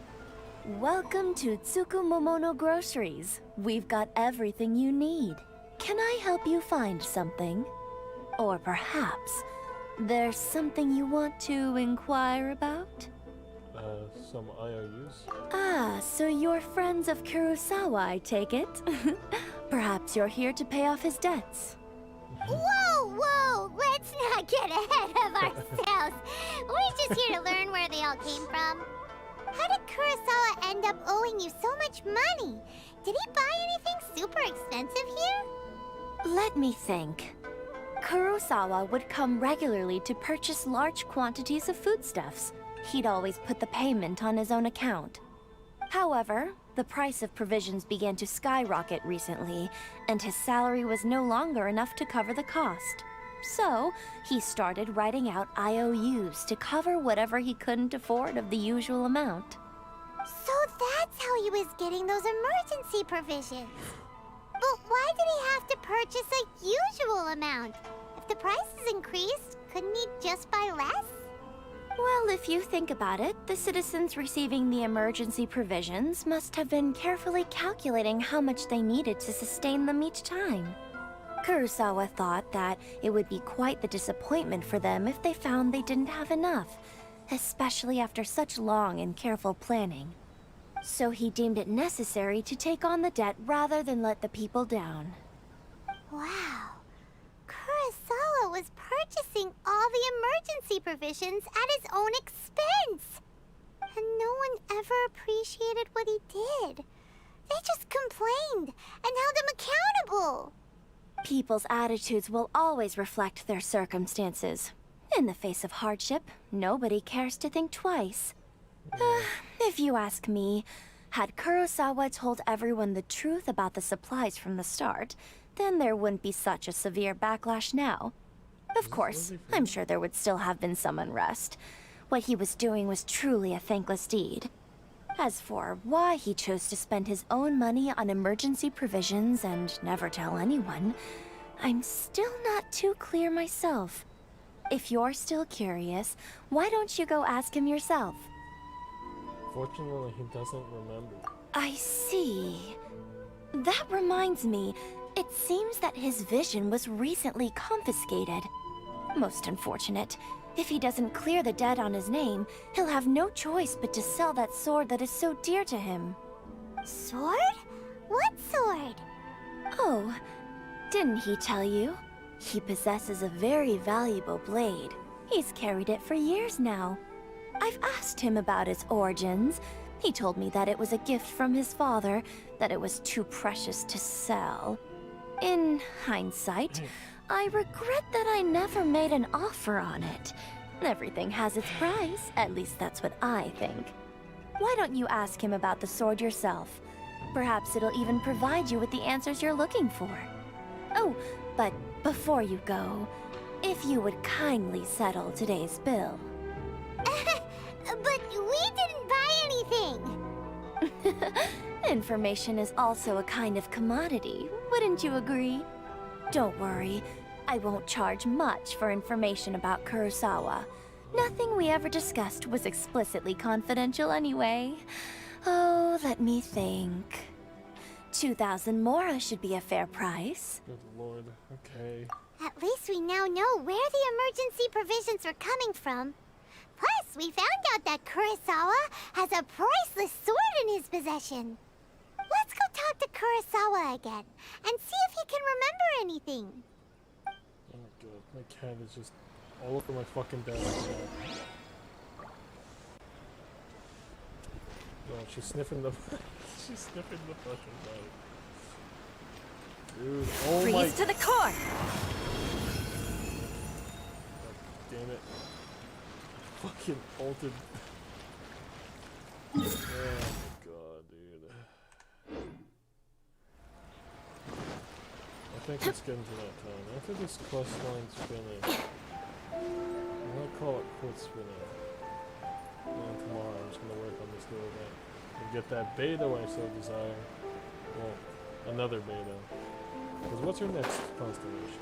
S: Welcome to Tsukumomono Groceries. We've got everything you need. Can I help you find something? Or perhaps there's something you want to inquire about?
B: Some IOUs.
S: Ah, so you're friends of Kurosawa, I take it? Perhaps you're here to pay off his debts.
D: Whoa, whoa! Let's not get ahead of ourselves. We're just here to learn where they all came from. How did Kurosawa end up owing you so much money? Did he buy anything super expensive here?
S: Let me think. Kurosawa would come regularly to purchase large quantities of foodstuffs. He'd always put the payment on his own account. However, the price of provisions began to skyrocket recently, and his salary was no longer enough to cover the cost. So, he started writing out IOUs to cover whatever he couldn't afford of the usual amount.
D: So that's how he was getting those emergency provisions. But why did he have to purchase a usual amount? If the prices increased, couldn't he just buy less?
S: Well, if you think about it, the citizens receiving the emergency provisions must have been carefully calculating how much they needed to sustain them each time. Kurosawa thought that it would be quite the disappointment for them if they found they didn't have enough, especially after such long and careful planning. So he deemed it necessary to take on the debt rather than let the people down.
D: Wow. Kurosawa was purchasing all the emergency provisions at his own expense. And no one ever appreciated what he did. They just complained and held him accountable.
S: People's attitudes will always reflect their circumstances. In the face of hardship, nobody cares to think twice. If you ask me, had Kurosawa told everyone the truth about the supplies from the start, then there wouldn't be such a severe backlash now. Of course, I'm sure there would still have been some unrest. What he was doing was truly a thankless deed. As for why he chose to spend his own money on emergency provisions and never tell anyone, I'm still not too clear myself. If you're still curious, why don't you go ask him yourself?
B: Fortunately, he doesn't remember.
S: I see. That reminds me, it seems that his vision was recently confiscated. Most unfortunate. If he doesn't clear the debt on his name, he'll have no choice but to sell that sword that is so dear to him.
D: Sword? What sword?
S: Oh, didn't he tell you? He possesses a very valuable blade. He's carried it for years now. I've asked him about its origins. He told me that it was a gift from his father, that it was too precious to sell. In hindsight, I regret that I never made an offer on it. Everything has its price, at least that's what I think. Why don't you ask him about the sword yourself? Perhaps it'll even provide you with the answers you're looking for. Oh, but before you go, if you would kindly settle today's bill.
D: But we didn't buy anything!
S: Information is also a kind of commodity, wouldn't you agree? Don't worry, I won't charge much for information about Kurosawa. Nothing we ever discussed was explicitly confidential anyway. Oh, let me think. 2,000 mora should be a fair price.
B: Good lord, okay.
D: At least we now know where the emergency provisions were coming from. Plus, we found out that Kurosawa has a priceless sword in his possession. Let's go talk to Kurosawa again, and see if he can remember anything.
B: Oh my god, my cat is just all over my fucking desk. Oh, she's sniffing the... she's sniffing the fucking bag. Dude, oh my...
S: Freeze to the core!
B: God damn it. Fucking altered... Oh my god, dude. I think it's getting to that time. After this quest line's finished, I'm gonna call it quits for now. And tomorrow I'm just gonna work on this little bit. And get that beta I so desire. Well, another beta. Because what's your next constellation?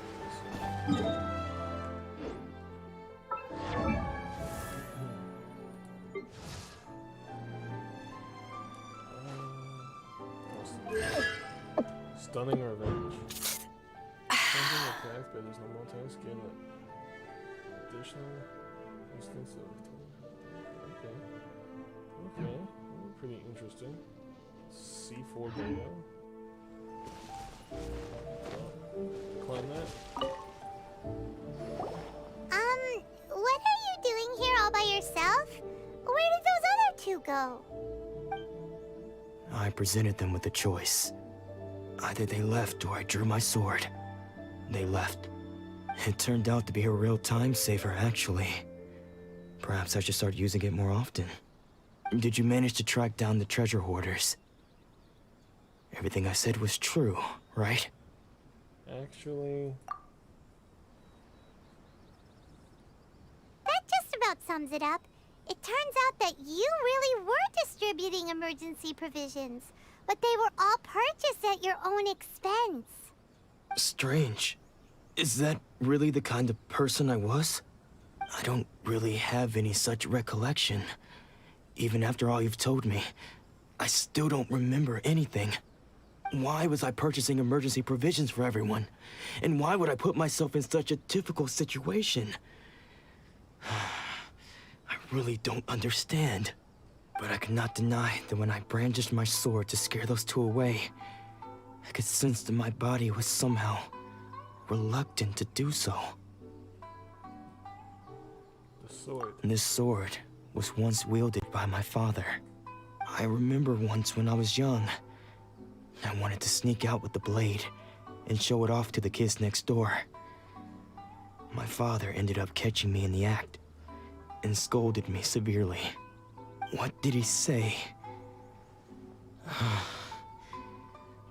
B: Stunning Revenge. Something attack, but there's no more attacks. Gain an additional instance of... Okay. Okay. Pretty interesting. C4 data. Climb that.
D: What are you doing here all by yourself? Where did those other two go?
P: I presented them with a choice. Either they left or I drew my sword. They left. It turned out to be a real time saver, actually. Perhaps I should start using it more often. Did you manage to track down the treasure hoarders? Everything I said was true, right?
B: Actually...
D: That just about sums it up. It turns out that you really were distributing emergency provisions, but they were all purchased at your own expense.
P: Strange. Is that really the kind of person I was? I don't really have any such recollection. Even after all you've told me, I still don't remember anything. Why was I purchasing emergency provisions for everyone? And why would I put myself in such a difficult situation? I really don't understand. But I cannot deny that when I brandished my sword to scare those two away, I could sense that my body was somehow reluctant to do so.
B: The sword.
P: This sword was once wielded by my father. I remember once when I was young, I wanted to sneak out with the blade and show it off to the kids next door. My father ended up catching me in the act and scolded me severely. What did he say?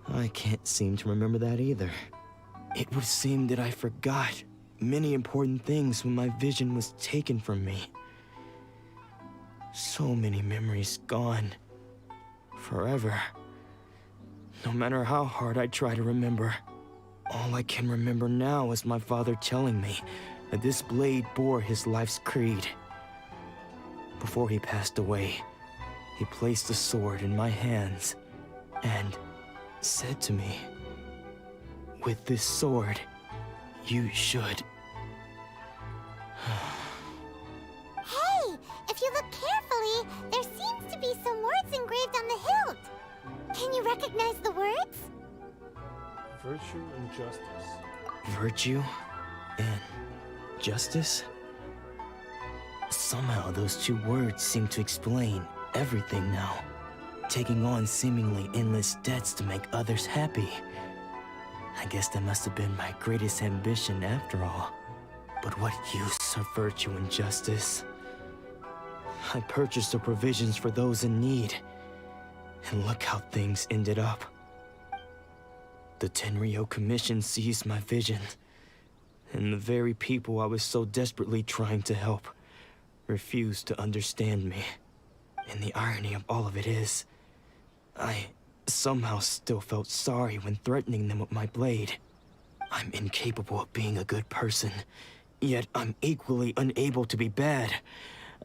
P: I can't seem to remember that either. It would seem that I forgot many important things when my vision was taken from me. So many memories gone. Forever. No matter how hard I try to remember, all I can remember now is my father telling me that this blade bore his life's creed. Before he passed away, he placed the sword in my hands and said to me, "With this sword, you should..."
D: Hey, if you look carefully, there seems to be some words engraved on the hilt. Can you recognize the words?
B: Virtue and justice.
P: Virtue and justice? Somehow those two words seem to explain everything now. Taking on seemingly endless debts to make others happy. I guess that must have been my greatest ambition after all. But what use of virtue and justice? I purchased the provisions for those in need. And look how things ended up. The Tenryo Commission seized my vision. And the very people I was so desperately trying to help refused to understand me. And the irony of all of it is, I somehow still felt sorry when threatening them with my blade. I'm incapable of being a good person, yet I'm equally unable to be bad.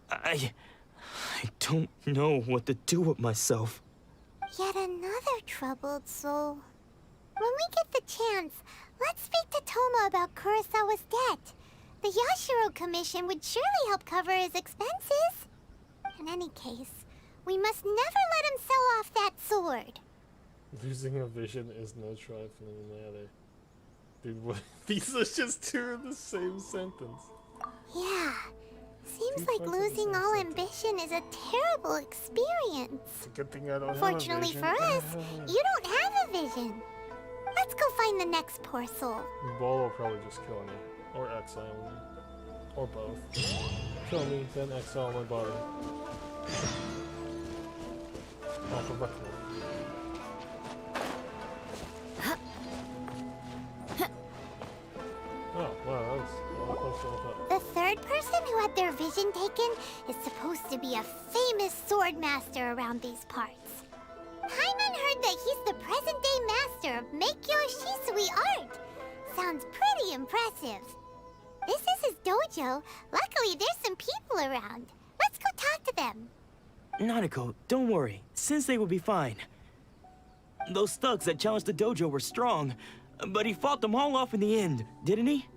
P: I don't know what to do with myself.
D: Yet another troubled soul. When we get the chance, let's speak to Toma about Kurosawa's debt. The Yashiro Commission would surely help cover his expenses. In any case, we must never let him sell off that sword.
B: Losing a vision is no trifling matter. Dude, what? These are just two of the same sentence.
D: Yeah. Seems like losing all ambition is a terrible experience.
B: It's a good thing I don't have a
D: Fortunately
B: vision.
D: for us, you don't have a vision. Let's go find the next poor soul.
B: Ball will probably just kill me. Or exile me. Or both. Kill me, then exile my body. Oh, for breakfast. Oh, wow, that was close to the
D: The third person who had their vision taken is supposed to be a famous sword master around these parts. Paimon heard that he's the present-day master of Meikyo Shisui art. Sounds pretty impressive. This is his dojo. Luckily, there's some people around. Let's go talk to them.
P: Nanako, don't worry. Sensei will be fine. Those thugs that challenged the dojo were strong, but he fought them all off in the end, didn't he?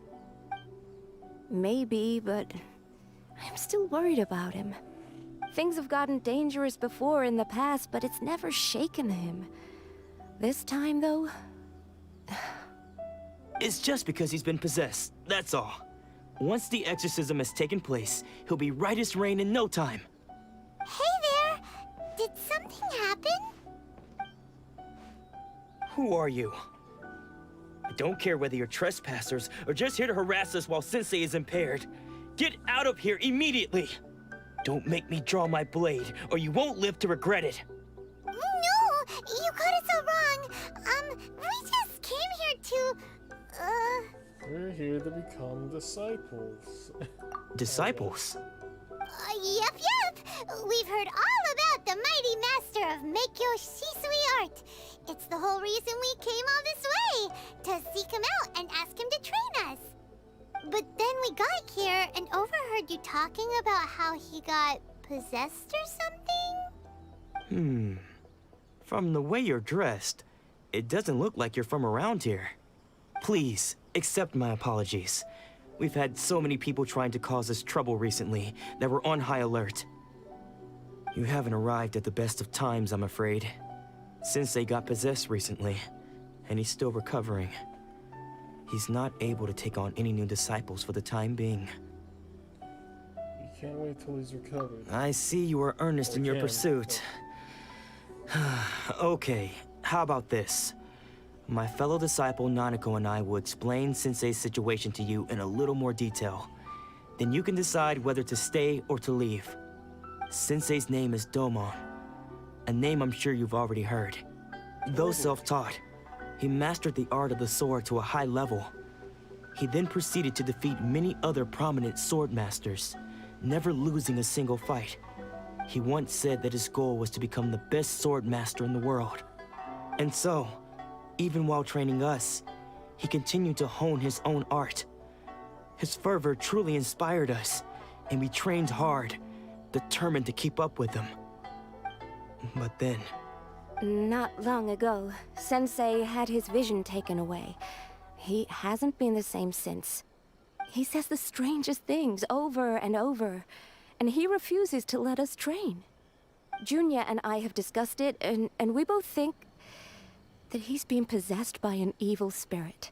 T: Maybe, but I'm still worried about him. Things have gotten dangerous before in the past, but it's never shaken him. This time, though...
P: It's just because he's been possessed. that's all. Once the exorcism has taken place, he'll be right as rain in no time.
D: Hey there! Did something happen?
P: Who are you? I don't care whether you're trespassers or just here to harass us while Sensei is impaired. Get out of here immediately! Don't make me draw my blade, or you won't live to regret it.
D: No! You got it so wrong. We just came here to...
B: We're here to become disciples.
P: Disciples?
D: Yep. We've heard all about the mighty master of Meikyo Shisui art. It's the whole reason we came all this way, to seek him out and ask him to train us. But then we got here and overheard you talking about how he got possessed or something?
P: From the way you're dressed, it doesn't look like you're from around here. Please, accept my apologies. We've had so many people trying to cause us trouble recently that we're on high alert. You haven't arrived at the best of times, I'm afraid. Sensei got possessed recently, and he's still recovering. He's not able to take on any new disciples for the time being.
B: You can't wait till he's recovered.
P: I see you are earnest in your pursuit. Okay, how about this? My fellow disciple Nanako and I will explain Sensei's situation to you in a little more detail. Then you can decide whether to stay or to leave. Sensei's name is Domon, a name I'm sure you've already heard. Though self-taught, he mastered the art of the sword to a high level. He then proceeded to defeat many other prominent sword masters, never losing a single fight. He once said that his goal was to become the best sword master in the world. And so, even while training us, he continued to hone his own art. His fervor truly inspired us, and we trained hard, determined to keep up with him. But then...
T: Not long ago, Sensei had his vision taken away. He hasn't been the same since. He says the strangest things over and over, and he refuses to let us train. Junya and I have discussed it, and we both think that he's being possessed by an evil spirit.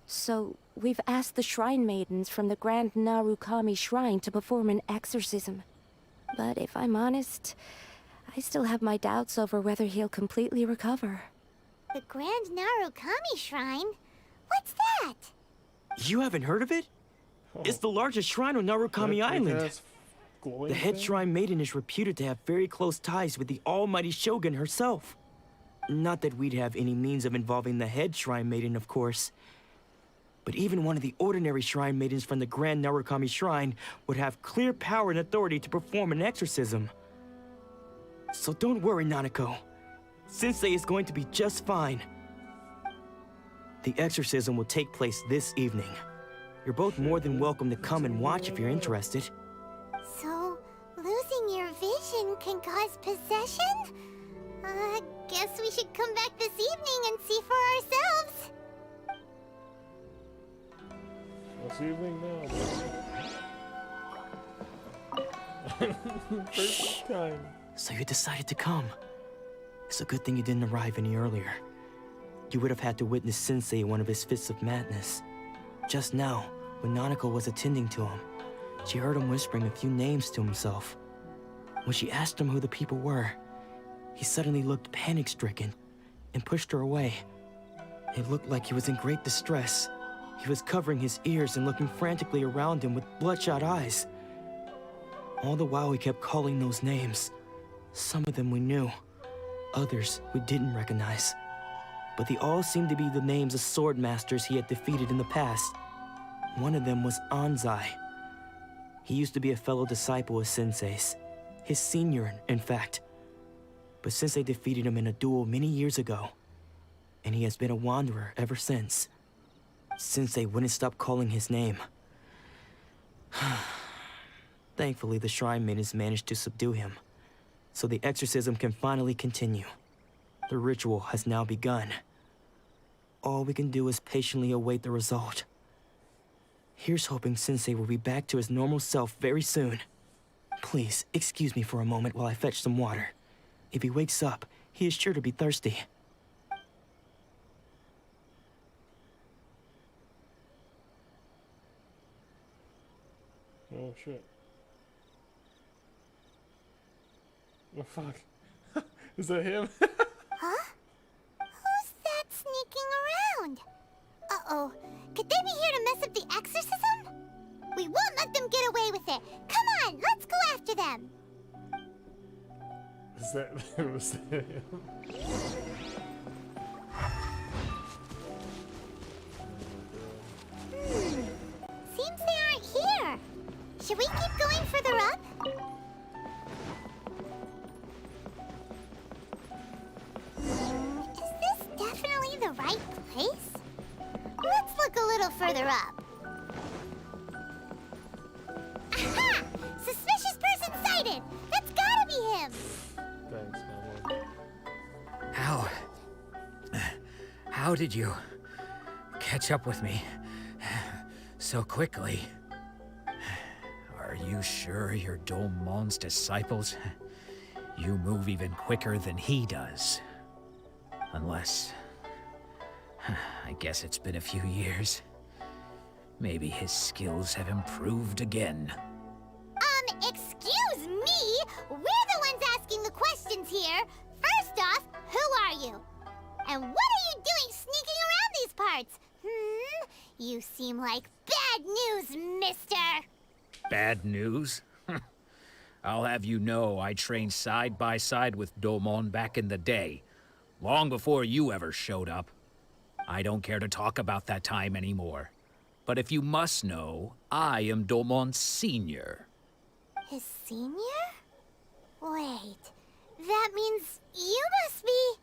T: So we've asked the shrine maidens from the Grand Narukami Shrine to perform an exorcism. But if I'm honest, I still have my doubts over whether he'll completely recover.
D: The Grand Narukami Shrine? What's that?
P: You haven't heard of it? It's the largest shrine on Narukami Island. The head shrine maiden is reputed to have very close ties with the almighty Shogun herself. Not that we'd have any means of involving the head shrine maiden, of course. But even one of the ordinary shrine maidens from the Grand Narukami Shrine would have clear power and authority to perform an exorcism. So don't worry, Nanako. Sensei is going to be just fine. The exorcism will take place this evening. You're both more than welcome to come and watch if you're interested.
D: So, losing your vision can cause possession? Guess we should come back this evening and see for ourselves.
B: This evening now. First time.
P: So you decided to come. It's a good thing you didn't arrive any earlier. You would have had to witness Sensei in one of his fits of madness. Just now, when Nanako was attending to him, she heard him whispering a few names to himself. When she asked him who the people were, he suddenly looked panic-stricken and pushed her away. It looked like he was in great distress. He was covering his ears and looking frantically around him with bloodshot eyes. All the while he kept calling those names. Some of them we knew, others we didn't recognize. But they all seemed to be the names of sword masters he had defeated in the past. One of them was Anzai. He used to be a fellow disciple of Sensei's, his senior, in fact. But Sensei defeated him in a duel many years ago, and he has been a wanderer ever since. Sensei wouldn't stop calling his name. Thankfully, the shrine maidens managed to subdue him, so the exorcism can finally continue. The ritual has now begun. All we can do is patiently await the result. Here's hoping Sensei will be back to his normal self very soon. Please, excuse me for a moment while I fetch some water. If he wakes up, he is sure to be thirsty.
B: Oh shit. Oh fuck. Is that him?
D: Huh? Who's that sneaking around? Uh-oh. Could they be here to mess up the exorcism? We won't let them get away with it. Come on, let's go after them.
B: Was that him?
D: Seems they aren't here. Should we keep going further up? Is this definitely the right place? Let's look a little further up. Aha! Suspicious person sighted! That's gotta be him!
B: Thanks, my lord.
C: How did you catch up with me so quickly? Are you sure you're Domon's disciples? You move even quicker than he does. Unless... I guess it's been a few years. Maybe his skills have improved again.
D: Excuse me? We're the ones asking the questions here. First off, who are you? And what are you doing sneaking around these parts? You seem like bad news, mister.
C: Bad news? I'll have you know I trained side by side with Domon back in the day, long before you ever showed up. I don't care to talk about that time anymore. But if you must know, I am Domon's senior.
D: His senior? Wait, that means you must be...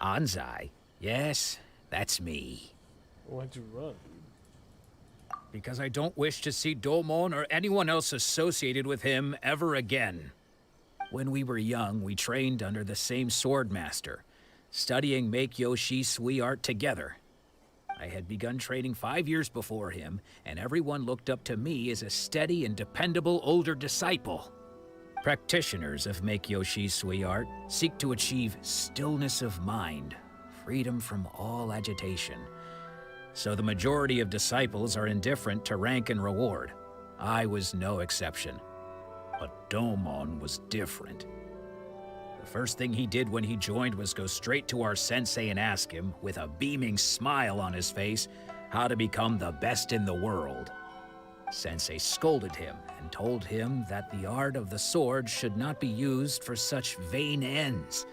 C: Anzai? Yes, that's me.
B: Why'd you run?
C: Because I don't wish to see Domon or anyone else associated with him ever again. When we were young, we trained under the same swordmaster, studying Make-Yoshi Sui art together. I had begun training 5 years before him, and everyone looked up to me as a steady and dependable older disciple. Practitioners of Make-Yoshi Sui art seek to achieve stillness of mind, freedom from all agitation. So the majority of disciples are indifferent to rank and reward. I was no exception. But Domon was different. The first thing he did when he joined was go straight to our sensei and ask him, with a beaming smile on his face, how to become the best in the world. Sensei scolded him and told him that the art of the sword should not be used for such vain ends.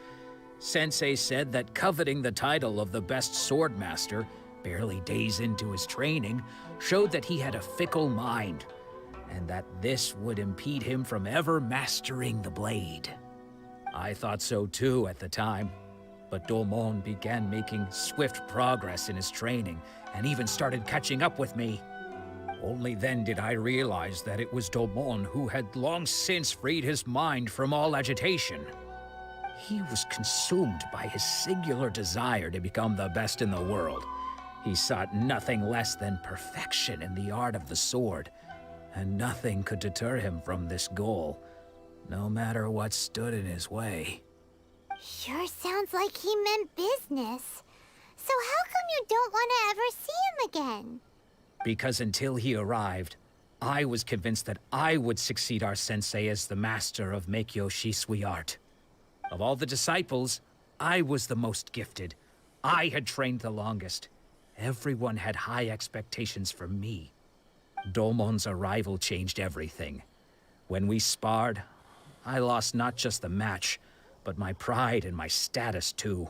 C: Sensei said that coveting the title of the best swordmaster, barely days into his training, showed that he had a fickle mind, and that this would impede him from ever mastering the blade. I thought so too at the time, but Domon began making swift progress in his training, and even started catching up with me. Only then did I realize that it was Domon who had long since freed his mind from all agitation. He was consumed by his singular desire to become the best in the world. He sought nothing less than perfection in the art of the sword, and nothing could deter him from this goal, no matter what stood in his way.
D: Sure sounds like he meant business. So how come you don't want to ever see him again?
C: Because until he arrived, I was convinced that I would succeed our sensei as the master of Make-Yoshi Sui art. Of all the disciples, I was the most gifted. I had trained the longest. Everyone had high expectations from me. Domon's arrival changed everything. When we sparred, I lost not just the match, but my pride and my status too.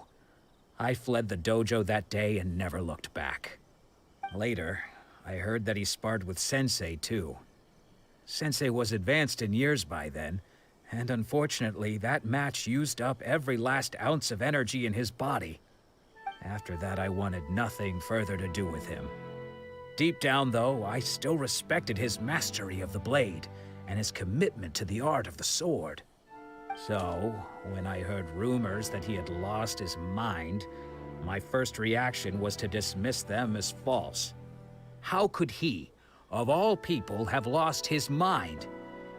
C: I fled the dojo that day and never looked back. Later, I heard that he sparred with Sensei too. Sensei was advanced in years by then, and unfortunately that match used up every last ounce of energy in his body. After that, I wanted nothing further to do with him. Deep down, though, I still respected his mastery of the blade and his commitment to the art of the sword. So, when I heard rumors that he had lost his mind, my first reaction was to dismiss them as false. How could he, of all people, have lost his mind?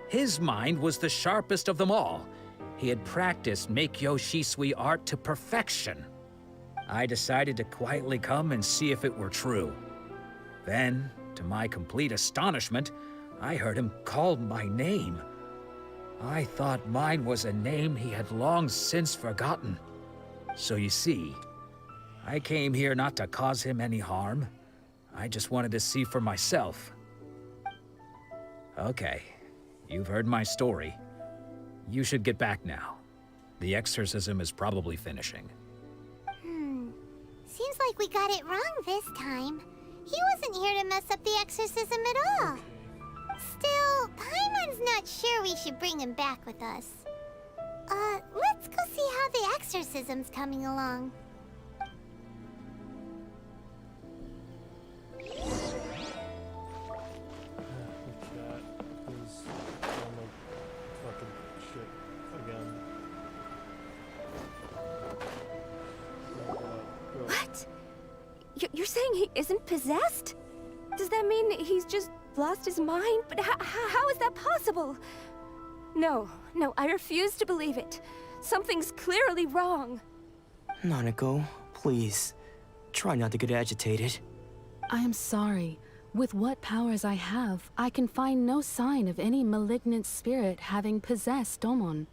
C: His mind was the sharpest of them all. He had practiced Make-Yoshi Sui art to perfection. I decided to quietly come and see if it were true. Then, to my complete astonishment,
U: I heard him call my name. I thought mine was a name he had long since forgotten. So you see, I came here not to cause him any harm. I just wanted to see for myself. Okay, you've heard my story. You should get back now. The exorcism is probably finishing.
D: Seems like we got it wrong this time. He wasn't here to mess up the exorcism at all. Still, Paimon's not sure we should bring him back with us. Let's go see how the exorcism's coming along.
B: The cat is on the fucking shit again.
T: What? You're saying he isn't possessed? Does that mean he's just lost his mind? But how is that possible? No, I refuse to believe it. Something's clearly wrong.
P: Nanako, please. Try not to get agitated.
V: I am sorry. With what powers I have, I can find no sign of any malignant spirit having possessed Domon.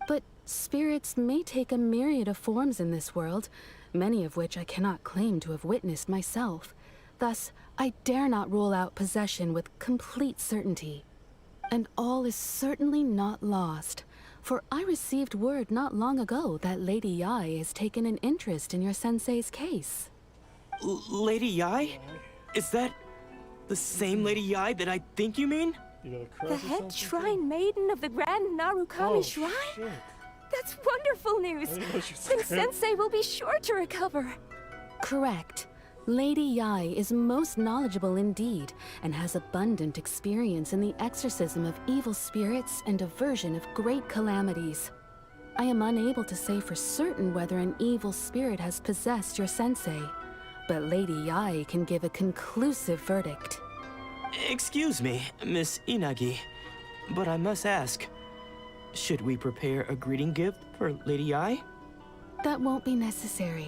V: But spirits may take a myriad of forms in this world, many of which I cannot claim to have witnessed myself. Thus, I dare not rule out possession with complete certainty. And all is certainly not lost, for I received word not long ago that Lady Yai has taken an interest in your sensei's case.
P: Lady Yai? Is that the same Lady Yai that I think you mean?
T: The head shrine maiden of the Grand Narukami Shrine?
B: Shit.
T: That's wonderful news! Then Sensei will be sure to recover.
V: Correct. Lady Yai is most knowledgeable indeed, and has abundant experience in the exorcism of evil spirits and aversion of great calamities. I am unable to say for certain whether an evil spirit has possessed your sensei, but Lady Yai can give a conclusive verdict.
P: Excuse me, Miss Inagi, but I must ask, should we prepare a greeting gift for Lady Yai?
V: That won't be necessary.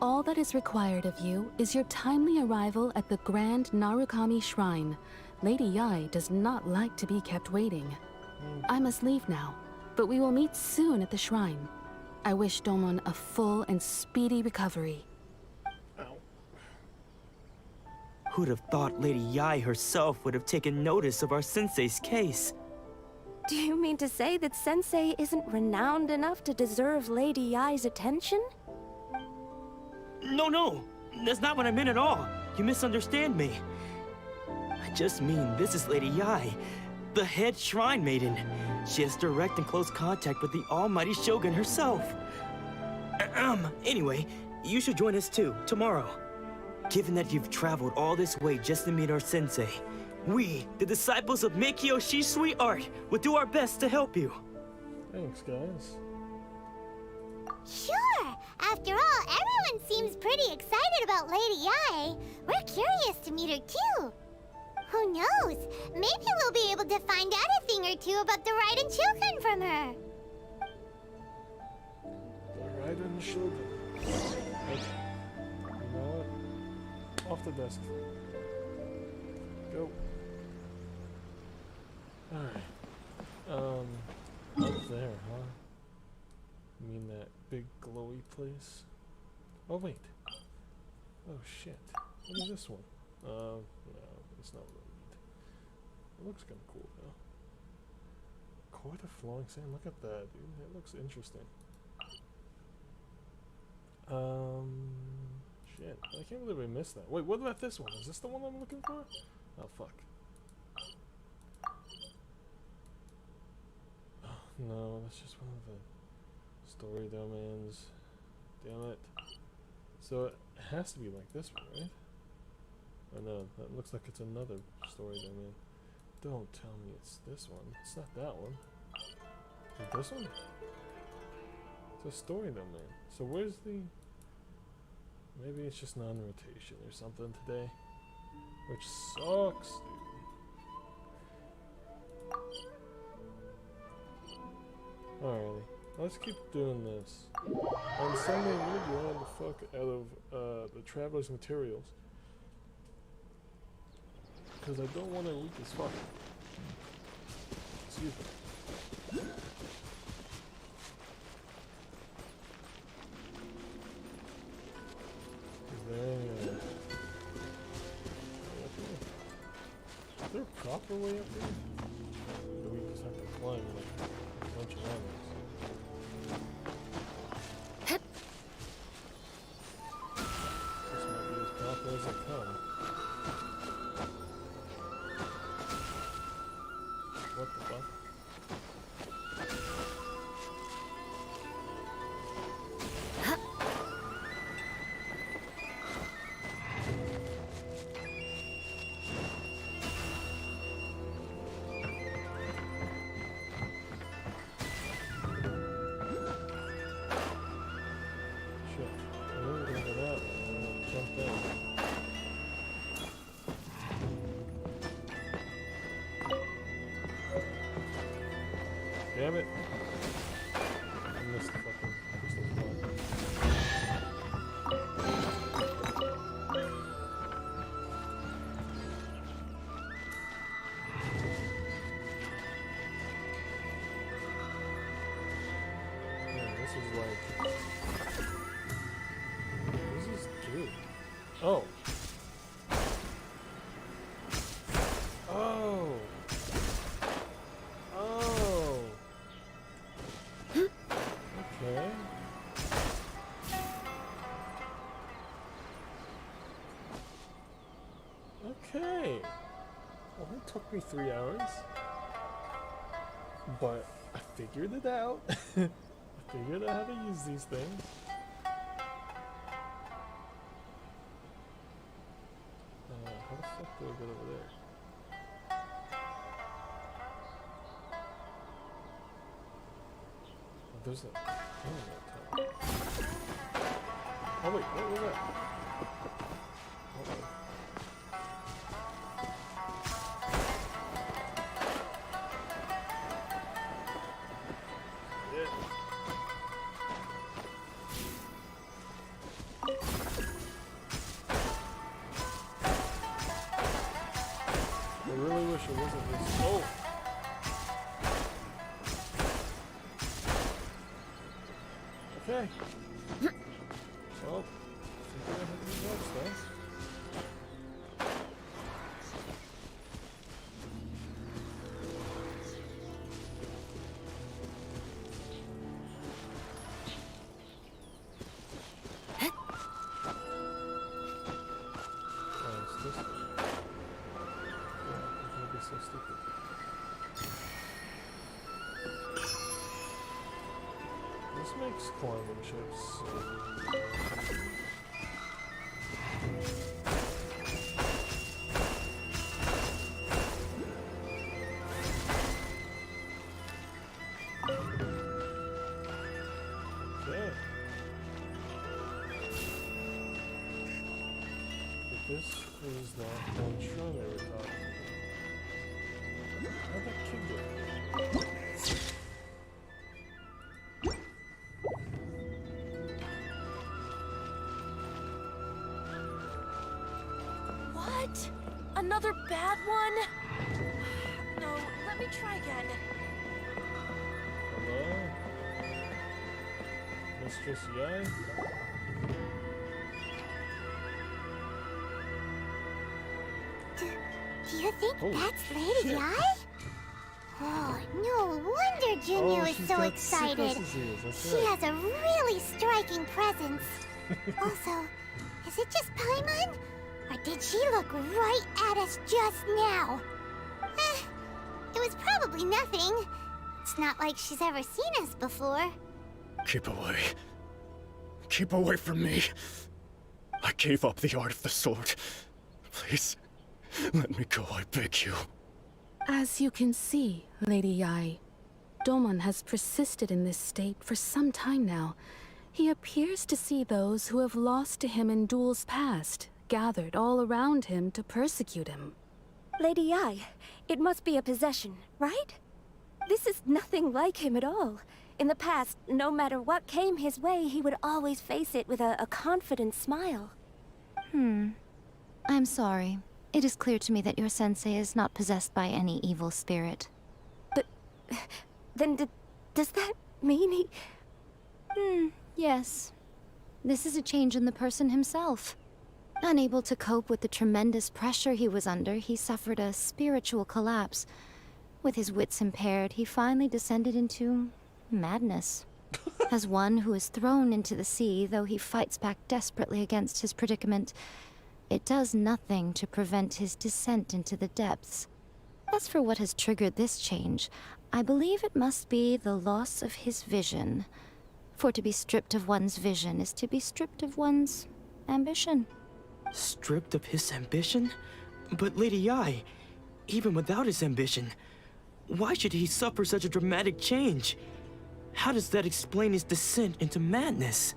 V: All that is required of you is your timely arrival at the Grand Narukami Shrine. Lady Yai does not like to be kept waiting. I must leave now, but we will meet soon at the shrine. I wish Domon a full and speedy recovery.
P: Who'd have thought Lady Yai herself would have taken notice of our sensei's case?
T: Do you mean to say that Sensei isn't renowned enough to deserve Lady Yai's attention?
P: No, that's not what I meant at all. You misunderstand me. I just mean this is Lady Yai, the head shrine maiden. She has direct and close contact with the almighty Shogun herself. Anyway, you should join us too, tomorrow. Given that you've traveled all this way just to meet our sensei, we, the disciples of Meikyo Shisui Art, will do our best to help you.
B: Thanks, guys.
D: Sure! After all, everyone seems pretty excited about Lady Yai. We're curious to meet her too. Who knows? Maybe we'll be able to find out a thing or two about the Raiden Shogun from her.
B: The Raiden Shogun. Okay. You know what? Off the desk. Go. Alright. Up there, huh? You mean that big glowy place? Oh wait. Oh shit. What is this one? No, it's not really neat. It looks kinda cool though. Court of Flowing Sand, look at that, dude. That looks interesting. Shit. I can't believe I missed that. Wait, what about this one? Is this the one I'm looking for? Oh fuck. Oh, no, that's just one of the story domains. Damn it. So it has to be like this one, right? Oh no, that looks like it's another story domain. Don't tell me it's this one. It's not that one. Is it this one? It's a story domain. So where's the... Maybe it's just non-rotation or something today. Which sucks, dude. Alrighty. Let's keep doing this. On Sunday, we're doing the fuck out of the Traveler's Materials. Because I don't want to leak as fuck. excuse me. Is there any, way up here? Is there a proper way up here? Or do we just have to climb like a bunch of ladders? This might be as proper as it comes. What the fuck? Shit. I knew we were gonna go that way. I'm gonna jump down. Damn it. I missed the fucking crystal spot. Man, this is like... This is good. Oh. Oh. Oh. Okay. Okay. Well, it took me 3 hours. But I figured it out. I figured out how to use these things. How the fuck do I get over there? Oh, there's a... Oh, wait, what was that? Uh-oh. Yeah. I really wish it wasn't this. Oh! Okay. Well, I think I have any notes then. Oh, it's this way. Yeah, it's gonna be so stupid. This makes climbing chips. Okay. But this is that one shrine they were talking about. How'd that kid get?
F: What? Another bad one? No, let me try again.
B: Hello? Mistress Yai?
D: Do you think
B: Holy
D: that's Lady
B: shit.
D: Yai? Oh, no wonder Junior is
B: she's
D: so
B: got
D: excited.
B: sickness disease, that's
D: She
B: right.
D: has a really striking presence. Also, is it just Paimon? Or did she look right at us just now? It was probably nothing. It's not like she's ever seen us before.
P: Keep away. Keep away from me. I gave up the art of the sword. Please, let me go, I beg you.
V: As you can see, Lady Yai, Domon has persisted in this state for some time now. He appears to see those who have lost to him in duels past, gathered all around him to persecute him.
T: Lady Yai, it must be a possession, right? This is nothing like him at all. In the past, no matter what came his way, he would always face it with a confident smile.
J: I'm sorry. It is clear to me that your sensei is not possessed by any evil spirit.
T: Then does that mean he...
S: Yes. This is a change in the person himself. Unable to cope with the tremendous pressure he was under, he suffered a spiritual collapse. With his wits impaired, he finally descended into madness. As one who is thrown into the sea, though he fights back desperately against his predicament, it does nothing to prevent his descent into the depths. As for what has triggered this change, I believe it must be the loss of his vision. For to be stripped of one's vision is to be stripped of one's ambition.
P: Stripped of his ambition? But Lady Yi, even without his ambition, why should he suffer such a dramatic change? How does that explain his descent into madness?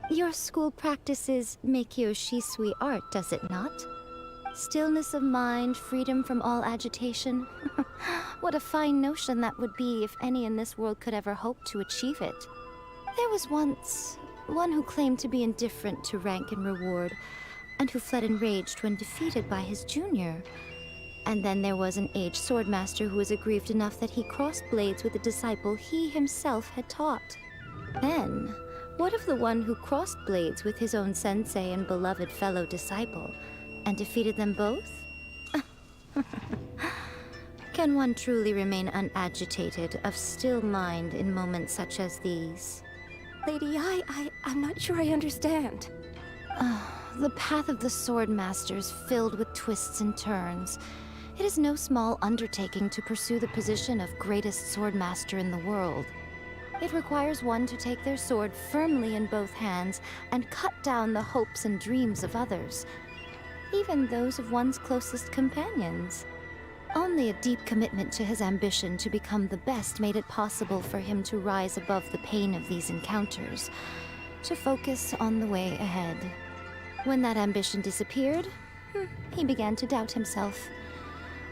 S: Your school practices Meikyo Shisui art, does it not? Stillness of mind, freedom from all agitation. What a fine notion that would be if any in this world could ever hope to achieve it. There was once one who claimed to be indifferent to rank and reward, and who fled enraged when defeated by his junior. And then there was an aged swordmaster who was aggrieved enough that he crossed blades with a disciple he himself had taught. Then, what of the one who crossed blades with his own sensei and beloved fellow disciple, and defeated them both? Can one truly remain unagitated, of still mind in moments such as these?
T: Lady Yi, I'm not sure I understand.
S: The path of the Swordmaster is filled with twists and turns. It is no small undertaking to pursue the position of greatest Swordmaster in the world. It requires one to take their sword firmly in both hands and cut down the hopes and dreams of others, even those of one's closest companions. Only a deep commitment to his ambition to become the best made it possible for him to rise above the pain of these encounters, to focus on the way ahead. When that ambition disappeared, he began to doubt himself.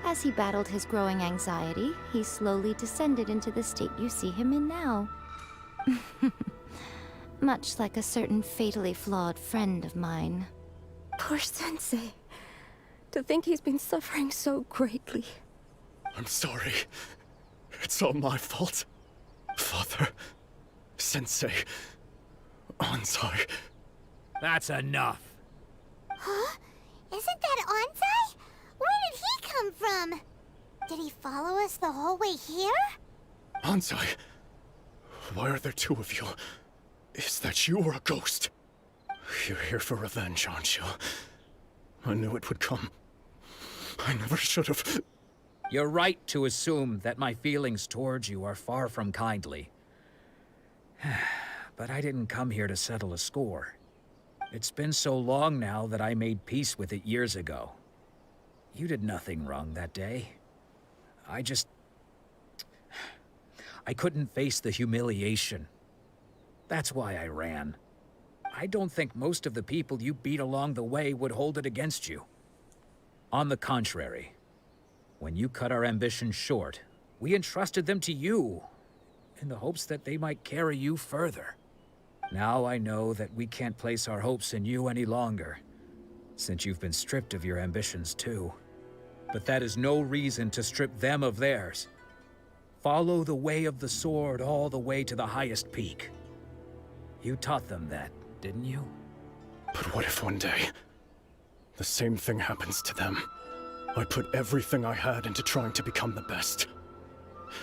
S: As he battled his growing anxiety, he slowly descended into the state you see him in now. Much like a certain fatally flawed friend of mine.
T: Poor Sensei. To think he's been suffering so greatly.
G: I'm sorry. It's all my fault. Father, Sensei, Ansai.
U: That's enough.
D: Huh? Isn't that Ansai? Where did he come from? Did he follow us the whole way here?
G: Ansai, why are there two of you? Is that you or a ghost? You're here for revenge, aren't you? I knew it would come. I never should have.
U: You're right to assume that my feelings towards you are far from kindly. But I didn't come here to settle a score. It's been so long now that I made peace with it years ago. You did nothing wrong that day. I couldn't face the humiliation. That's why I ran. I don't think most of the people you beat along the way would hold it against you. On the contrary, when you cut our ambitions short, we entrusted them to you, in the hopes that they might carry you further. Now I know that we can't place our hopes in you any longer, since you've been stripped of your ambitions too. But that is no reason to strip them of theirs. Follow the way of the sword all the way to the highest peak. You taught them that, didn't you?
G: But what if one day, the same thing happens to them? I put everything I had into trying to become the best.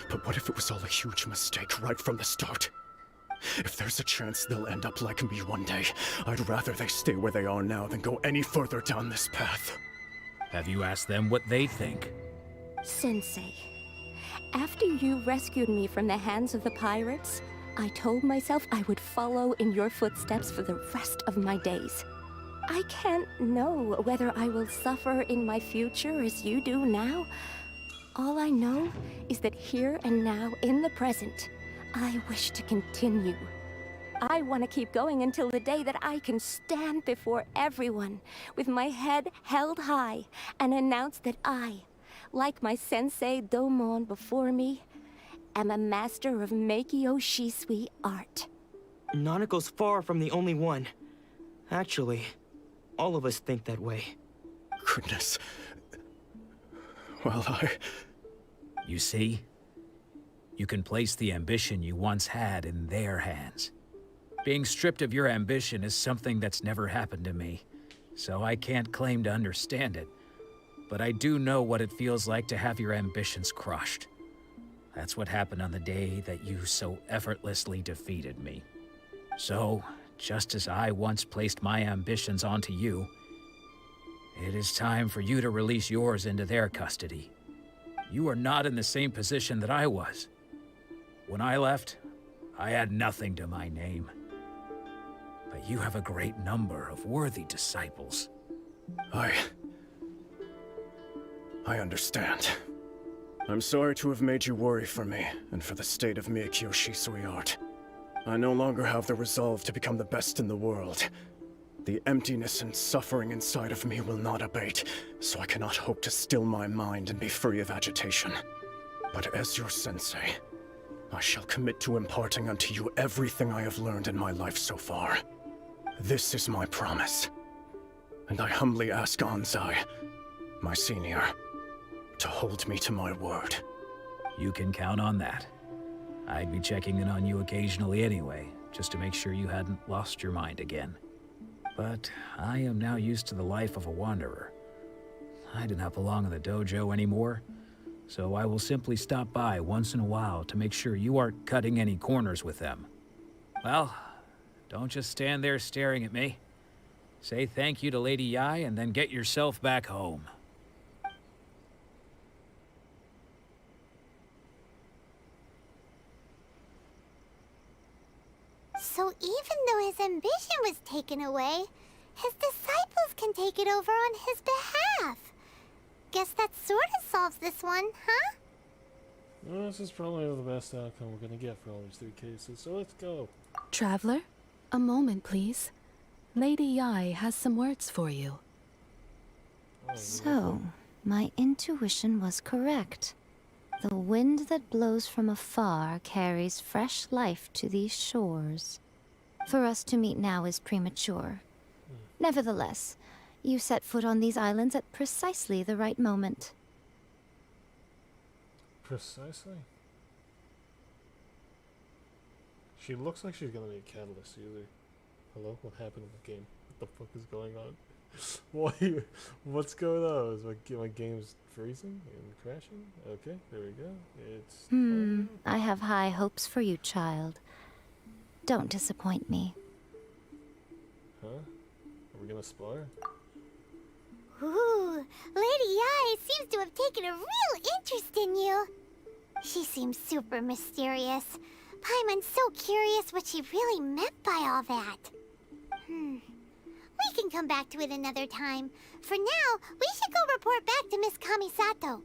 G: But what if it was all a huge mistake right from the start? If there's a chance they'll end up like me one day, I'd rather they stay where they are now than go any further down this path.
U: Have you asked them what they think?
T: Sensei, after you rescued me from the hands of the pirates, I told myself I would follow in your footsteps for the rest of my days. I can't know whether I will suffer in my future as you do now. All I know is that here and now, in the present, I wish to continue. I want to keep going until the day that I can stand before everyone with my head held high and announce that I, like my sensei Domon before me, am a master of Meikyo Shisui art.
P: Nanako's far from the only one. Actually, all of us think that way.
G: Goodness. Well,
U: You see? you can place the ambition you once had in their hands. Being stripped of your ambition is something that's never happened to me, so I can't claim to understand it. But I do know what it feels like to have your ambitions crushed. That's what happened on the day that you so effortlessly defeated me. So, just as I once placed my ambitions onto you, it is time for you to release yours into their custody. You are not in the same position that I was. When I left, I had nothing to my name. But you have a great number of worthy disciples.
G: I understand. I'm sorry to have made you worry for me, and for the state of Miyakyo Shisui art. I no longer have the resolve to become the best in the world. The emptiness and suffering inside of me will not abate, so I cannot hope to still my mind and be free of agitation. But as your sensei, I shall commit to imparting unto you everything I have learned in my life so far. This is my promise. And I humbly ask Anzai, my senior, to hold me to my word.
U: You can count on that. I'd be checking in on you occasionally anyway, just to make sure you hadn't lost your mind again. But I am now used to the life of a wanderer. I do not belong in the dojo anymore, so I will simply stop by once in a while to make sure you aren't cutting any corners with them. Well, don't just stand there staring at me. Say thank you to Lady Yai and then get yourself back home.
D: So even though his ambition was taken away, his disciples can take it over on his behalf. Guess that sort of solves this one, huh?
B: Well, this is probably the best outcome we're gonna get for all these 3 cases, so let's go.
V: Traveler, a moment, please. Lady Yai has some words for you.
S: So, my intuition was correct. The wind that blows from afar carries fresh life to these shores. For us to meet now is premature. Nevertheless, you set foot on these islands at precisely the right moment.
B: Precisely? She looks like she's gonna be a catalyst user. Hello? What happened in the game? What the fuck is going on? What's going on? Is my game's freezing and crashing? Okay, there we go. It's...
S: I have high hopes for you, child. Don't disappoint me.
B: Huh? Are we gonna spar?
D: Ooh, Lady Yai seems to have taken a real interest in you. She seems super mysterious. Paimon's so curious what she really meant by all that. We can come back to it another time. For now, we should go report back to Miss Kamisato.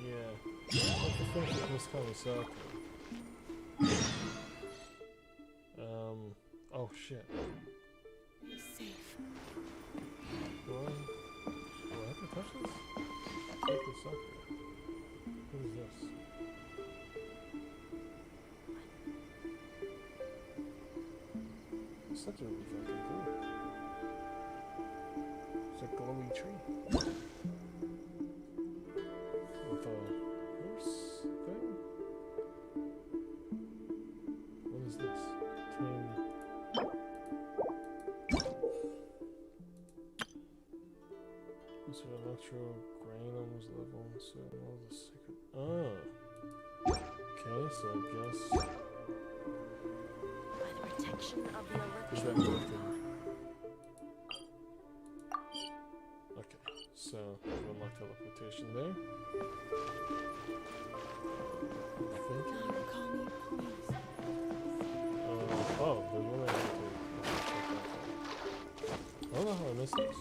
B: Yeah. Let's finish with Miss Kamisato. Oh shit.
F: Safe.
B: Do I have to touch this? Take the sucker. What is this? This looks really fucking cool. It's a glowy tree. With a horse thing? What is this? This is electro granums level and so all the secret. Oh. Okay, so I guess.
F: By the protection of the
B: Is that
F: electro.
B: working? Okay, so we've unlocked teleportation there. I think.
F: Narukami, please.
B: Oh, there's one I have to check out. I don't know how I missed this.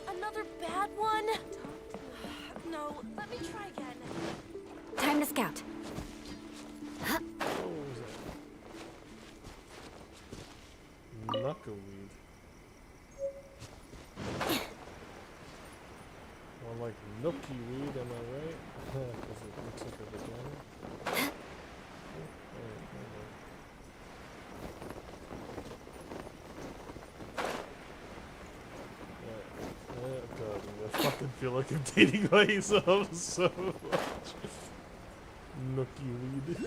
F: Another bad one? No, let me try again.
A: Time to scout.
B: What was that? Knuckleweed. More like nookie weed, am I right? Because it looks like a vagina. God, the fucking feel like I'm dating myself so much. Nookie weed.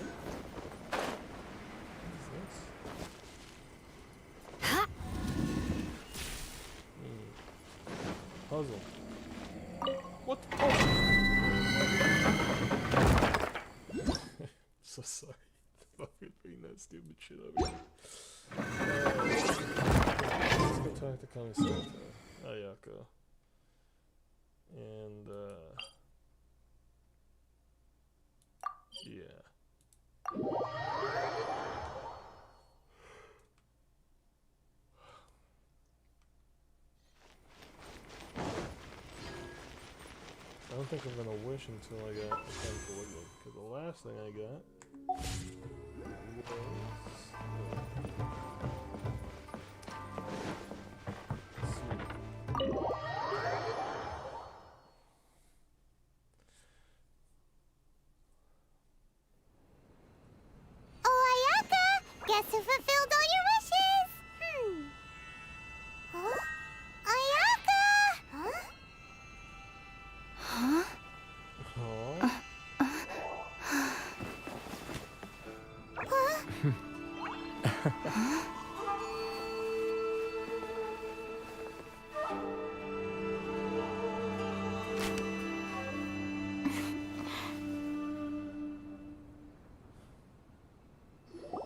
B: Puzzle. What the so sorry. Fucking bring that stupid shit over here. Let's go talk to Kamisata, Ayaka. And yeah. I don't think I'm gonna wish until I got a chemical liquid, because the last thing I got was
D: Oh, Ayaka! Guess who fulfilled all your wishes? Huh? Ayaka! Huh?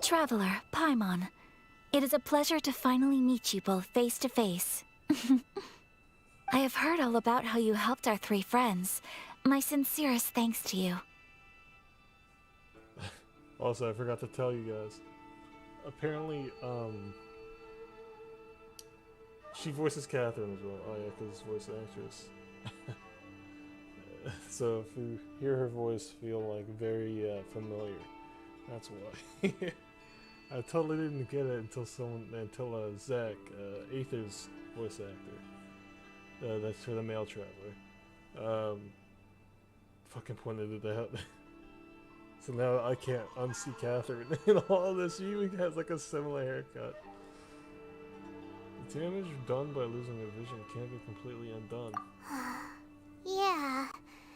J: Traveler, Paimon, it is a pleasure to finally meet you both face to face. I have heard all about how you helped our three friends. My sincerest thanks to you.
B: Also, I forgot to tell you guys. Apparently, she voices Catherine as well. Ayaka's voice actress. So if you hear her voice feel like very familiar, that's why. I totally didn't get it until Zach, Aether's voice actor. That's for the male traveler. Fucking pointed it out. So now I can't unsee Catherine in all this. She even has like a similar haircut. The damage done by losing a vision can't be completely undone.
D: Yeah.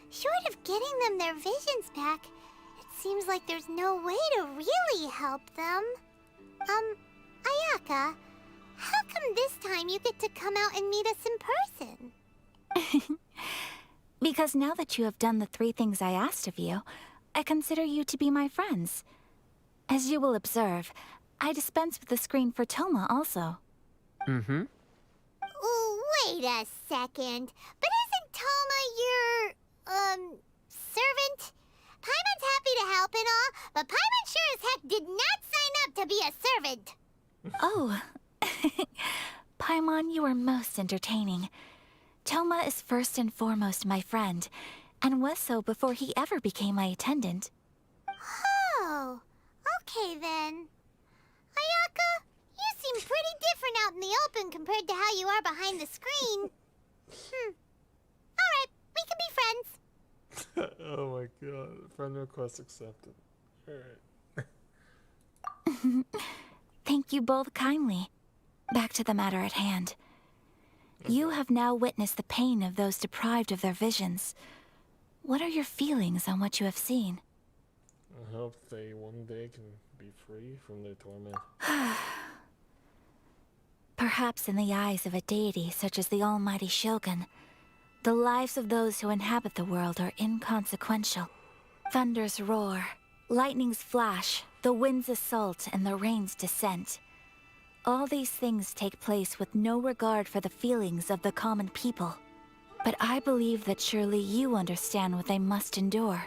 D: Short of getting them their visions back, it seems like there's no way to really help them. Ayaka, how come this time you get to come out and meet us in person?
J: Because now that you have done the 3 things I asked of you, I consider you to be my friends. As you will observe, I dispense with the screen for Toma also.
I: Mm-hmm.
D: Wait a second. But isn't Toma your, servant? Paimon's happy to help and all, but Paimon sure as heck did not sign up to be a servant.
J: Oh. Paimon, you are most entertaining. Toma is first and foremost my friend, and was so before he ever became my attendant.
D: Oh, okay then. Ayaka, you seem pretty different out in the open compared to how you are behind the screen. Alright, we can be friends.
B: Oh my god, friend request accepted. Alright.
J: Thank you both kindly. Back to the matter at hand. You have now witnessed the pain of those deprived of their visions. What are your feelings on what you have seen?
B: I hope they one day can be free from their torment.
J: Perhaps in the eyes of a deity such as the almighty Shogun, the lives of those who inhabit the world are inconsequential. Thunders roar, lightnings flash, the winds assault, and the rains descent. All these things take place with no regard for the feelings of the common people. But I believe that surely you understand what they must endure.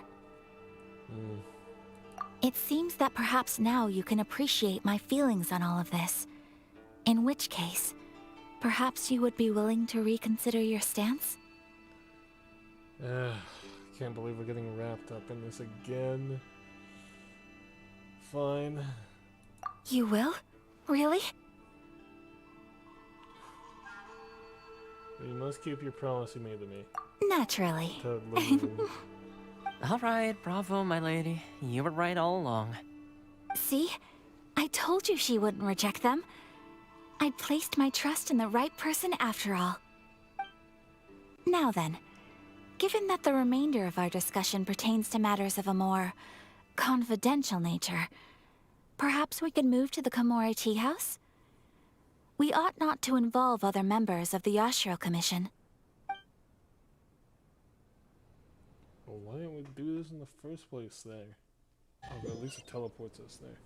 J: It seems that perhaps now you can appreciate my feelings on all of this. In which case, perhaps you would be willing to reconsider your stance?
B: Can't believe we're getting wrapped up in this again. Fine.
J: You will? Really?
B: You must keep your promise you made to me.
J: Naturally.
I: Alright, bravo, my lady. You were right all along.
J: See? I told you she wouldn't reject them. I'd placed my trust in the right person after all. Now then, Given that the remainder of our discussion pertains to matters of a more confidential nature, perhaps we could move to the Komori Tea House? We ought not to involve other members of the Yashiro Commission.
B: Well, why didn't we do this in the first place there? Oh, but at least it teleports us there.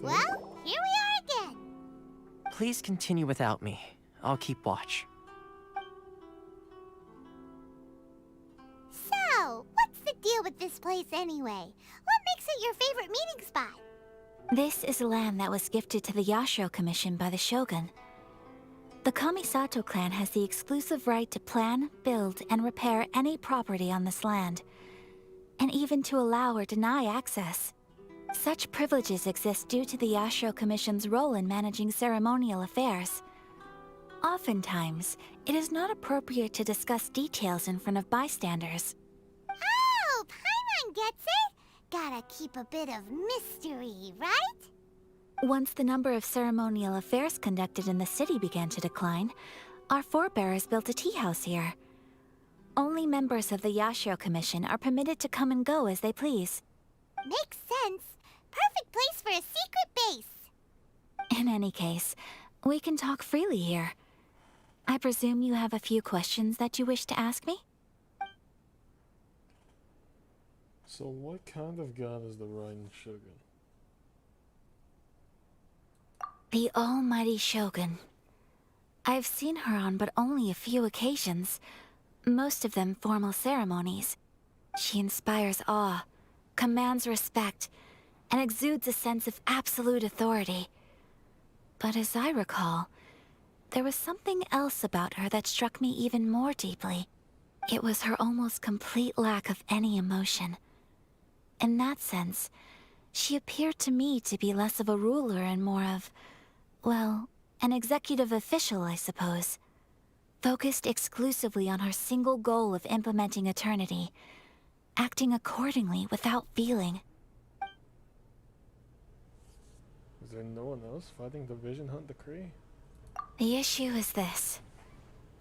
D: Well, here we are again.
I: Please continue without me. I'll keep watch.
D: So, what's the deal with this place anyway? What makes it your favorite meeting spot?
J: This is land that was gifted to the Yashiro Commission by the Shogun. The Kamisato clan has the exclusive right to plan, build, and repair any property on this land, and even to allow or deny access. Such privileges exist due to the Yashiro Commission's role in managing ceremonial affairs. Oftentimes, it is not appropriate to discuss details in front of bystanders.
D: Oh, Paimon gets it! Gotta keep a bit of mystery, right?
J: Once the number of ceremonial affairs conducted in the city began to decline, our forebears built a tea house here. Only members of the Yashiro Commission are permitted to come and go as they please.
D: Makes sense. Perfect place for a secret base.
J: In any case, we can talk freely here. I presume you have a few questions that you wish to ask me?
B: So what kind of god is the Raiden Shogun?
J: The almighty Shogun. I've seen her on but only a few occasions, most of them formal ceremonies. She inspires awe, commands respect, and exudes a sense of absolute authority. But as I recall, there was something else about her that struck me even more deeply. It was her almost complete lack of any emotion. In that sense, she appeared to me to be less of a ruler and more of, well, an executive official, I suppose. Focused exclusively on her single goal of implementing eternity, acting accordingly without feeling.
B: Is there no one else fighting the Vision Hunt decree?
J: The issue is this.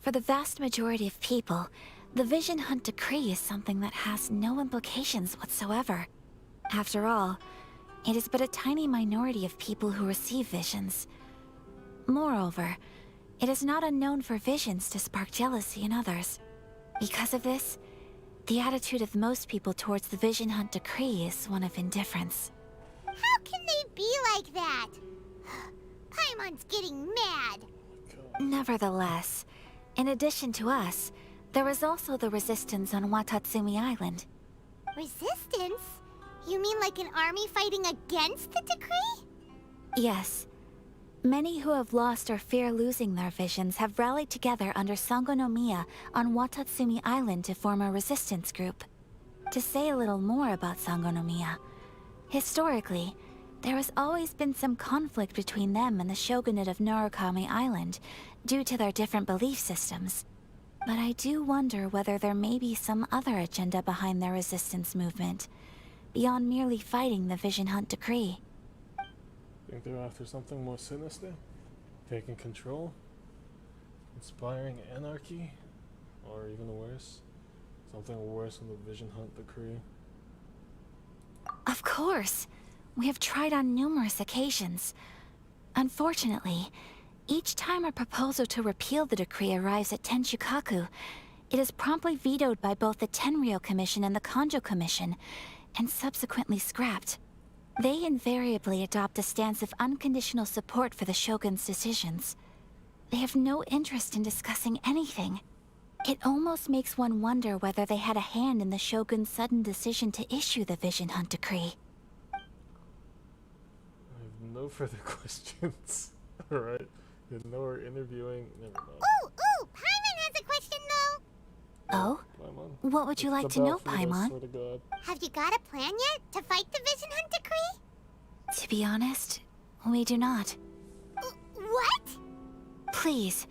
J: For the vast majority of people, the Vision Hunt decree is something that has no implications whatsoever. After all, it is but a tiny minority of people who receive visions. Moreover, it is not unknown for visions to spark jealousy in others. Because of this, the attitude of most people towards the Vision Hunt decree is one of indifference.
D: How can they be like that? Paimon's getting mad.
J: Nevertheless, in addition to us, there is also the resistance on Watatsumi Island.
D: Resistance? You mean like an army fighting against the decree?
J: Yes. Many who have lost or fear losing their visions have rallied together under Sangonomiya on Watatsumi Island to form a resistance group. To say a little more about Sangonomiya, historically, there has always been some conflict between them and the shogunate of Narukami Island due to their different belief systems. But I do wonder whether there may be some other agenda behind their resistance movement, beyond merely fighting the Vision Hunt decree.
B: Think they're after something more sinister? Taking control? Inspiring anarchy? Or even worse? Something worse than the Vision Hunt decree?
J: Of course! We have tried on numerous occasions. Unfortunately, each time a proposal to repeal the decree arrives at Tenshukaku, it is promptly vetoed by both the Tenryou Commission and the Kanjo Commission, and subsequently scrapped. They invariably adopt a stance of unconditional support for the Shogun's decisions. They have no interest in discussing anything. It almost makes one wonder whether they had a hand in the Shogun's sudden decision to issue the Vision Hunt decree.
B: I have no further questions. Alright. You know we're interviewing. Never mind.
D: Ooh! Paimon has a question though!
J: Oh?
B: Paimon?
J: What would you like to know, Paimon?
D: Have you got a plan yet to fight the Vision Hunt decree?
J: To be honest, we do not.
D: What?
J: Please,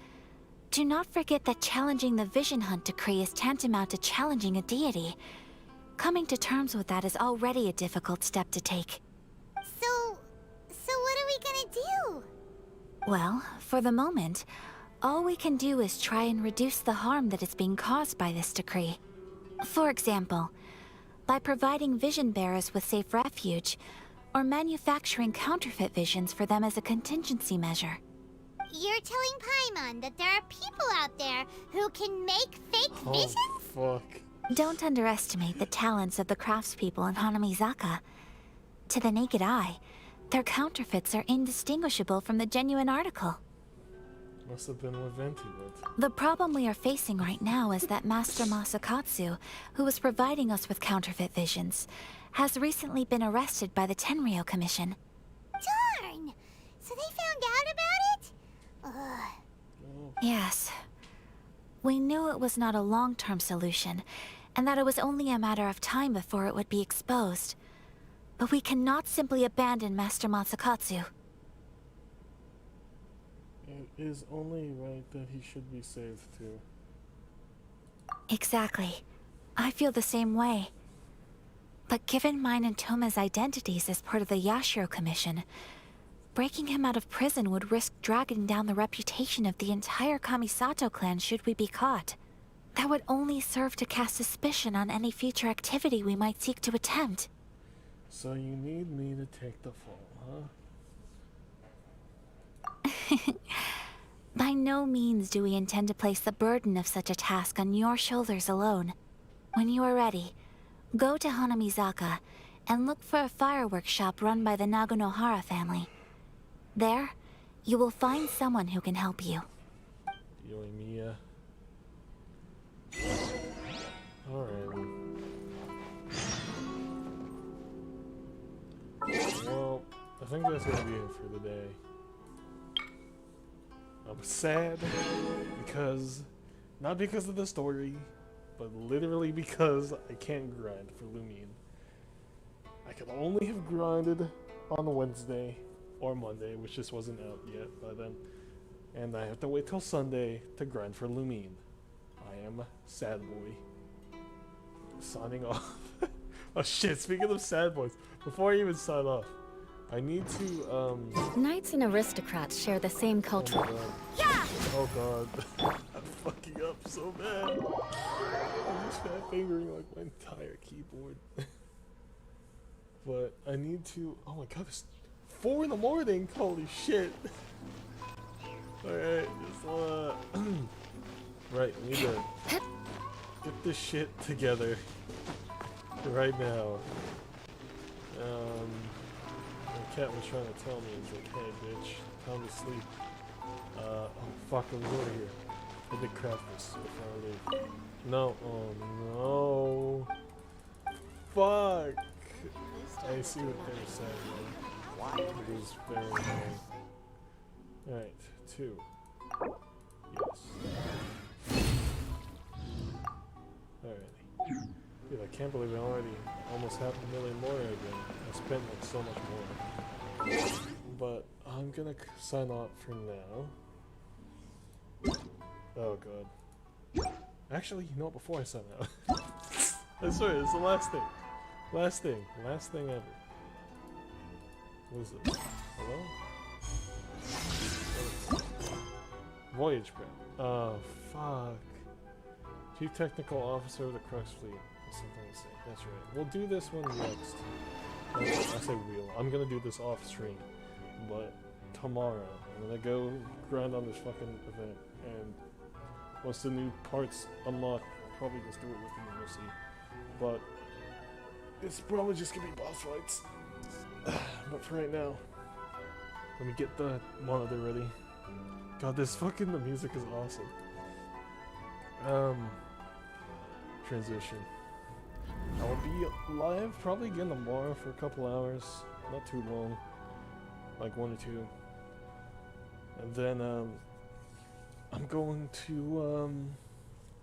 J: do not forget that challenging the Vision Hunt decree is tantamount to challenging a deity. Coming to terms with that is already a difficult step to take.
D: So what are we gonna do?
J: Well, for the moment, all we can do is try and reduce the harm that is being caused by this decree. For example, by providing vision bearers with safe refuge, or manufacturing counterfeit visions for them as a contingency measure.
D: You're telling Paimon that there are people out there who can make fake visions?
B: Fuck.
J: Don't underestimate the talents of the craftspeople in Hanamizaka. To the naked eye, their counterfeits are indistinguishable from the genuine article.
B: Must have been what Venti did.
J: The problem we are facing right now is that Master Masakatsu, who was providing us with counterfeit visions, has recently been arrested by the Tenryou Commission.
D: Darn! So they found out about it? Ugh.
J: Yes. We knew it was not a long-term solution, and that it was only a matter of time before it would be exposed. But we cannot simply abandon Master Masakatsu.
B: It is only right that he should be saved too.
J: Exactly. I feel the same way. But given mine and Toma's identities as part of the Yashiro Commission, breaking him out of prison would risk dragging down the reputation of the entire Kamisato clan should we be caught. That would only serve to cast suspicion on any future activity we might seek to attempt.
B: So you need me to take the fall, huh?
J: By no means do we intend to place the burden of such a task on your shoulders alone. When you are ready, go to Hanamizaka and look for a fireworks shop run by the Naganohara family. There, you will find someone who can help you.
B: Yoimiya. Alright. Well, I think that's gonna be it for the day. I'm sad because, not because of the story, but literally because I can't grind for Lumine. I could only have grinded on Wednesday or Monday, which just wasn't out yet by then. And I have to wait till Sunday to grind for Lumine. I am sad boy. Signing off. Oh shit, speaking of sad boys, before I even sign off, I need to,
A: Knights and aristocrats share the same cultural...
B: Yeah! Oh god. I'm fucking up so bad. I'm just fat fingering like my entire keyboard. But I need to... Oh my god, it's 4 in the morning! Holy shit! Alright, just right, I need to get this shit together right now. My cat was trying to tell me, he's like, hey bitch, time to sleep. Oh fuck, I was over here. I did craft this before I leave. No, oh no. Fuck! I see what they're saying, man. It is very annoying. Alright, 2. Yes. Alrighty. Dude, I can't believe I already almost half a million more again. I spent like so much more. But I'm gonna sign off for now. Oh god. Actually, you know what, before I sign out. I swear, it's the last thing. Last thing ever. What is it? Hello? Voyage prep. Oh, fuck. Chief Technical Officer of the Crux Fleet. That's something to say. That's right. We'll do this one next. I say we'll. I'm gonna do this off stream. But tomorrow, I'm gonna go grind on this fucking event. And once the new parts unlock, I'll probably just do it with you, we'll see. But it's probably just gonna be boss fights. But for right now, let me get the monitor ready. God, the music is awesome. Transition. I will be live probably again tomorrow for a couple hours, not too long, like 1 or 2. And then I'm going to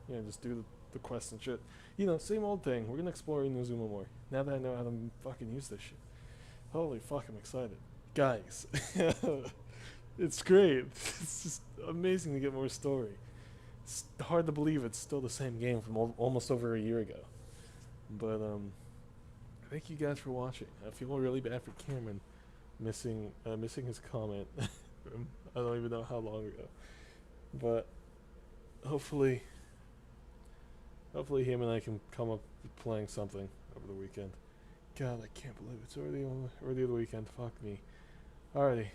B: yeah, just do the quest and shit. You know, same old thing. We're gonna explore Inazuma more. Now that I know how to fucking use this shit. Holy fuck, I'm excited. Guys, it's great. It's just amazing to get more story. It's hard to believe it's still the same game from almost over a year ago. But thank you guys for watching. I feel really bad for Cameron missing his comment from I don't even know how long ago. But hopefully him and I can come up with playing something over the weekend. God, I can't believe it's already the weekend. Fuck me. Alrighty.